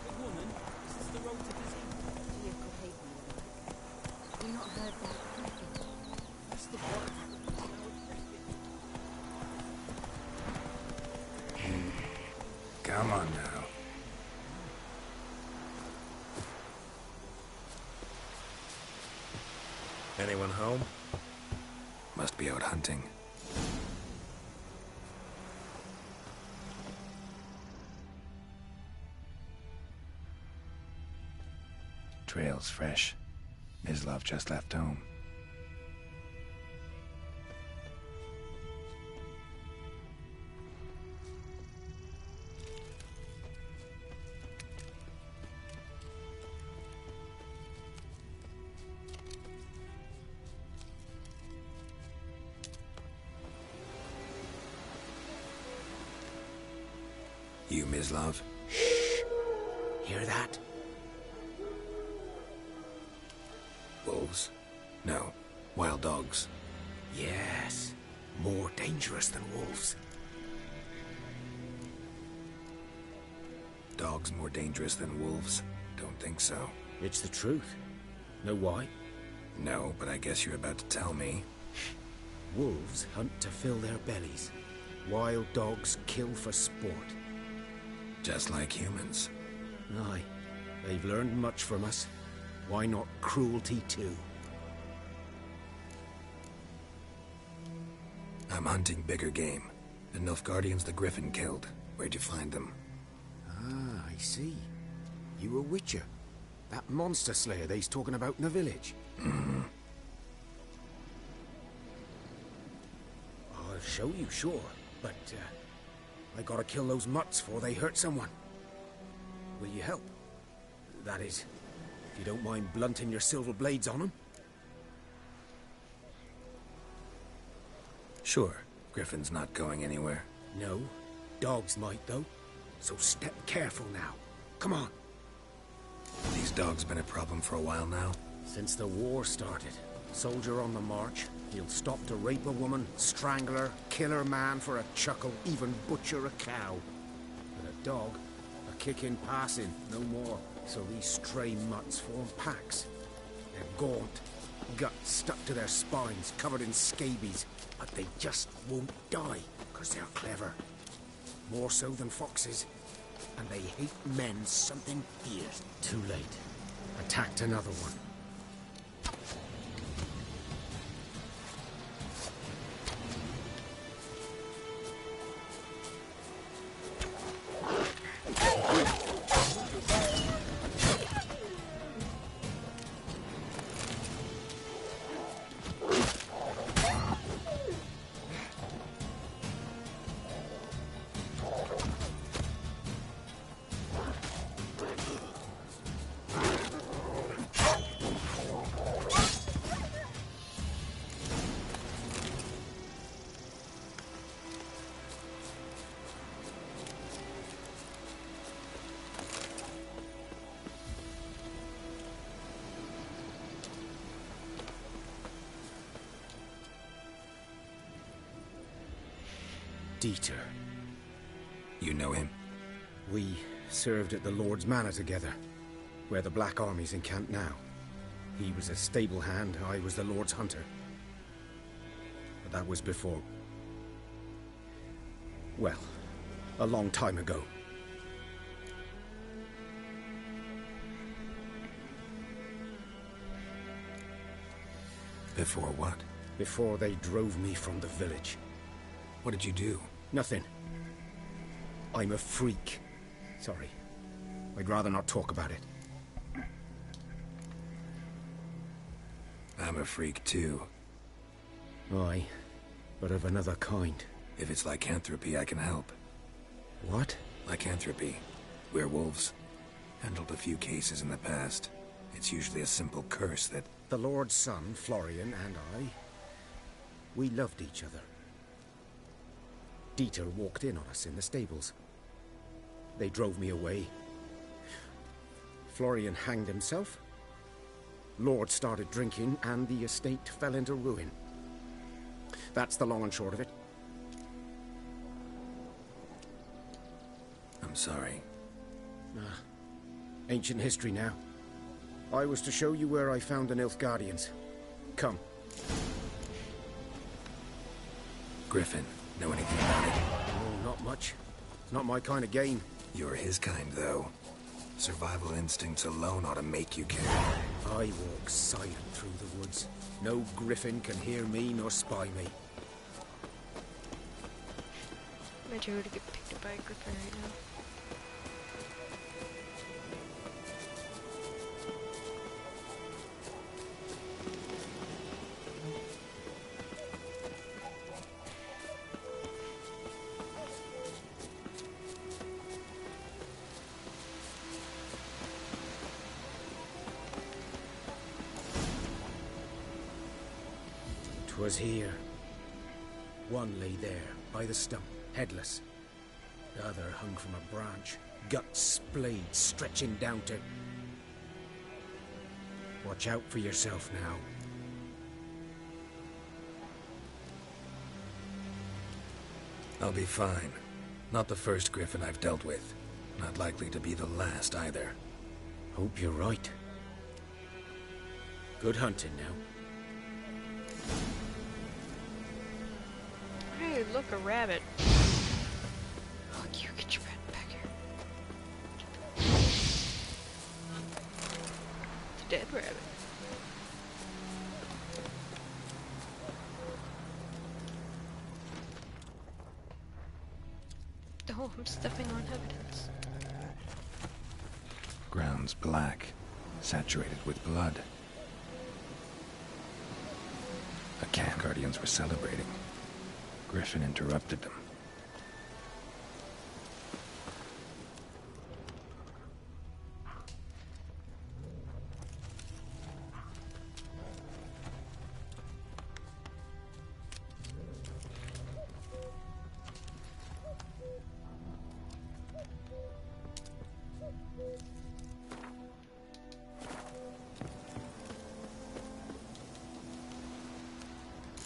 Speaker 22: Good woman, is this the road to Dizzy?
Speaker 11: Have you not heard that clicking?
Speaker 22: That's the one.
Speaker 2: Come on now.
Speaker 18: Anyone home?
Speaker 2: Must be out hunting. Trail's fresh. Mislav just left home. You, Mislav?
Speaker 18: Hear that?
Speaker 2: Wolves? No. Wild dogs.
Speaker 18: Yes. More dangerous than wolves.
Speaker 2: Dogs more dangerous than wolves? Don't think so.
Speaker 18: It's the truth. Know why?
Speaker 2: No, but I guess you're about to tell me.
Speaker 18: Wolves hunt to fill their bellies. Wild dogs kill for sport.
Speaker 2: Just like humans.
Speaker 18: Aye. They've learned much from us. Why not cruelty too?
Speaker 2: I'm hunting bigger game. The Nilfgaardians the Griffin killed. Where'd you find them?
Speaker 18: Ah, I see. You a witcher. That monster slayer they's talking about in the village. I'll show you, sure. But, I gotta kill those mutts before they hurt someone. Will you help? That is, if you don't mind blunting your silver blades on them.
Speaker 2: Sure. Griffin's not going anywhere.
Speaker 18: No. Dogs might, though. So step careful now. Come on.
Speaker 2: These dogs been a problem for a while now?
Speaker 18: Since the war started. Soldier on the march. He'll stop to rape a woman, strangle her, kill her man for a chuckle, even butcher a cow. But a dog, a kick in passing, no more. So these stray mutts form packs. They're gaunt, guts stuck to their spines, covered in scabies. But they just won't die, because they're clever. More so than foxes. And they hate men something fierce. Too late. Attacked another one. Dieter.
Speaker 2: You know him?
Speaker 18: We served at the Lord's Manor together, where the Black Army's encamped now. He was a stable hand, I was the Lord's hunter. But that was before... well, a long time ago.
Speaker 2: Before what?
Speaker 18: Before they drove me from the village.
Speaker 2: What did you do?
Speaker 18: Nothing. I'm a freak. Sorry,
Speaker 4: I'd rather not talk about it.
Speaker 2: I'm a freak too.
Speaker 4: Aye, but of another kind.
Speaker 2: If it's lycanthropy, I can help.
Speaker 4: What?
Speaker 2: Lycanthropy. Werewolves. Handled a few cases in the past. It's usually a simple curse that...
Speaker 4: The Lord's son, Florian, and I... we loved each other. Dieter walked in on us in the stables. They drove me away. Florian hanged himself. Lord started drinking, and the estate fell into ruin. That's the long and short of it.
Speaker 2: I'm sorry.
Speaker 4: Ancient history now. I was to show you where I found the Nilfgaardians. Come.
Speaker 2: Griffin, know anything about it?
Speaker 4: Oh, not much. It's not my kind of game.
Speaker 2: You're his kind, though. Survival instincts alone ought to make you care.
Speaker 4: I walk silent through the woods. No griffin can hear me nor spy me.
Speaker 1: Imagine I would get picked up by a griffin right now.
Speaker 4: Was here. One lay there, by the stump, headless. The other hung from a branch, guts splayed, stretching down to... Watch out for yourself now.
Speaker 2: I'll be fine. Not the first griffin I've dealt with. Not likely to be the last either.
Speaker 4: Hope you're right. Good hunting now.
Speaker 1: Hey, look, a rabbit. Fuck you, get your rabbit back here. It's a dead rabbit. Oh, I'm stepping on evidence.
Speaker 2: Ground's black, saturated with blood. The camp guardians were celebrating. Griffin interrupted them.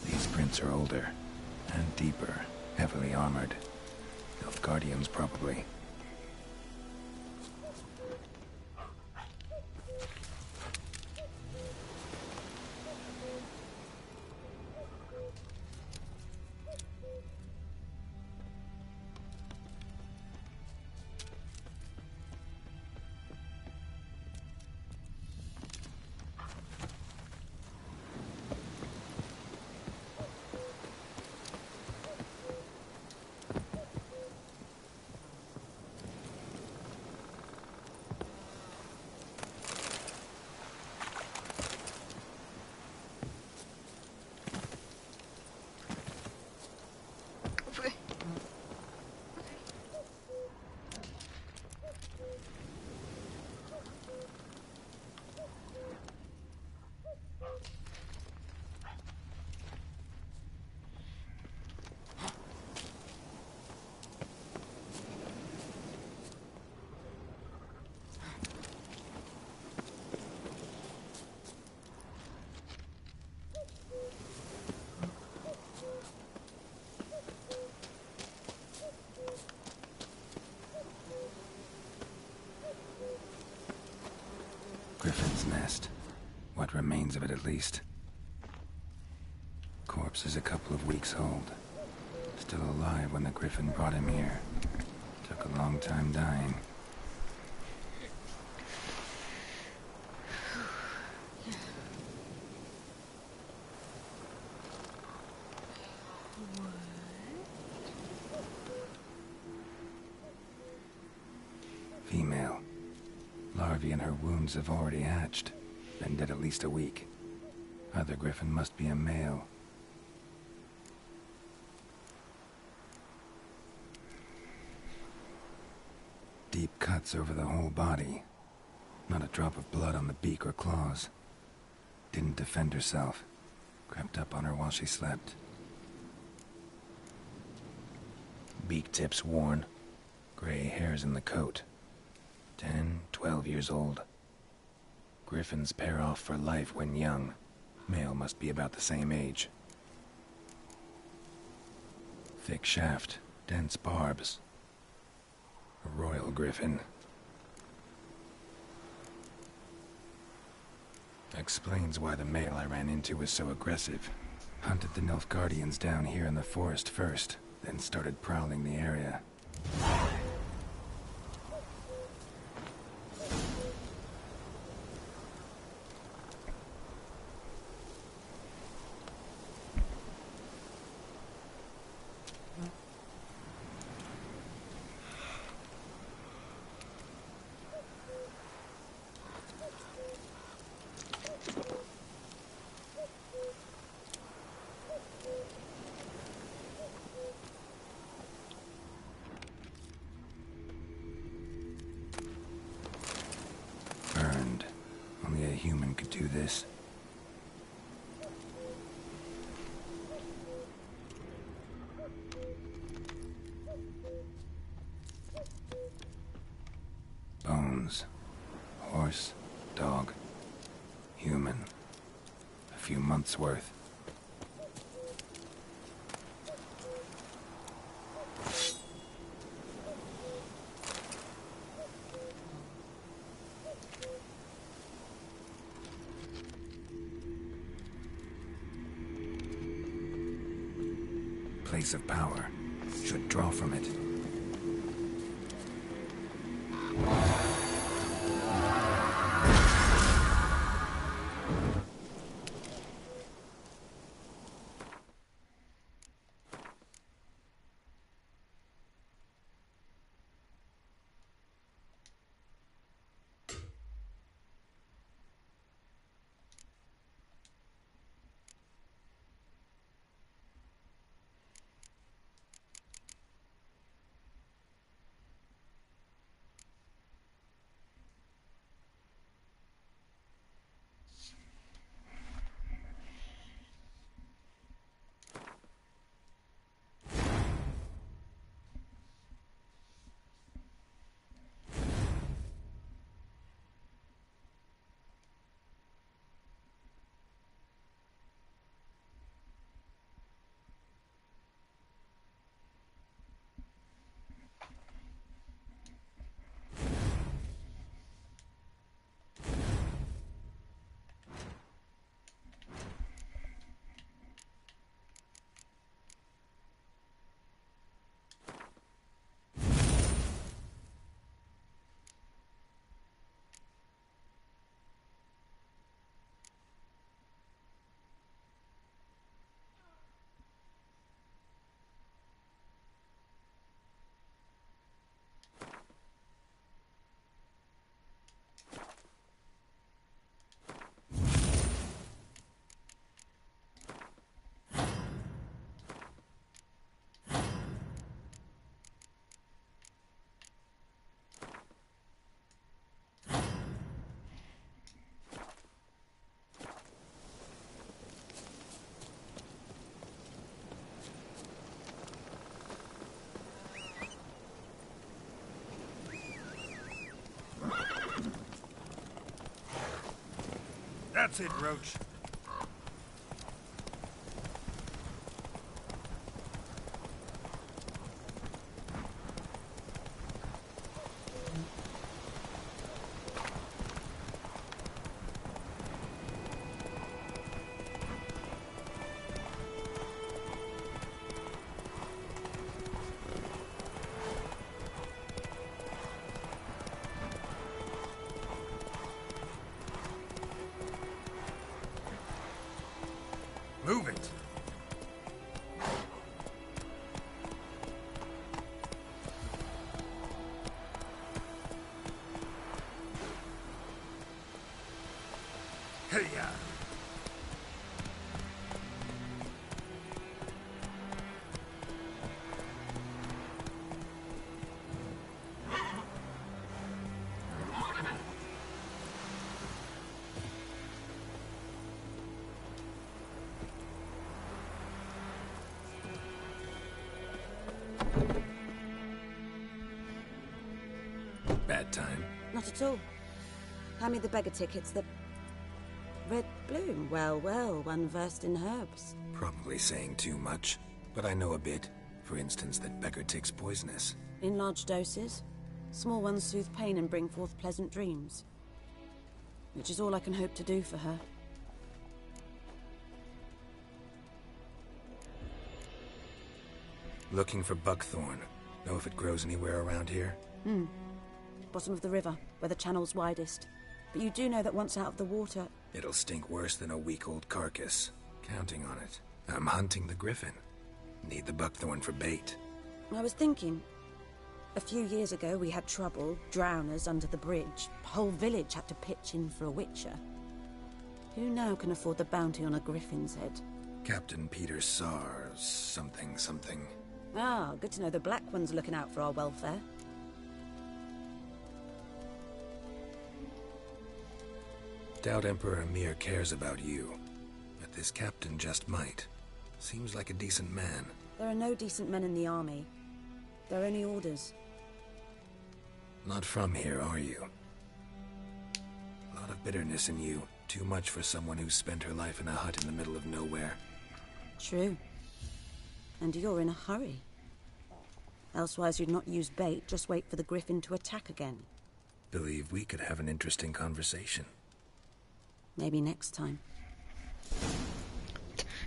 Speaker 2: These prints are older. And deeper, heavily armored. Nilfgaardians, probably. Griffin's nest. What remains of it, at least. Corpse is a couple of weeks old. Still alive when the Griffin brought him here. Took a long time dying. Female. Larvae in her wounds have already hatched. Been dead at least a week. Other griffin must be a male. Deep cuts over the whole body. Not a drop of blood on the beak or claws. Didn't defend herself. Crept up on her while she slept. Beak tips worn. Gray hairs in the coat. 10, 12 years old. Griffins pair off for life when young. Male must be about the same age. Thick shaft, dense barbs. A royal griffin. Explains why the male I ran into was so aggressive. Hunted the Nilfgaardians down here in the forest first, then started prowling the area. Burned. Only a human could do this. Bones. Horse, dog, human. A few months' worth. Place of power. Should draw from it.
Speaker 7: That's it, Roach. Hey-ya!
Speaker 2: Bad time.
Speaker 10: Not at all. Hand me the beggar tickets, the... Red bloom. Well, well, one versed in herbs.
Speaker 2: Probably saying too much, but I know a bit. For instance, that beggar tick's poisonous.
Speaker 10: In large doses. Small ones soothe pain and bring forth pleasant dreams. Which is all I can hope to do for her.
Speaker 2: Looking for buckthorn. Know if it grows anywhere around here?
Speaker 10: Bottom of the river, where the channel's widest. But you do know that once out of the water...
Speaker 2: It'll stink worse than a week-old carcass. Counting on it. I'm hunting the griffin. Need the buckthorn for bait.
Speaker 10: I was thinking... A few years ago we had trouble, drowners under the bridge. The whole village had to pitch in for a witcher. Who now can afford the bounty on a griffin's head?
Speaker 2: Captain Peter Sars, something.
Speaker 10: Ah, good to know the Black One's looking out for our welfare.
Speaker 2: Doubt Emperor Emir cares about you, but this captain just might. Seems like a decent man.
Speaker 10: There are no decent men in the army. They're only orders.
Speaker 2: Not from here, are you? A lot of bitterness in you. Too much for someone who's spent her life in a hut in the middle of nowhere.
Speaker 10: True. And you're in a hurry. Elsewise you'd not use bait, just wait for the griffin to attack again.
Speaker 2: Believe we could have an interesting conversation.
Speaker 10: Maybe next time.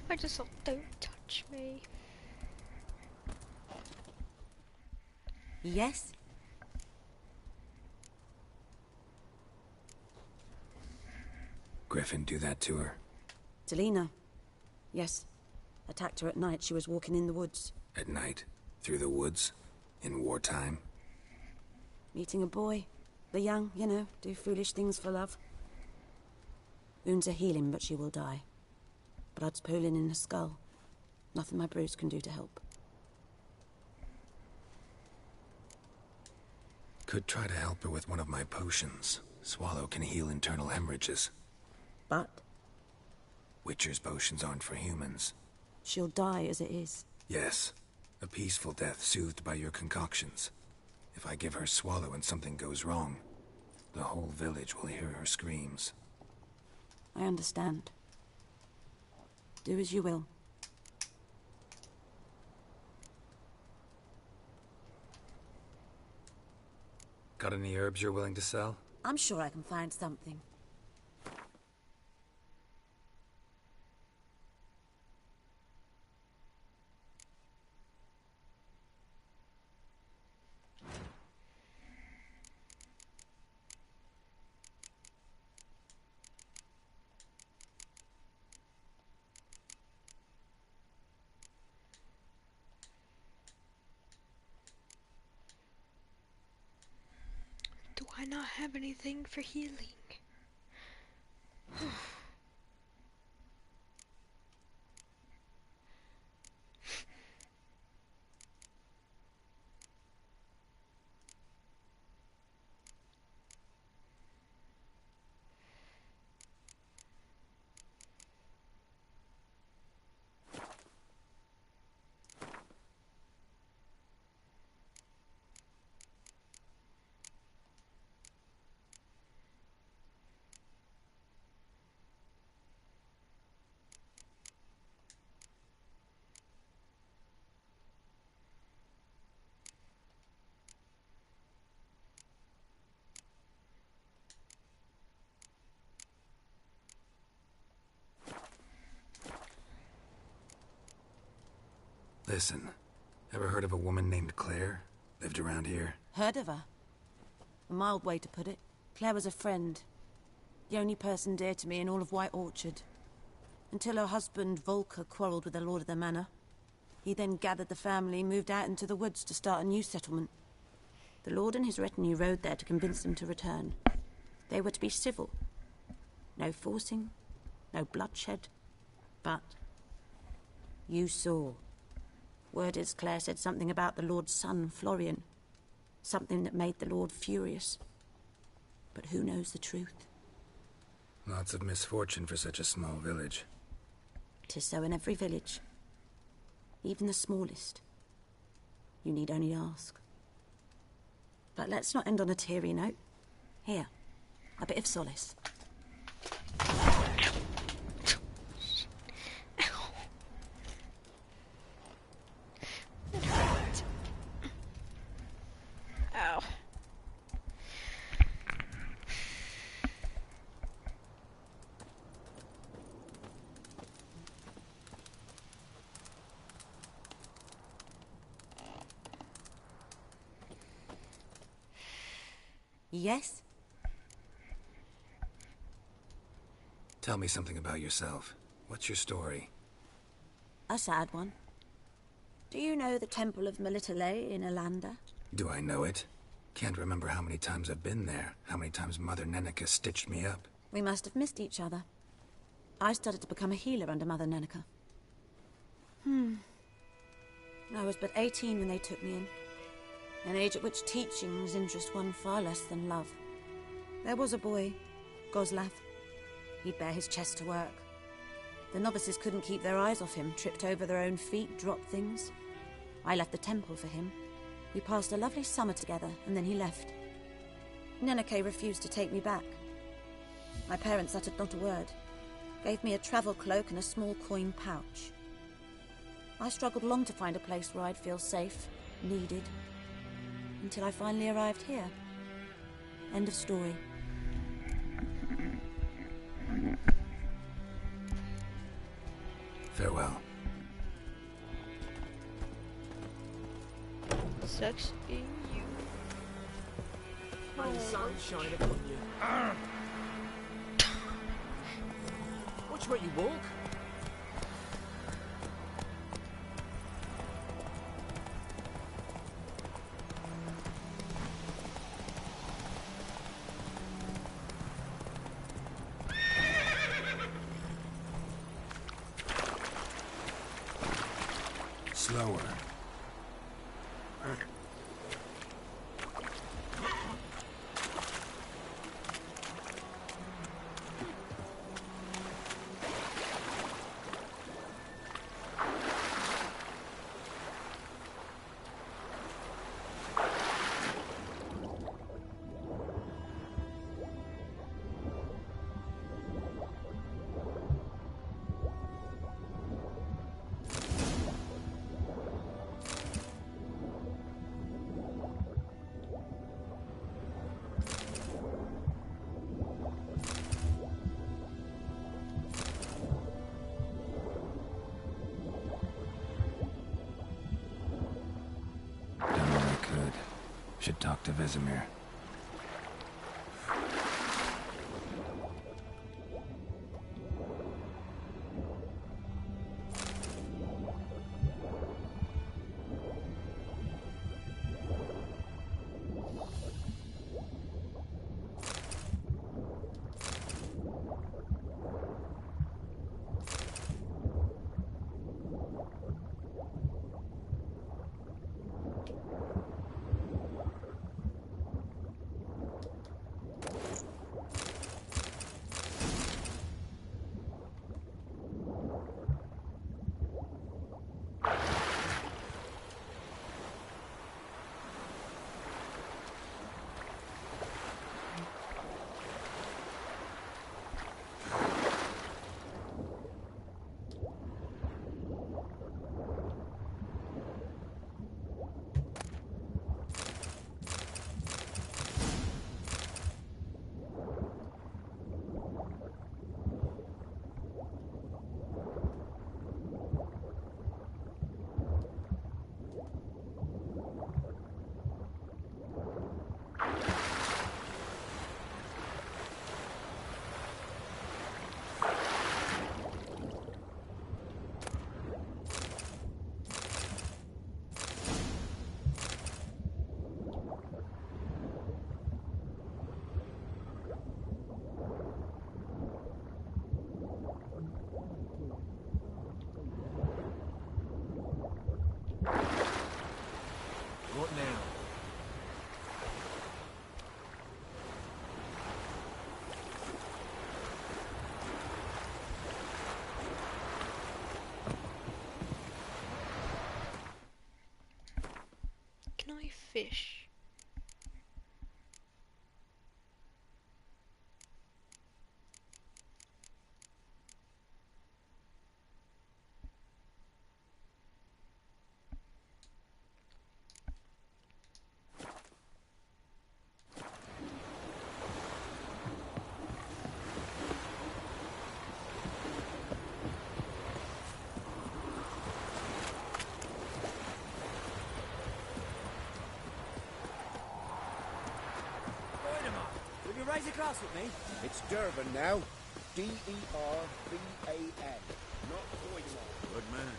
Speaker 1: I just thought, don't touch me.
Speaker 10: Yes?
Speaker 2: Griffin do that to her?
Speaker 10: Delina. Yes. Attacked her at night. She was walking in the woods.
Speaker 2: At night? Through the woods? In wartime?
Speaker 10: Meeting a boy. The young, you know, do foolish things for love. Wounds are healing, but she will die. Blood's pooling in her skull. Nothing my brews can do to help.
Speaker 2: Could try to help her with one of my potions. Swallow can heal internal hemorrhages.
Speaker 10: But?
Speaker 2: Witcher's potions aren't for humans.
Speaker 10: She'll die as it is.
Speaker 2: Yes. A peaceful death soothed by your concoctions. If I give her Swallow and something goes wrong, the whole village will hear her screams.
Speaker 10: I understand. Do as you will.
Speaker 2: Got any herbs you're willing to sell?
Speaker 10: I'm sure I can find something.
Speaker 1: Do I not have anything for healing?
Speaker 2: Listen, ever heard of a woman named Claire? Lived around here?
Speaker 10: Heard of her? A mild way to put it. Claire was a friend. The only person dear to me in all of White Orchard. Until her husband, Volker, quarreled with the lord of the manor. He then gathered the family, moved out into the woods to start a new settlement. The lord and his retinue rode there to convince them to return. They were to be civil. No forcing, no bloodshed, but you saw. Word is Claire said something about the Lord's son, Florian. Something that made the Lord furious. But who knows the truth?
Speaker 2: Lots of misfortune for such a small village.
Speaker 10: 'Tis so in every village. Even the smallest. You need only ask. But let's not end on a teary note. Here, a bit of solace.
Speaker 1: Ow.
Speaker 10: Yes?
Speaker 2: Tell me something about yourself. What's your story?
Speaker 10: A sad one. Do you know the Temple of Melitele in Alanda?
Speaker 2: Do I know it? Can't remember how many times I've been there, how many times Mother Neneka stitched me up.
Speaker 10: We must have missed each other. I started to become a healer under Mother Neneka. I was but 18 when they took me in. An age at which teachings interest one far less than love. There was a boy, Goslav. He'd bare his chest to work. The novices couldn't keep their eyes off him, tripped over their own feet, dropped things. I left the temple for him. We passed a lovely summer together, and then he left. Neneke refused to take me back. My parents uttered not a word, gave me a travel cloak and a small coin pouch. I struggled long to find a place where I'd feel safe, needed, until I finally arrived here. End of story.
Speaker 2: Farewell.
Speaker 1: Sucks being you.
Speaker 12: May the sun shine upon you. Watch where you walk.
Speaker 2: Slower. Should talk to Vesemir.
Speaker 1: fish.
Speaker 22: Will you raise a glass with me?
Speaker 4: It's Durban now. D-E-R-B-A-N. Not Boydemont.
Speaker 5: Good man.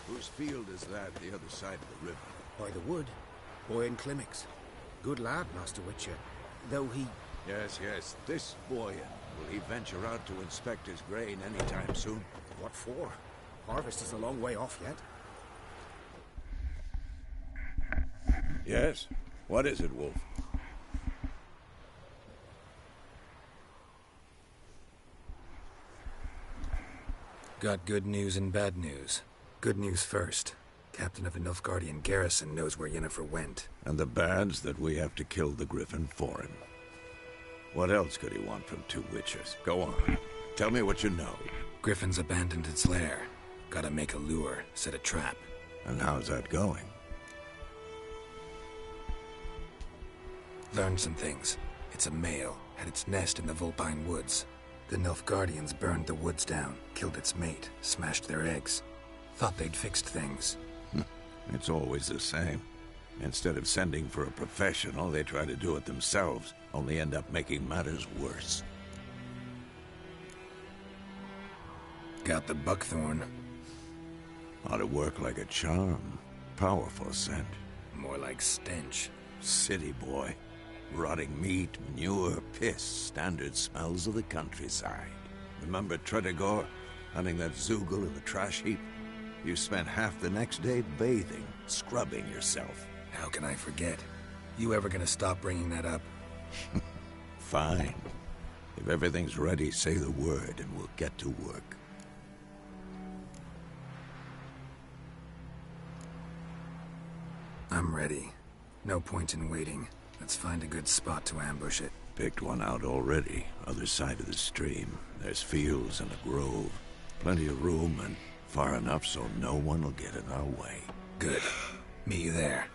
Speaker 5: Whose field is that the other side of the river?
Speaker 4: By the wood. Boyan Climmix. Good lad, Master Witcher. Though he...
Speaker 5: Yes, yes. This Boyan. Will he venture out to inspect his grain anytime soon?
Speaker 4: What for? Harvest is a long way off yet.
Speaker 5: Yes. What is it, Wolf?
Speaker 2: Got good news and bad news. Good news first. Captain of the Nilfgaardian garrison knows where Yennefer went.
Speaker 5: And the bad's that we have to kill the Griffin for him. What else could he want from two witchers? Go on. Tell me what you know.
Speaker 2: Griffin's abandoned its lair. Gotta make a lure, set a trap.
Speaker 5: And how's that going?
Speaker 2: Learned some things. It's a male, had its nest in the Vulpine Woods. The Nilfgaardians burned the woods down, killed its mate, smashed their eggs. Thought they'd fixed things.
Speaker 5: It's always the same. Instead of sending for a professional, they try to do it themselves, only end up making matters worse.
Speaker 2: Got the buckthorn.
Speaker 5: Ought to work like a charm. Powerful scent.
Speaker 2: More like stench.
Speaker 5: City boy. Rotting meat, manure, piss, standard smells of the countryside. Remember Tretogor? Hunting that Zoogle in the trash heap? You spent half the next day bathing, scrubbing yourself.
Speaker 2: How can I forget? You ever gonna stop bringing that up?
Speaker 5: Fine. If everything's ready, say the word and we'll get to work.
Speaker 2: I'm ready. No point in waiting. Let's find a good spot to ambush it.
Speaker 5: Picked one out already. Other side of the stream. There's fields and a grove. Plenty of room and far enough so no one will get in our way.
Speaker 2: Good. Meet you there.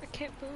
Speaker 1: I can't move.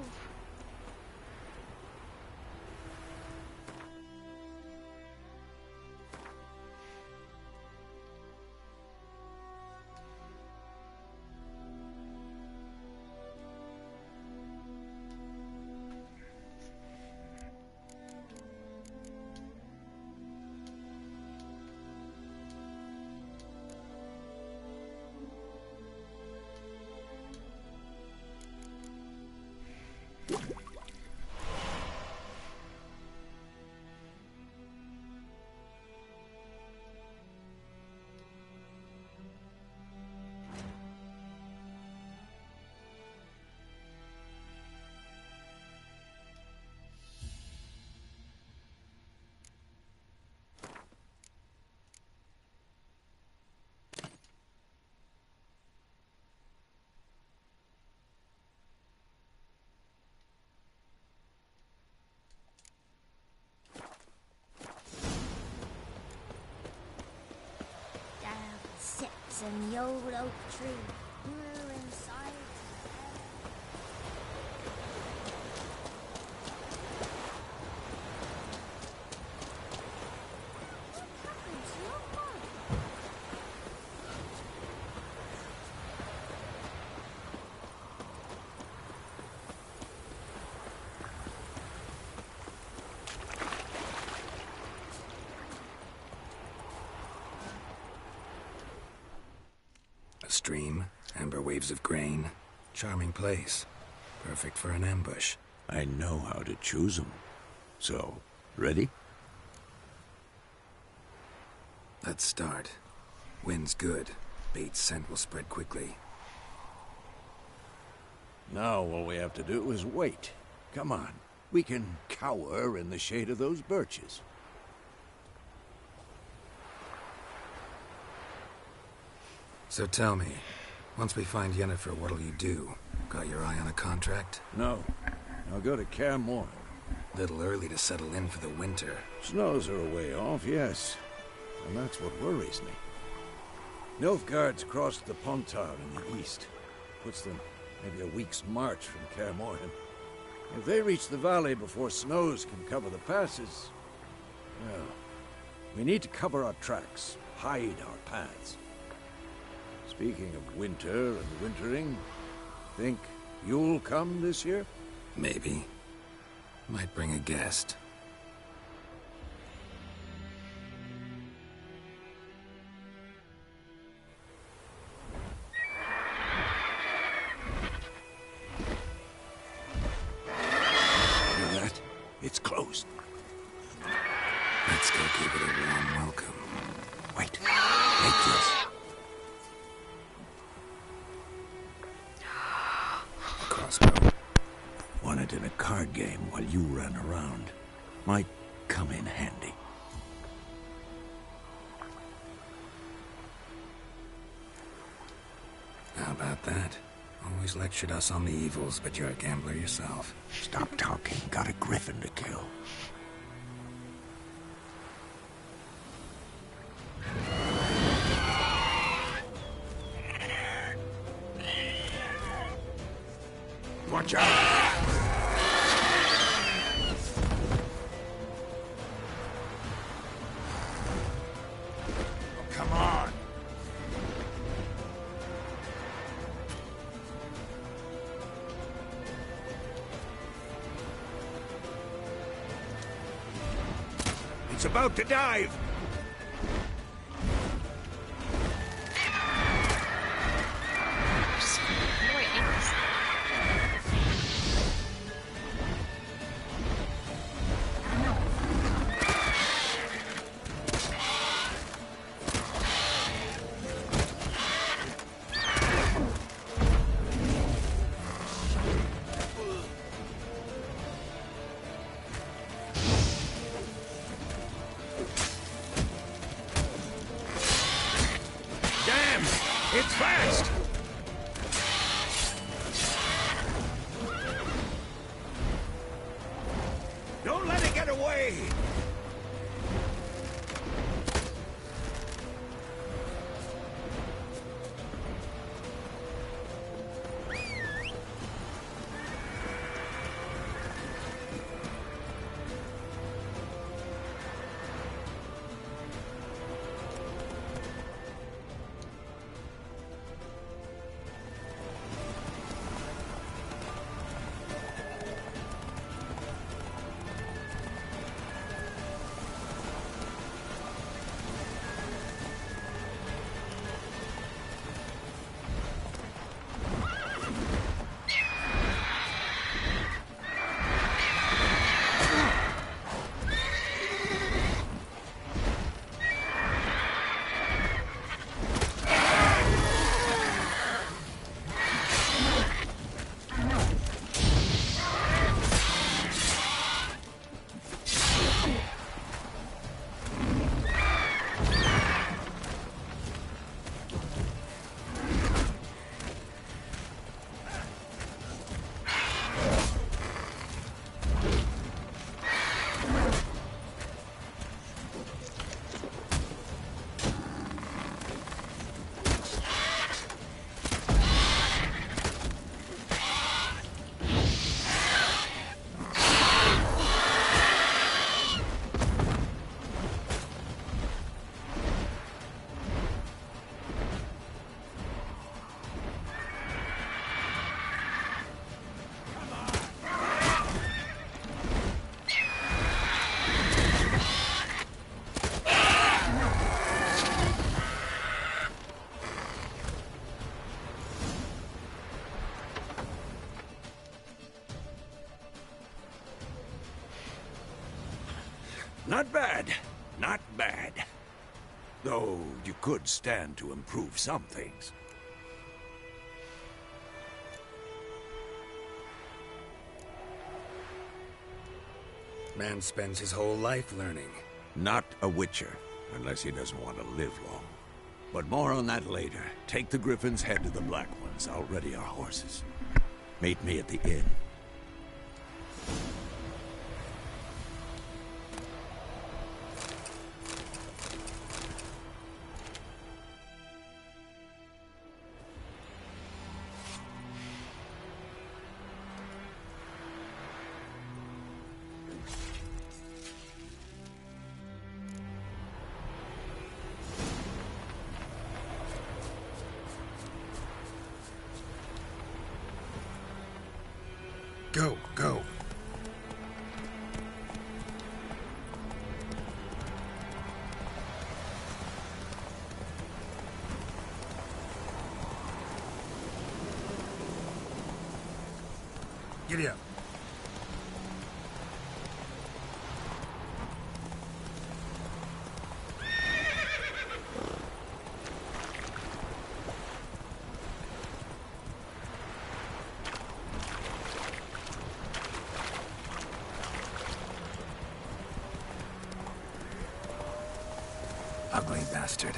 Speaker 3: Sits in the old oak tree, grew inside.
Speaker 2: A stream, amber waves of grain. Charming place. Perfect for an ambush.
Speaker 5: I know how to choose them. So, ready?
Speaker 2: Let's start. Wind's good. Bait's scent will spread quickly.
Speaker 5: Now all we have to do is wait. Come on. We can cower in the shade of those birches.
Speaker 2: So tell me, once we find Yennefer, what'll you do? Got your eye on a contract?
Speaker 5: No. I'll go to Kaer Morhen.
Speaker 2: Little early to settle in for the winter.
Speaker 5: Snows are a way off, yes. And that's what worries me. Nilfgaard's crossed the Pontar in the east. Puts them maybe a week's march from Kaer Morhen. If they reach the valley before snows can cover the passes, well, we need to cover our tracks, hide our paths. Speaking of winter and wintering, think you'll come this year?
Speaker 2: Maybe. Might bring a guest.
Speaker 5: Hear that? It's closed.
Speaker 2: Let's go give it a warm welcome.
Speaker 5: Wait. Take this.
Speaker 2: Crossbow.
Speaker 5: Won it in a card game while you ran around. Might come in handy.
Speaker 2: How about that? Always lectured us on the evils, but you're a gambler yourself.
Speaker 5: Stop talking. Got a griffin to kill. Watch out! Oh, come on! It's about to dive! It's fast! Don't let it get away! Not bad. Not bad. Though you could stand to improve some things.
Speaker 2: Man spends his whole life learning.
Speaker 5: Not a witcher, unless he doesn't want to live long. But more on that later. Take the Griffin's head to the Black Ones. I'll ready our horses. Meet me at the inn.
Speaker 2: Go, go. Giddy up. Ugly bastard.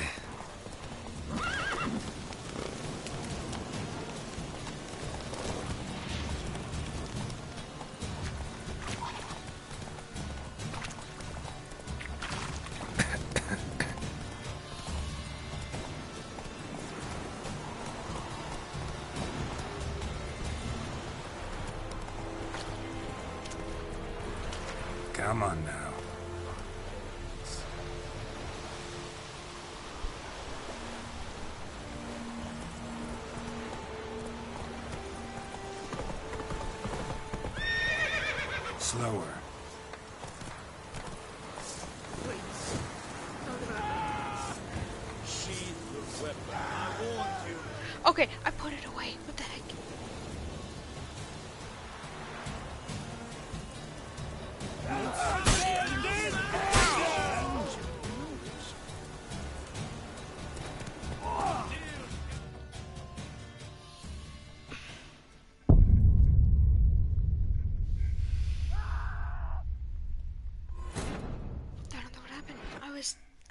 Speaker 2: Come on now. Slower.
Speaker 16: Sheath the weapon. I warned you.
Speaker 1: Okay, I put it away. What the heck?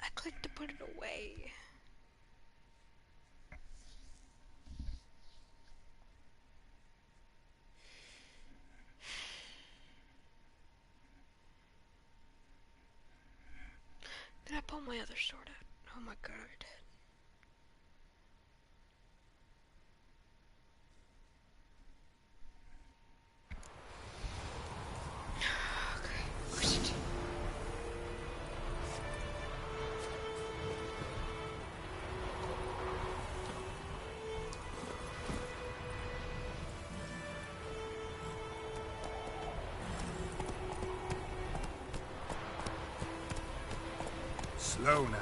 Speaker 1: I clicked to put it away. Then I pulled my other sword out. Oh my god.
Speaker 2: Slow now.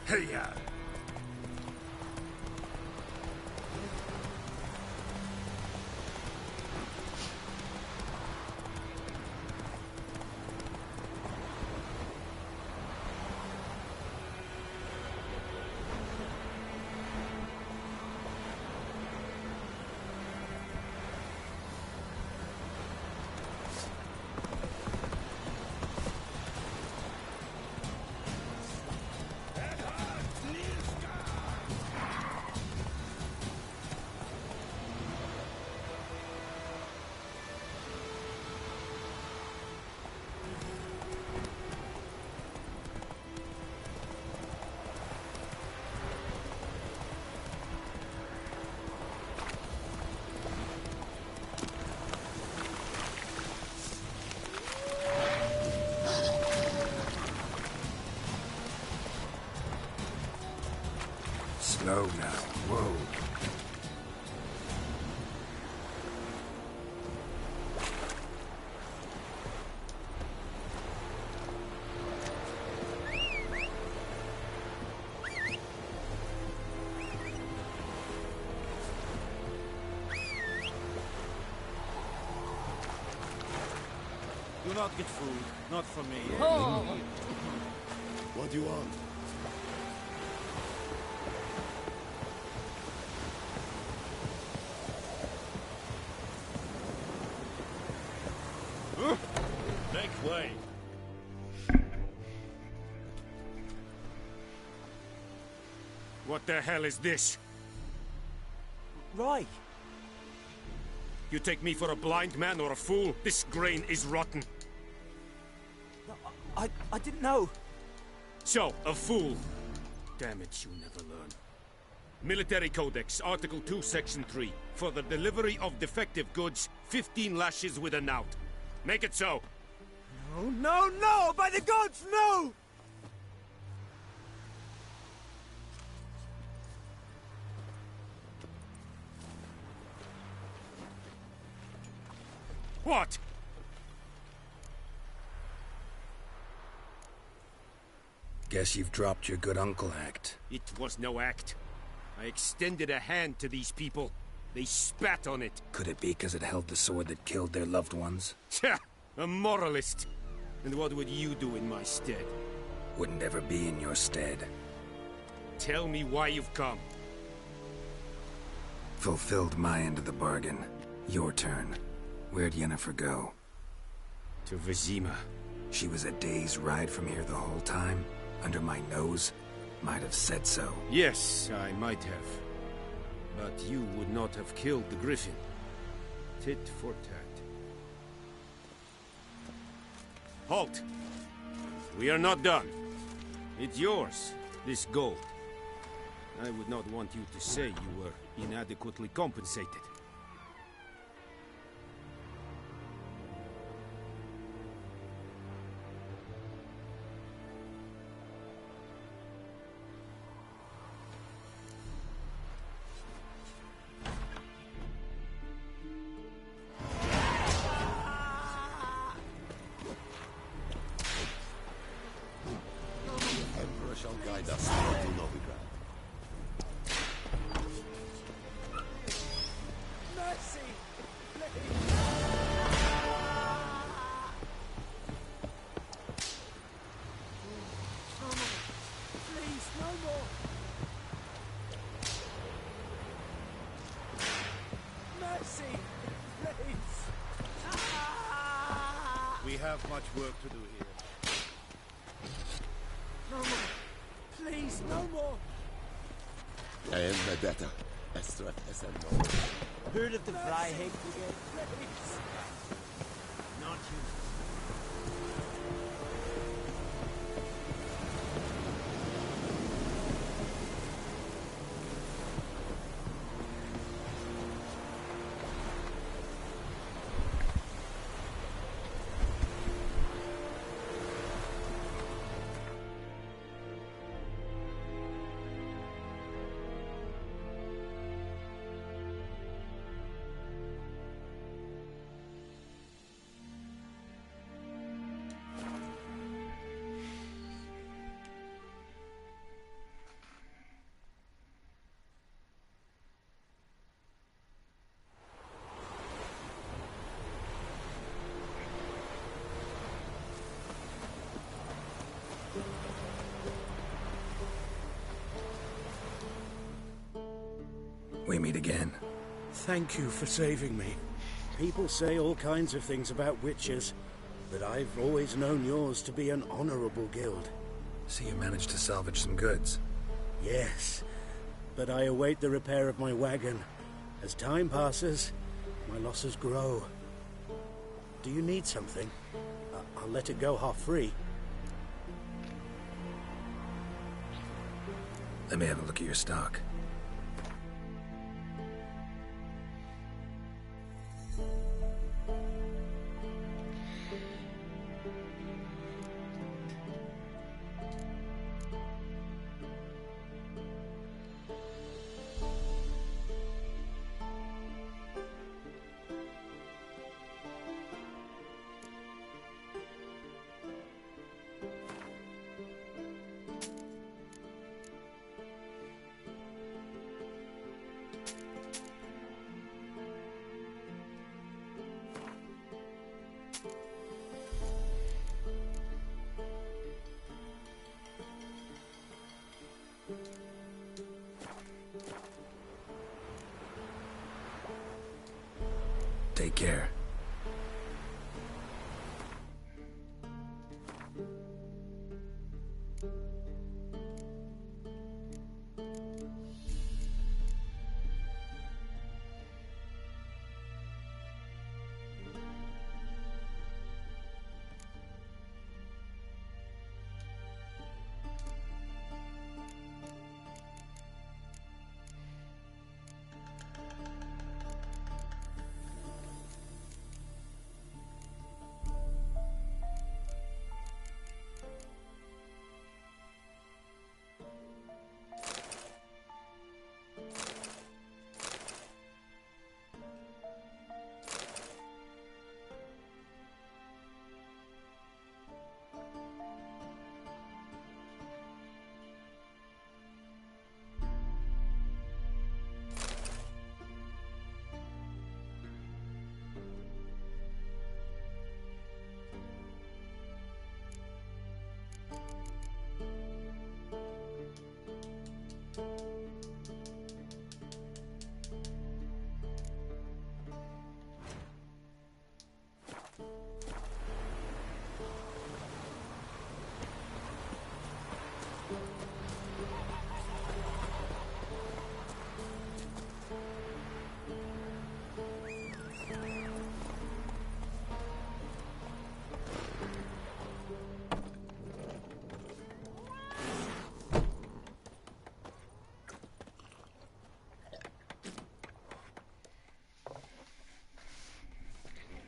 Speaker 2: Hey-ya! Slow now. Whoa.
Speaker 12: Do not get food. Not from me.
Speaker 9: What do you want?
Speaker 19: way.
Speaker 21: What the hell is this?
Speaker 22: Right.
Speaker 21: You take me for a blind man or a fool? This grain is rotten.
Speaker 22: I didn't know.
Speaker 21: So, a fool. Damn it, you never learn. Military Codex, Article 2, Section 3. For the delivery of defective goods, 15 lashes with a knout. Make it so.
Speaker 22: No, no, no! By the gods, no!
Speaker 21: What?
Speaker 2: Guess you've dropped your good uncle act.
Speaker 21: It was no act. I extended a hand to these people. They spat on it.
Speaker 2: Could it be because it held the sword that killed their loved ones?
Speaker 21: Tja, a moralist. And what would you do in my stead?
Speaker 2: Wouldn't ever be in your stead.
Speaker 21: Tell me why you've come.
Speaker 2: Fulfilled my end of the bargain. Your turn. Where'd Yennefer go?
Speaker 21: To Vizima.
Speaker 2: She was a day's ride from here the whole time? Under my nose? Might have said so.
Speaker 21: Yes, I might have. But you would not have killed the Griffin. Tit for tat. Halt! We are not done. It's yours, this gold. I would not want you to say you were inadequately compensated.
Speaker 19: We have much work to do here.
Speaker 22: No more. Please, no more.
Speaker 6: I am Vendetta. Estrat SN.
Speaker 22: Heard of the Freiheit Brigade? Not you.
Speaker 2: We meet again.
Speaker 12: Thank you for saving me. People say all kinds of things about witches, but I've always known yours to be an honorable guild.
Speaker 2: So you managed to salvage some goods?
Speaker 12: Yes, but I await the repair of my wagon. As time passes, my losses grow. Do you need something? I'll let it go half-free.
Speaker 2: Let me have a look at your stock. Take care.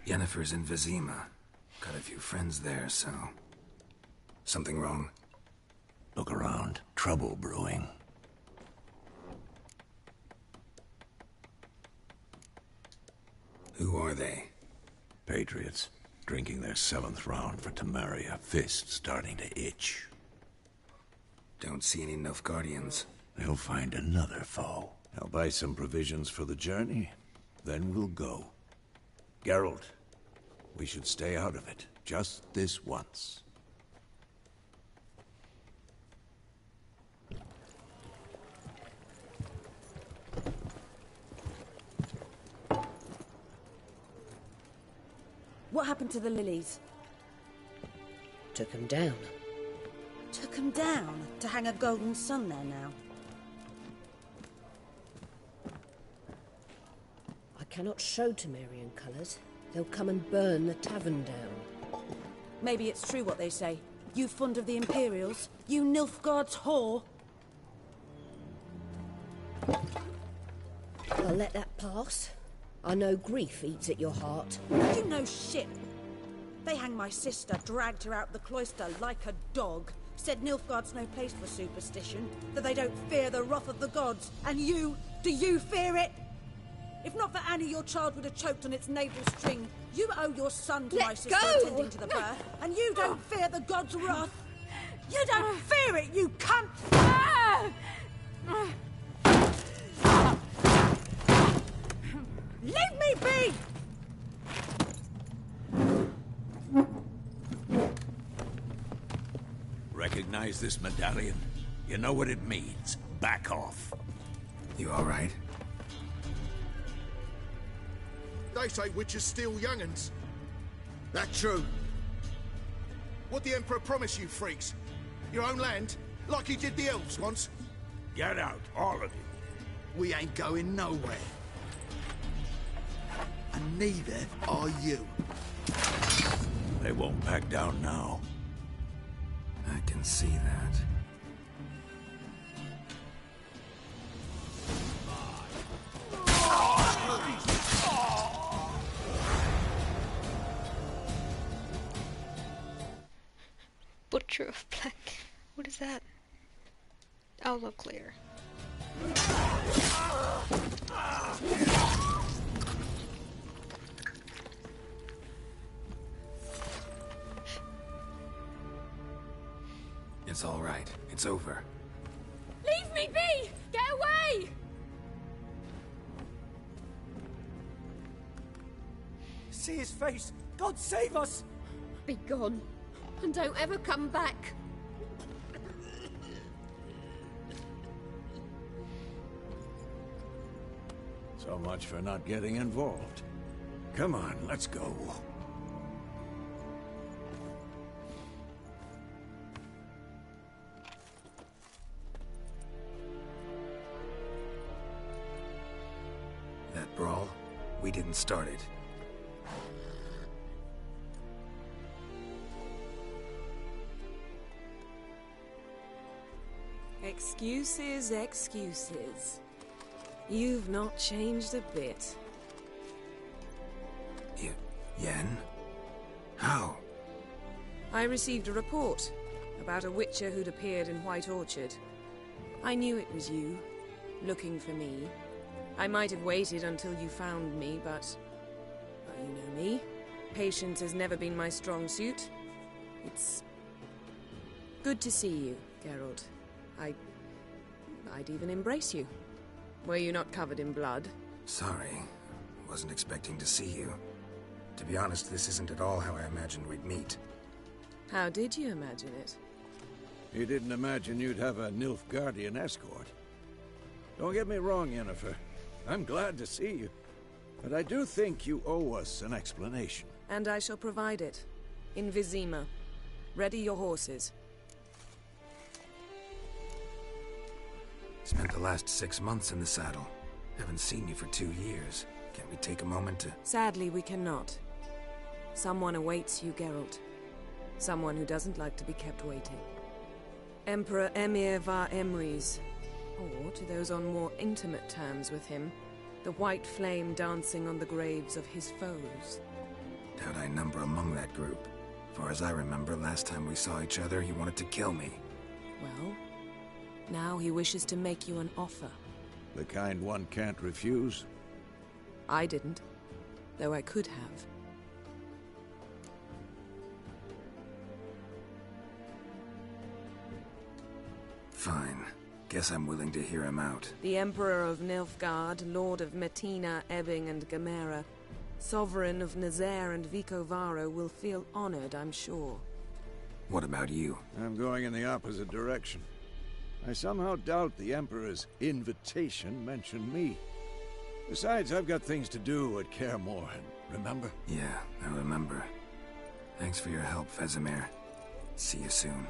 Speaker 2: Yennefer's in Vizima. Got a few friends there, so... Something wrong?
Speaker 5: Look around. Trouble brewing.
Speaker 2: Who are they?
Speaker 5: Patriots. Drinking their 7th round for Temeria. Fist starting to itch.
Speaker 2: Don't see any Nilfgaardians.
Speaker 5: They'll find another foe. I'll buy some provisions for the journey. Then we'll go. Geralt, we should stay out of it. Just this once.
Speaker 10: What happened to the lilies?
Speaker 13: Took them down.
Speaker 10: Took them down to hang a golden sun there now.
Speaker 13: I cannot show Temerian colours. They'll come and burn the tavern down.
Speaker 10: Maybe it's true what they say. You fond of the Imperials? You Nilfgaard's whore?
Speaker 13: I'll let that pass. I know grief eats at your heart.
Speaker 10: You know shit. They hanged my sister, dragged her out the cloister like a dog. Said Nilfgaard's no place for superstition, that they don't fear the wrath of the gods. And you, do you fear it? If not for Annie, your child would have choked on its navel string. You owe your son to my sister attending to the birth, and you don't fear the gods' wrath. You don't fear it, you cunt! Leave me be!
Speaker 5: Recognize this medallion? You know what it means. Back off.
Speaker 2: You all right?
Speaker 17: They say witches steal young'uns. That true? What the Emperor promise you, freaks? Your own land? Like he did the elves once?
Speaker 5: Get out, all of you.
Speaker 17: We ain't going nowhere. And neither are you.
Speaker 5: They won't back down now.
Speaker 2: I can see that.
Speaker 1: Butcher of Black. What is that? Outlook clear.
Speaker 2: It's all right. It's over.
Speaker 11: Leave me be! Get away!
Speaker 22: See his face! God save us!
Speaker 11: Be gone. And don't ever come back.
Speaker 5: So much for not getting involved. Come on, let's go.
Speaker 2: That brawl, we didn't start it.
Speaker 23: Excuses, excuses. You've not changed a bit.
Speaker 2: Yen? How?
Speaker 23: I received a report about a witcher who'd appeared in White Orchard. I knew it was you, looking for me. I might have waited until you found me, but... well, you know me. Patience has never been my strong suit. It's... good to see you, Geralt. I'd even embrace you. Were you not covered in blood?
Speaker 2: Sorry. Wasn't expecting to see you. To be honest, this isn't at all how I imagined we'd meet.
Speaker 23: How did you imagine it?
Speaker 5: You didn't imagine you'd have a Nilfgaardian escort. Don't get me wrong, Yennefer. I'm glad to see you. But I do think you owe us an explanation.
Speaker 23: And I shall provide it. In Vizima. Ready your horses.
Speaker 2: Spent the last 6 months in the saddle. Haven't seen you for 2 years. Can't we take a moment to...
Speaker 23: Sadly, we cannot. Someone awaits you, Geralt. Someone who doesn't like to be kept waiting. Emperor Emir var Emreis. Or, to those on more intimate terms with him, the white flame dancing on the graves of his foes.
Speaker 2: Doubt I number among that group. Far as I remember, last time we saw each other, he wanted to kill me.
Speaker 23: Well, now he wishes to make you an offer.
Speaker 5: The kind one can't refuse?
Speaker 23: I didn't, though I could have.
Speaker 2: Fine. Guess I'm willing to hear him out.
Speaker 23: The Emperor of Nilfgaard, Lord of Metina, Ebbing, and Gamera, Sovereign of Nazaire and Vicovaro will feel honored, I'm sure.
Speaker 2: What about you?
Speaker 5: I'm going in the opposite direction. I somehow doubt the Emperor's invitation mentioned me. Besides, I've got things to do at Kaer Morhen, remember?
Speaker 2: Yeah, I remember. Thanks for your help, Vesemir. See you soon.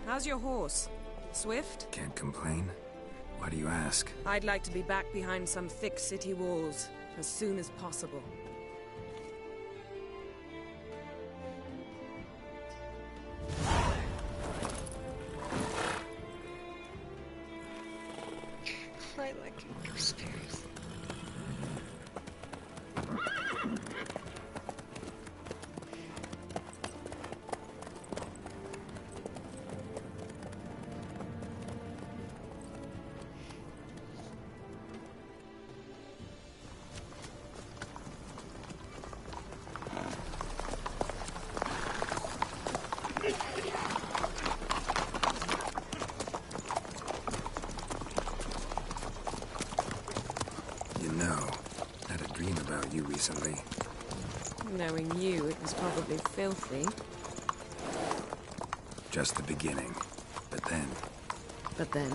Speaker 23: How's your horse? Swift?
Speaker 2: Can't complain. Why do you ask?
Speaker 23: I'd like to be back behind some thick city walls as soon as possible.
Speaker 1: Lilac and gooseberries.
Speaker 2: Recently.
Speaker 23: Knowing you, it was probably filthy.
Speaker 2: Just the beginning. But then...
Speaker 23: But then?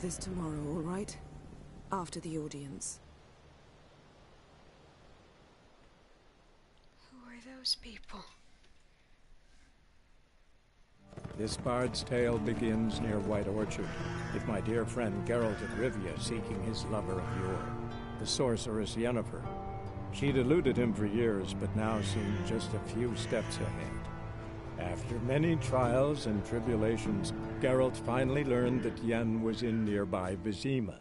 Speaker 23: This tomorrow, all right? After the audience.
Speaker 1: Who are those people?
Speaker 8: This bard's tale begins near White Orchard, with my dear friend Geralt of Rivia seeking his lover of yore, the sorceress Yennefer. She'd eluded him for years, but now seemed just a few steps ahead. After many trials and tribulations, Geralt finally learned that Yen was in nearby Vizima.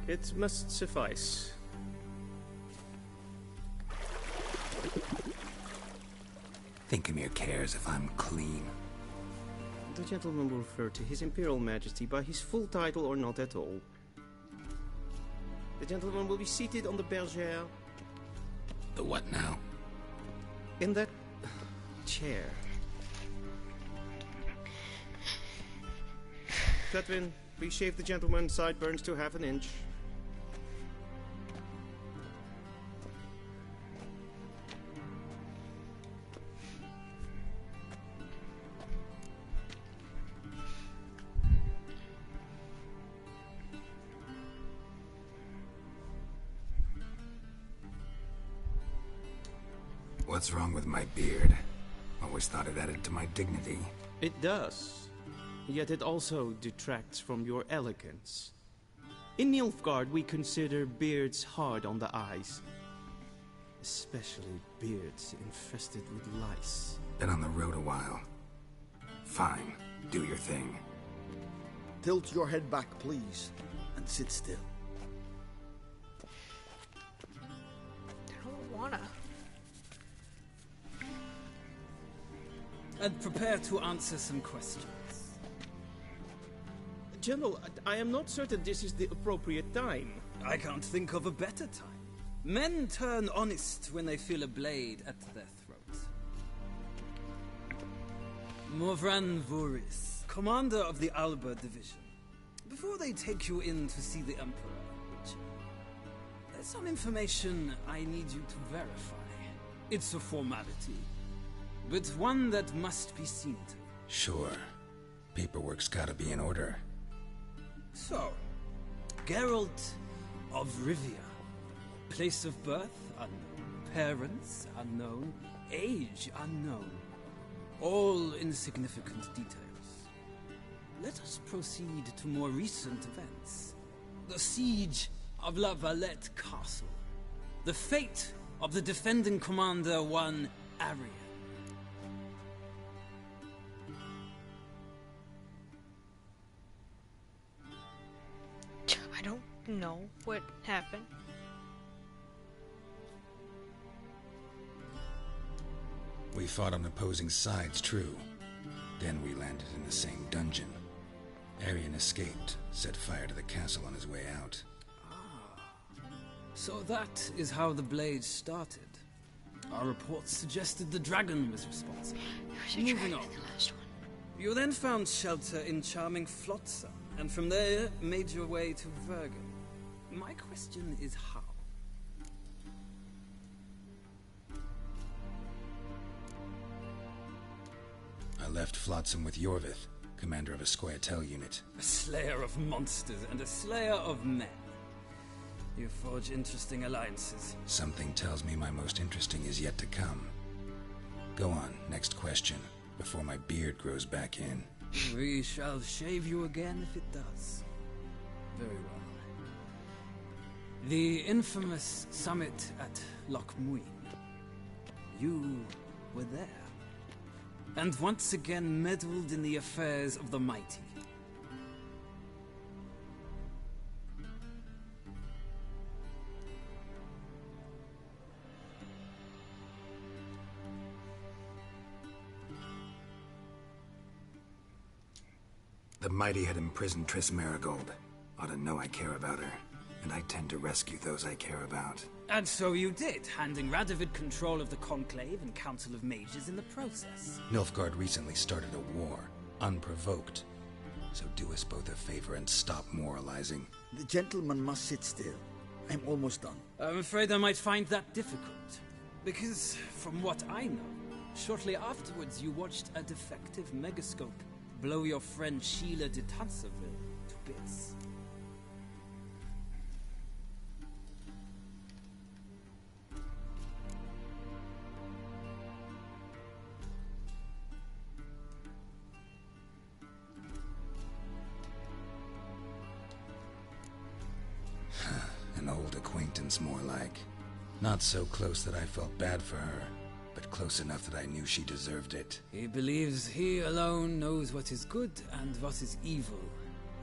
Speaker 15: It must suffice.
Speaker 2: Thinkamere cares if I'm clean.
Speaker 15: The gentleman will refer to His Imperial Majesty by his full title or not at all. The gentleman will be seated on the bergère.
Speaker 2: The what now?
Speaker 15: In that chair. Cutwin, please shave the gentleman's sideburns to half an inch.
Speaker 2: What's wrong with my beard? Always thought it added to my dignity.
Speaker 15: It does. yet it also detracts from your elegance. In Nilfgaard, we consider beards hard on the eyes. Especially beards infested with lice.
Speaker 2: Been on the road a while. Fine, do your thing.
Speaker 17: Tilt your head back, please, and sit still.
Speaker 1: I don't wanna.
Speaker 14: And prepare to answer some questions.
Speaker 15: General, I am not certain this is the appropriate time.
Speaker 14: I can't think of a better time. Men turn honest when they feel a blade at their throat. Morvran Voris, commander of the Alba Division. Before they take you in to see the Emperor, there's some information I need you to verify. It's a formality, but one that must be seen to.
Speaker 2: Sure. Paperwork's gotta be in order.
Speaker 14: So, Geralt of Rivia. Place of birth unknown. Parents unknown. Age unknown. All insignificant details. Let us proceed to more recent events. The siege of La Valette Castle. The fate of the defending commander, one Arian.
Speaker 1: I don't know what happened.
Speaker 2: We fought on opposing sides, true. Then we landed in the same dungeon. Arian escaped, set fire to the castle on his way out.
Speaker 14: So that is how the Blade started. Our reports suggested the dragon was responsible. Moving on. You then found shelter in charming Flotsam, and from there made your way to Vergen. My question is how?
Speaker 2: I left Flotsam with Yorvith, commander of a Scoia'tael unit.
Speaker 14: A slayer of monsters and a slayer of men. You forge interesting alliances.
Speaker 2: Something tells me my most interesting is yet to come. Go on, next question, before my beard grows back in.
Speaker 14: We shall shave you again if it does. Very well. The infamous summit at Loch Muin. You were there. And once again meddled in the affairs of the mighty.
Speaker 2: The mighty had imprisoned Triss Merigold. Ought to know I care about her, and I tend to rescue those I care about.
Speaker 14: And so you did, handing Radovid control of the Conclave and Council of Mages in the process.
Speaker 2: Nilfgaard recently started a war, unprovoked. So do us both a favor and stop moralizing.
Speaker 17: The gentleman must sit still. I'm almost done.
Speaker 14: I'm afraid I might find that difficult. Because, from what I know, shortly afterwards you watched a defective megascope blow your friend Sheila de Tanserville to bits.
Speaker 2: An old acquaintance, more like. Not so close that I felt bad for her, but close enough that I knew she deserved it.
Speaker 14: He believes he alone knows what is good and what is evil,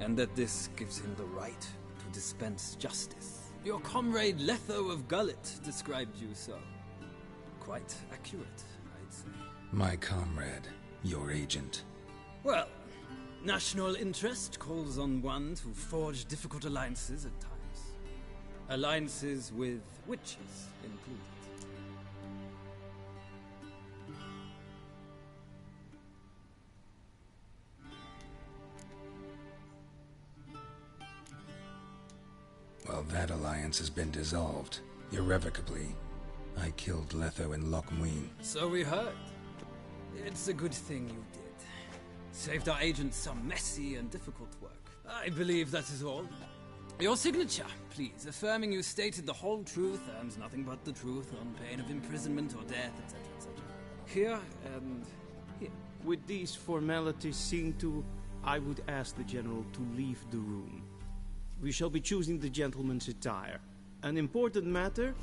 Speaker 14: and that this gives him the right to dispense justice. Your comrade Letho of Gullet described you so. Quite accurate, I'd say.
Speaker 2: My comrade, your agent.
Speaker 14: Well, national interest calls on one to forge difficult alliances at times. Alliances with witches included.
Speaker 2: Well, that alliance has been dissolved, irrevocably. I killed Letho in Loch Muin.
Speaker 14: So we heard. It's a good thing you did. Saved our agent some messy and difficult work. I believe that is all. Your signature, please, affirming you stated the whole truth and nothing but the truth on pain of imprisonment or death, etc., etc. Here and here.
Speaker 15: With these formalities seen to, I would ask the General to leave the room. We shall be choosing the gentleman's attire. An important matter,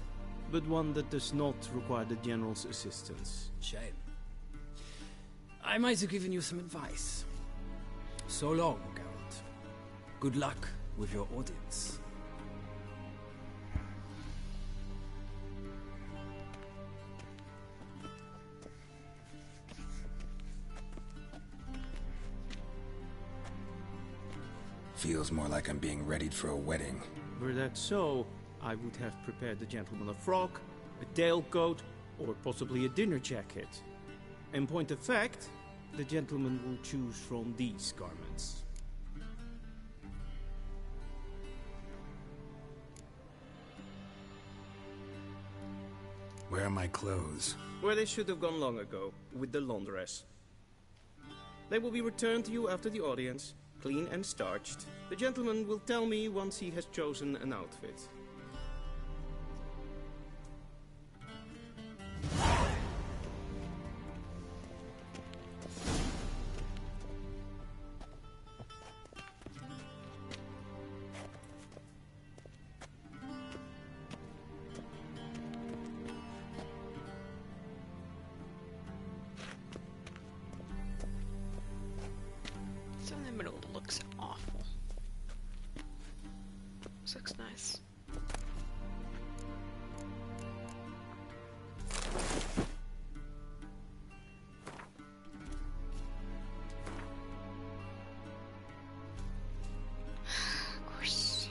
Speaker 15: but one that does not require the General's assistance.
Speaker 14: Shame. I might have given you some advice. So long, Geralt. Good luck with your audience.
Speaker 2: Feels more like I'm being readied for a wedding.
Speaker 15: Were that so, I would have prepared the gentleman a frock, a tailcoat, or possibly a dinner jacket. In point of fact, the gentleman will choose from these garments.
Speaker 2: Where are my clothes?
Speaker 15: Where they should have gone long ago, with the laundress. They will be returned to you after the audience, clean and starched. The gentleman will tell me once he has chosen an outfit.
Speaker 1: So in the middle looks awful. This looks nice. Of course.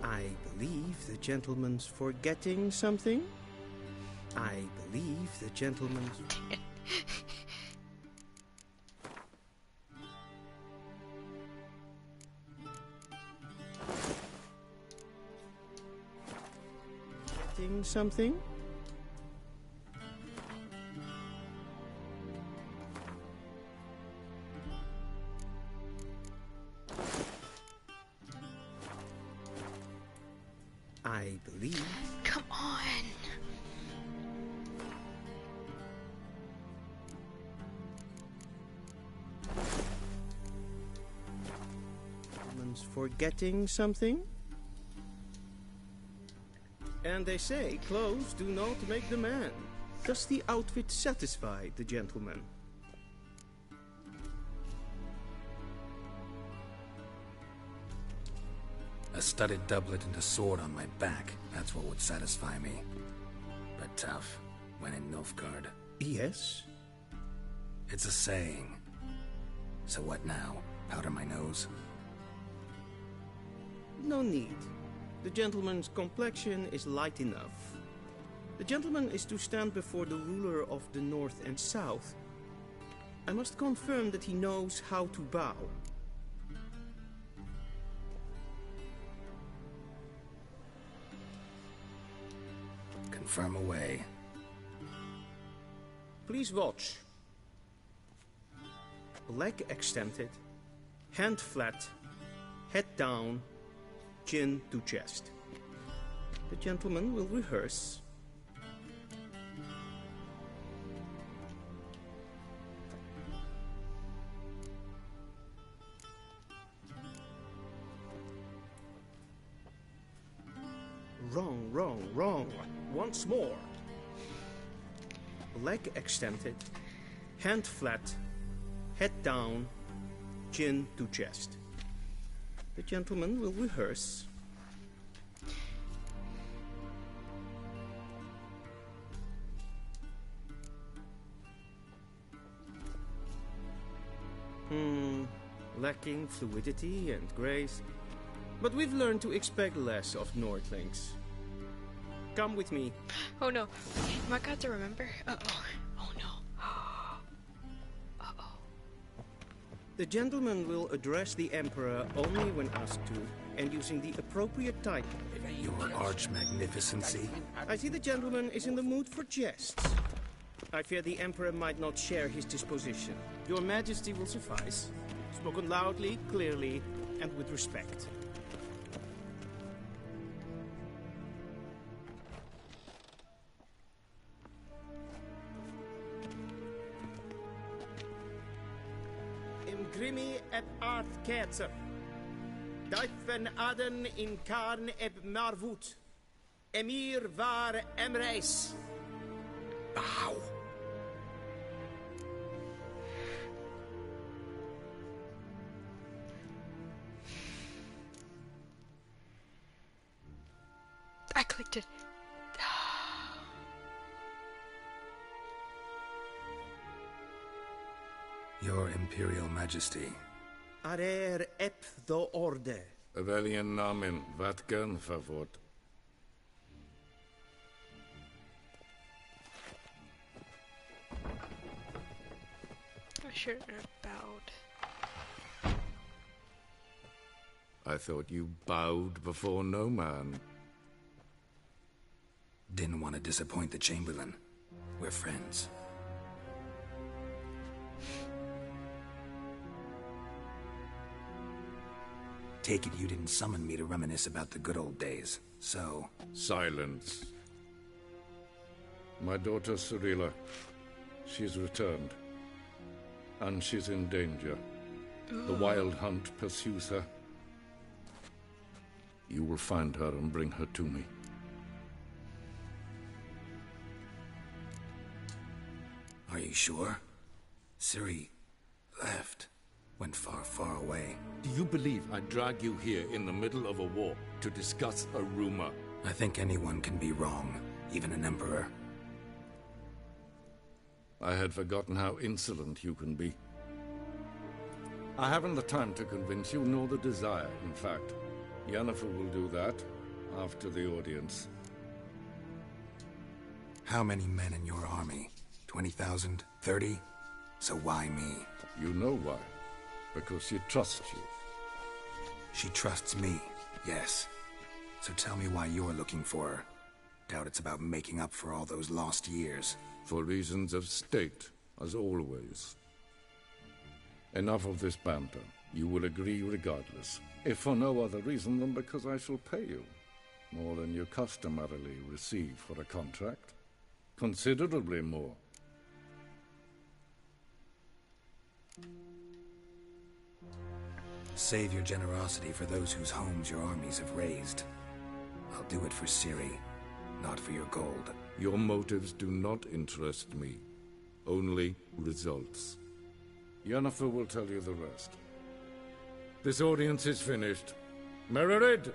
Speaker 15: I believe the gentleman's forgetting something. I believe the gentleman's... forgetting something? I believe...
Speaker 1: Come on.
Speaker 15: Gentleman's forgetting something? And they say clothes do not make the man. Does the outfit satisfy the gentleman?
Speaker 2: A studded doublet and a sword on my back. That's what would satisfy me. But tough, when in Nilfgaard.
Speaker 15: Yes?
Speaker 2: It's a saying. So what now? Powder my nose?
Speaker 15: No need. The gentleman's complexion is light enough. The gentleman is to stand before the ruler of the North and South. I must confirm that he knows how to bow.
Speaker 2: Confirm away.
Speaker 15: Please watch. Leg extended, hand flat, head down, chin to chest. The gentleman will rehearse. Wrong, wrong, wrong. Once more. Leg extended, hand flat, head down, chin to chest. The gentleman will rehearse. Lacking fluidity and grace. But we've learned to expect less of Nordlings. Come with me.
Speaker 1: Oh no. Am I got to remember? Uh-oh. Oh no. Uh-oh.
Speaker 15: The gentleman will address the Emperor only when asked to, and using the appropriate title.
Speaker 2: Your Arch-Magnificency?
Speaker 15: I see the gentleman is in the mood for jests. I fear the Emperor might not share his disposition. Your Majesty will suffice. Spoken loudly, clearly, and with respect. Imgrimi et art kerzer. Duifen aden in karn eb marvoet. Emir var emreis.
Speaker 2: Bow.
Speaker 1: I clicked it.
Speaker 2: Your Imperial Majesty.
Speaker 15: Arer ep the orde.
Speaker 7: Weljen namen, wat gern verwoord.
Speaker 1: I shouldn't have bowed.
Speaker 7: I thought you bowed before no man.
Speaker 2: Didn't want to disappoint the Chamberlain. We're friends. Take it you didn't summon me to reminisce about the good old days, so...
Speaker 7: Silence. My daughter Cirilla, she's returned. And she's in danger. The Wild Hunt pursues her. You will find her and bring her to me.
Speaker 2: Are you sure? Ciri left. Went far, far away.
Speaker 7: Do you believe I'd drag you here in the middle of a war to discuss a rumor?
Speaker 2: I think anyone can be wrong, even an emperor.
Speaker 7: I had forgotten how insolent you can be. I haven't the time to convince you, nor the desire, in fact. Yennefer will do that after the audience.
Speaker 2: How many men in your army? 20,000? 30? So why me?
Speaker 7: You know why. Because she trusts you.
Speaker 2: She trusts me, yes. So tell me why you're looking for her. Doubt it's about making up for all those lost years.
Speaker 7: For reasons of state, as always. Enough of this banter. You will agree regardless. If for no other reason than because I shall pay you. More than you customarily receive for a contract. Considerably more.
Speaker 2: Save your generosity for those whose homes your armies have razed. I'll do it for Ciri, not for your gold.
Speaker 7: Your motives do not interest me. Only results. Yennefer will tell you the rest. This audience is finished. Mererid!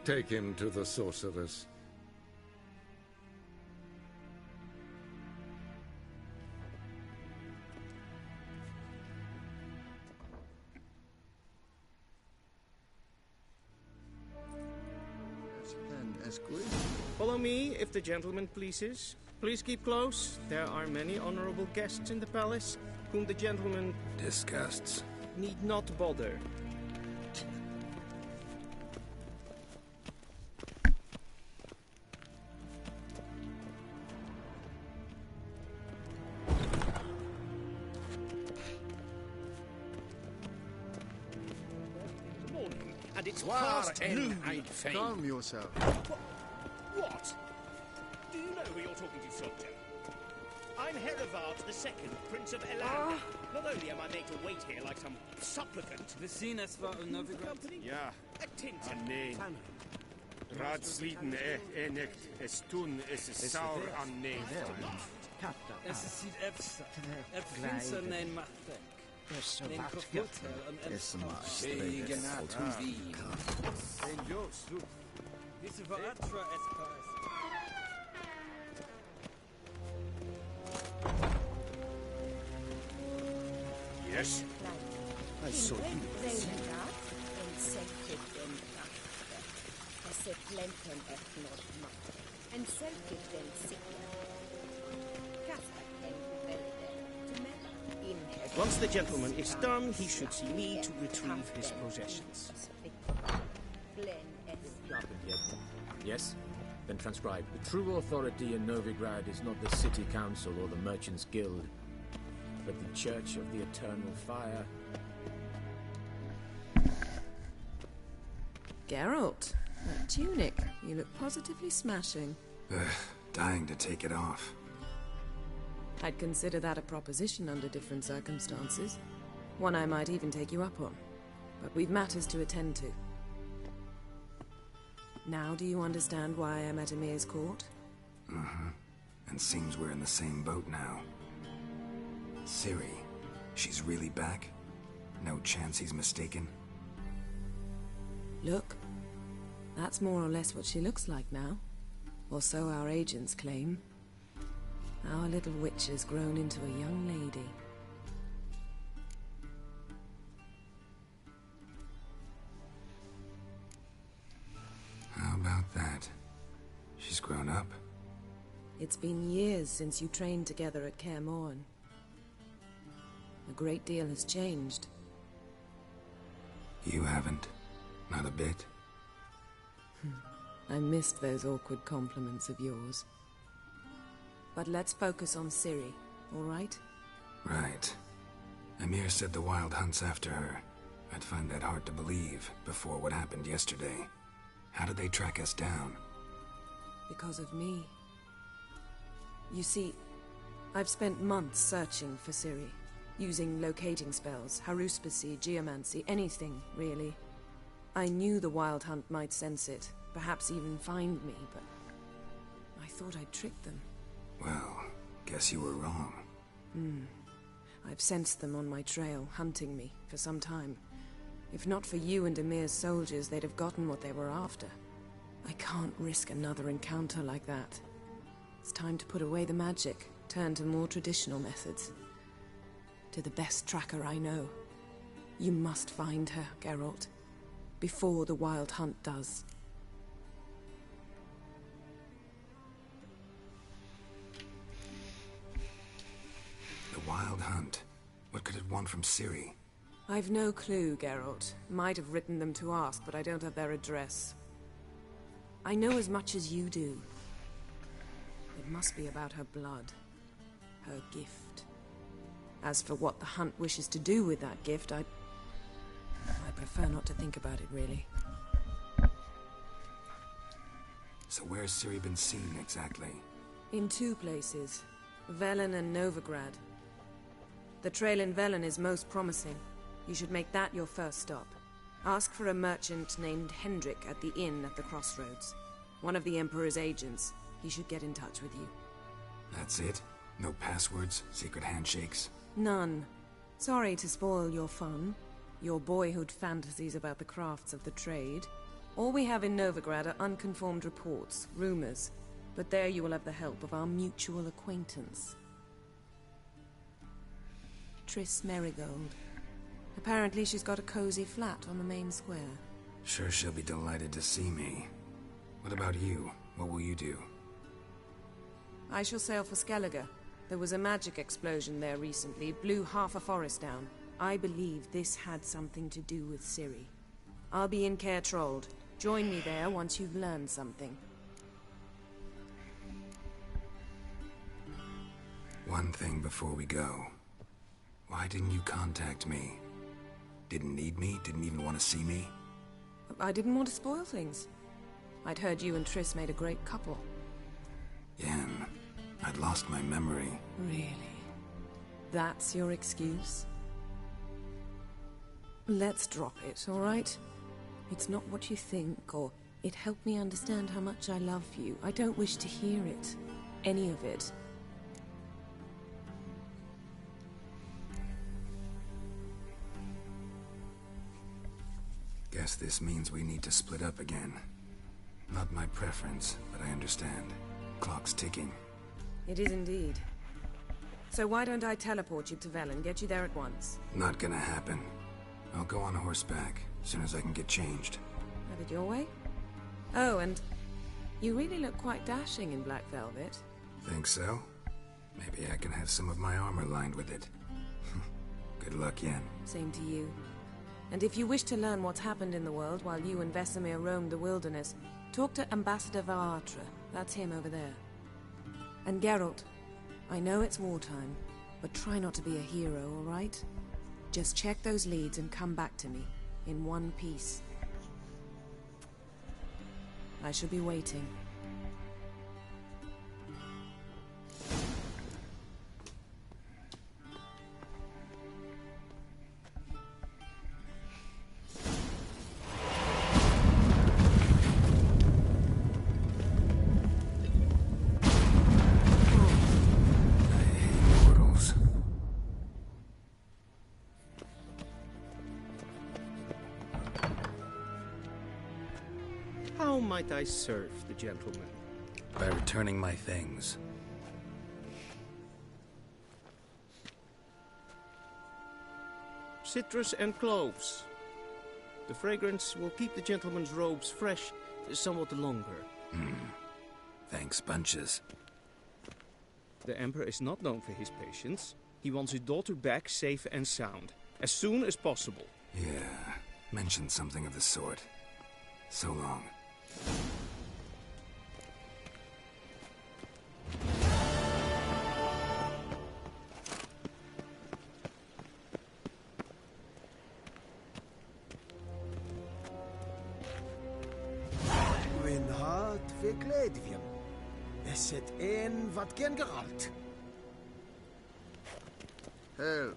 Speaker 7: Take him to the sorceress.
Speaker 15: Follow me, if the gentleman pleases. Please keep close. There are many honorable guests in the palace, whom the gentleman...
Speaker 2: disgusts.
Speaker 15: ...need not bother.
Speaker 4: Morning, and it's
Speaker 17: War
Speaker 4: past
Speaker 17: en
Speaker 4: noon.
Speaker 17: Eidfane. Calm yourself.
Speaker 4: What? Do you know who you're talking to, soldier? I'm Herivard II, Prince of Elan. Not only am I made to wait here like some supplicant...
Speaker 14: We zien es war een Novigrad.
Speaker 4: Ja, Tintin.
Speaker 18: Nee. Raadsliden enigt es tun es saur an nee.
Speaker 14: Es is niet efsa. Het glinser neem machtek. Neem kaputter en
Speaker 18: Zegenat wie.
Speaker 14: En Jos, zoek. Diese veratra espas.
Speaker 4: Yes. I saw you.
Speaker 12: Once the gentleman is done, he should see me to retrieve his possessions.
Speaker 3: Yes? Then transcribe. The true authority in Novigrad is not the City Council or the Merchants' Guild, but the Church of the Eternal Fire.
Speaker 23: Geralt, that tunic. You look positively smashing.
Speaker 2: Dying to take it off.
Speaker 23: I'd consider that a proposition under different circumstances. One I might even take you up on. But we've matters to attend to. Now do you understand why I'm at Emir's court?
Speaker 2: Mm-hmm. And seems we're in the same boat now. Ciri, she's really back? No chance he's mistaken?
Speaker 23: Look, that's more or less what she looks like now. Or so our agents claim. Our little witch has grown into a young lady.
Speaker 2: How about that? She's grown up?
Speaker 23: It's been years since you trained together at Kaer Morhen. A great deal has changed.
Speaker 2: You haven't. Not a bit.
Speaker 23: I missed those awkward compliments of yours. But let's focus on Ciri, all right?
Speaker 2: Right. Emir said the Wild Hunt's after her. I'd find that hard to believe before what happened yesterday. How did they track us down?
Speaker 23: Because of me. You see, I've spent months searching for Ciri, using locating spells, haruspicy, geomancy, anything, really. I knew the Wild Hunt might sense it, perhaps even find me, but I thought I'd tricked them.
Speaker 2: Well, guess you were wrong.
Speaker 23: I've sensed them on my trail, hunting me, for some time. If not for you and Emir's soldiers, they'd have gotten what they were after. I can't risk another encounter like that. It's time to put away the magic, turn to more traditional methods. To the best tracker I know. You must find her, Geralt. Before the Wild Hunt does.
Speaker 2: The Wild Hunt? What could it want from Ciri?
Speaker 23: I've no clue, Geralt. Might have written them to ask, but I don't have their address. I know as much as you do. It must be about her blood. Her gift. As for what the Hunt wishes to do with that gift, I prefer not to think about it, really.
Speaker 2: So where's Ciri been seen, exactly?
Speaker 23: In two places. Velen and Novigrad. The trail in Velen is most promising. You should make that your first stop. Ask for a merchant named Hendrik at the inn at the crossroads. One of the Emperor's agents. He should get in touch with you.
Speaker 2: That's it? No passwords? Secret handshakes?
Speaker 23: None. Sorry to spoil your fun. Your boyhood fantasies about the crafts of the trade. All we have in Novigrad are unconfirmed reports, rumors. But there you will have the help of our mutual acquaintance. Triss Merigold. Apparently she's got a cozy flat on the main square.
Speaker 2: Sure she'll be delighted to see me. What about you? What will you do?
Speaker 23: I shall sail for Skellige. There was a magic explosion there recently, blew half a forest down. I believe this had something to do with Ciri. I'll be in Caer Trolde. Join me there once you've learned something.
Speaker 2: One thing before we go. Why didn't you contact me? Didn't need me? Didn't even want to see me?
Speaker 23: I didn't want to spoil things. I'd heard you and Triss made a great couple.
Speaker 2: Yen, I'd lost my memory.
Speaker 23: Really? That's your excuse? Let's drop it, all right? It's not what you think, or it helped me understand how much I love you. I don't wish to hear it. Any of it.
Speaker 2: Guess this means we need to split up again. Not my preference, but I understand. Clock's ticking.
Speaker 23: It is indeed. So why don't I teleport you to Velen, get you there at once?
Speaker 2: Not gonna happen. I'll go on horseback, as soon as I can get changed.
Speaker 23: Have it your way? Oh, and you really look quite dashing in black velvet.
Speaker 2: Think so? Maybe I can have some of my armor lined with it. Good luck, Yen.
Speaker 23: Same to you. And if you wish to learn what's happened in the world while you and Vesemir roamed the wilderness, talk to Ambassador Varatra. That's him over there. And Geralt, I know it's wartime, but try not to be a hero, all right? Just check those leads and come back to me, in one piece. I shall be waiting.
Speaker 15: How might I serve the gentleman?
Speaker 2: By returning my things.
Speaker 15: Citrus and cloves. The fragrance will keep the gentleman's robes fresh somewhat longer.
Speaker 2: Thanks, bunches.
Speaker 15: The Emperor is not known for his patience. He wants his daughter back safe and sound, as soon as possible.
Speaker 2: Yeah, mentioned something of the sort. So long.
Speaker 9: Wyn hart verkleedvium. Is het een wat ken Geralt?
Speaker 17: Hell.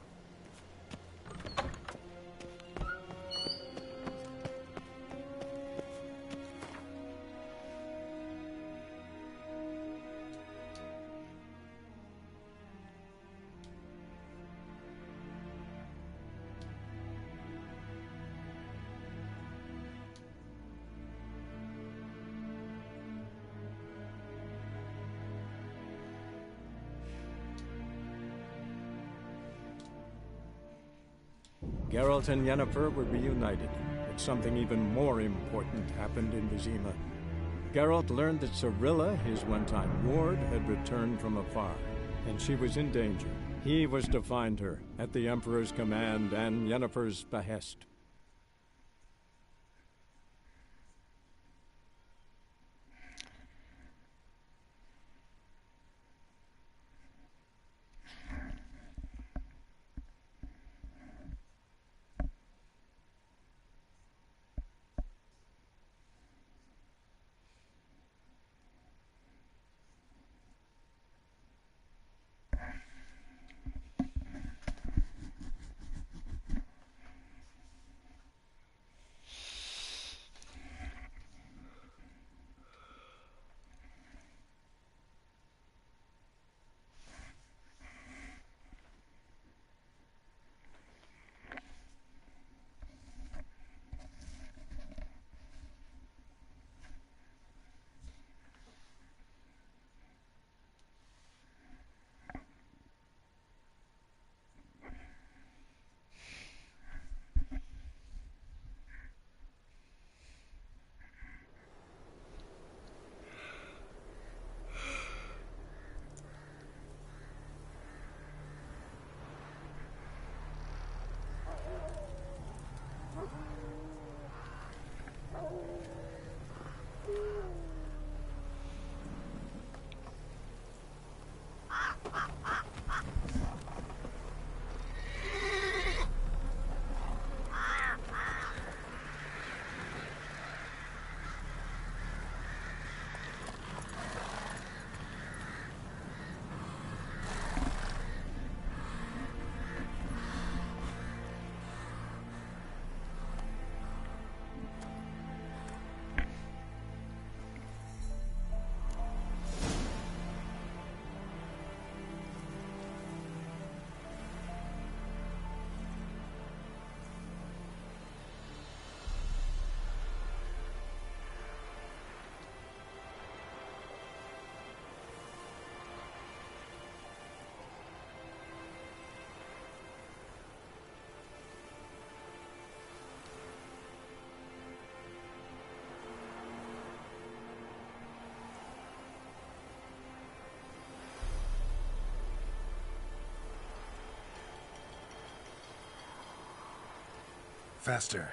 Speaker 8: Geralt and Yennefer were reunited, but something even more important happened in Vizima. Geralt learned that Cirilla, his one-time ward, had returned from afar, and she was in danger. He was to find her, at the Emperor's command and Yennefer's behest.
Speaker 2: Faster.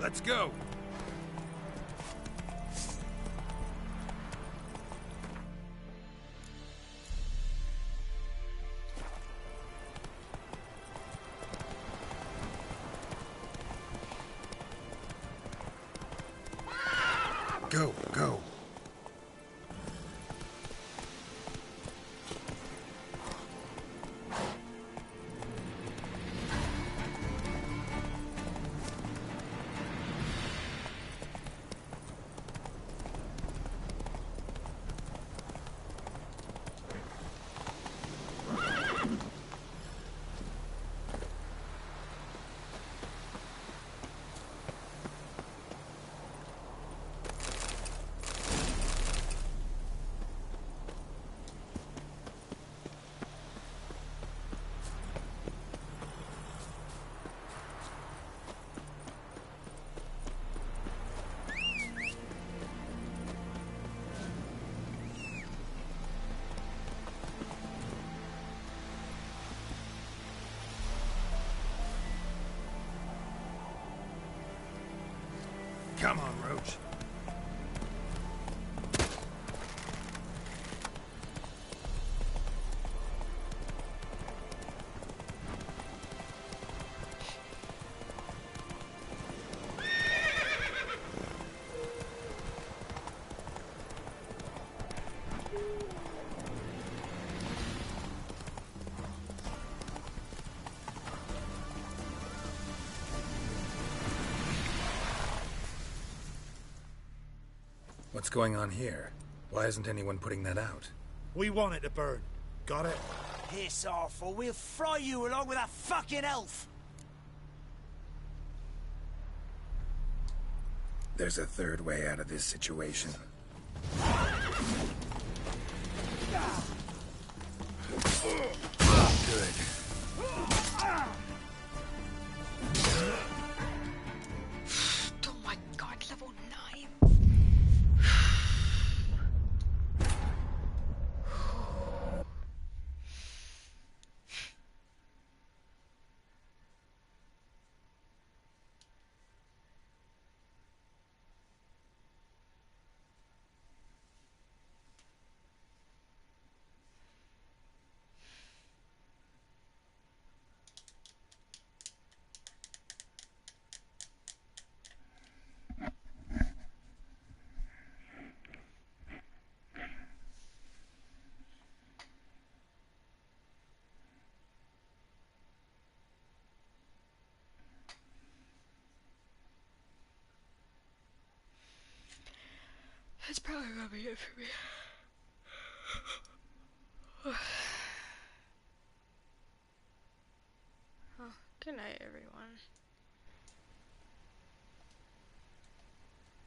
Speaker 17: Let's go.
Speaker 2: Go, go.
Speaker 17: Come on, Roach.
Speaker 2: What's going on here? Why isn't anyone putting that out?
Speaker 17: We want it to burn. Got it?
Speaker 9: Piss off, or we'll fry you along with that fucking elf!
Speaker 2: There's a third way out of this situation. Good.
Speaker 1: Oh my god, level 9. That's probably gonna be it for me. Oh, good night, everyone.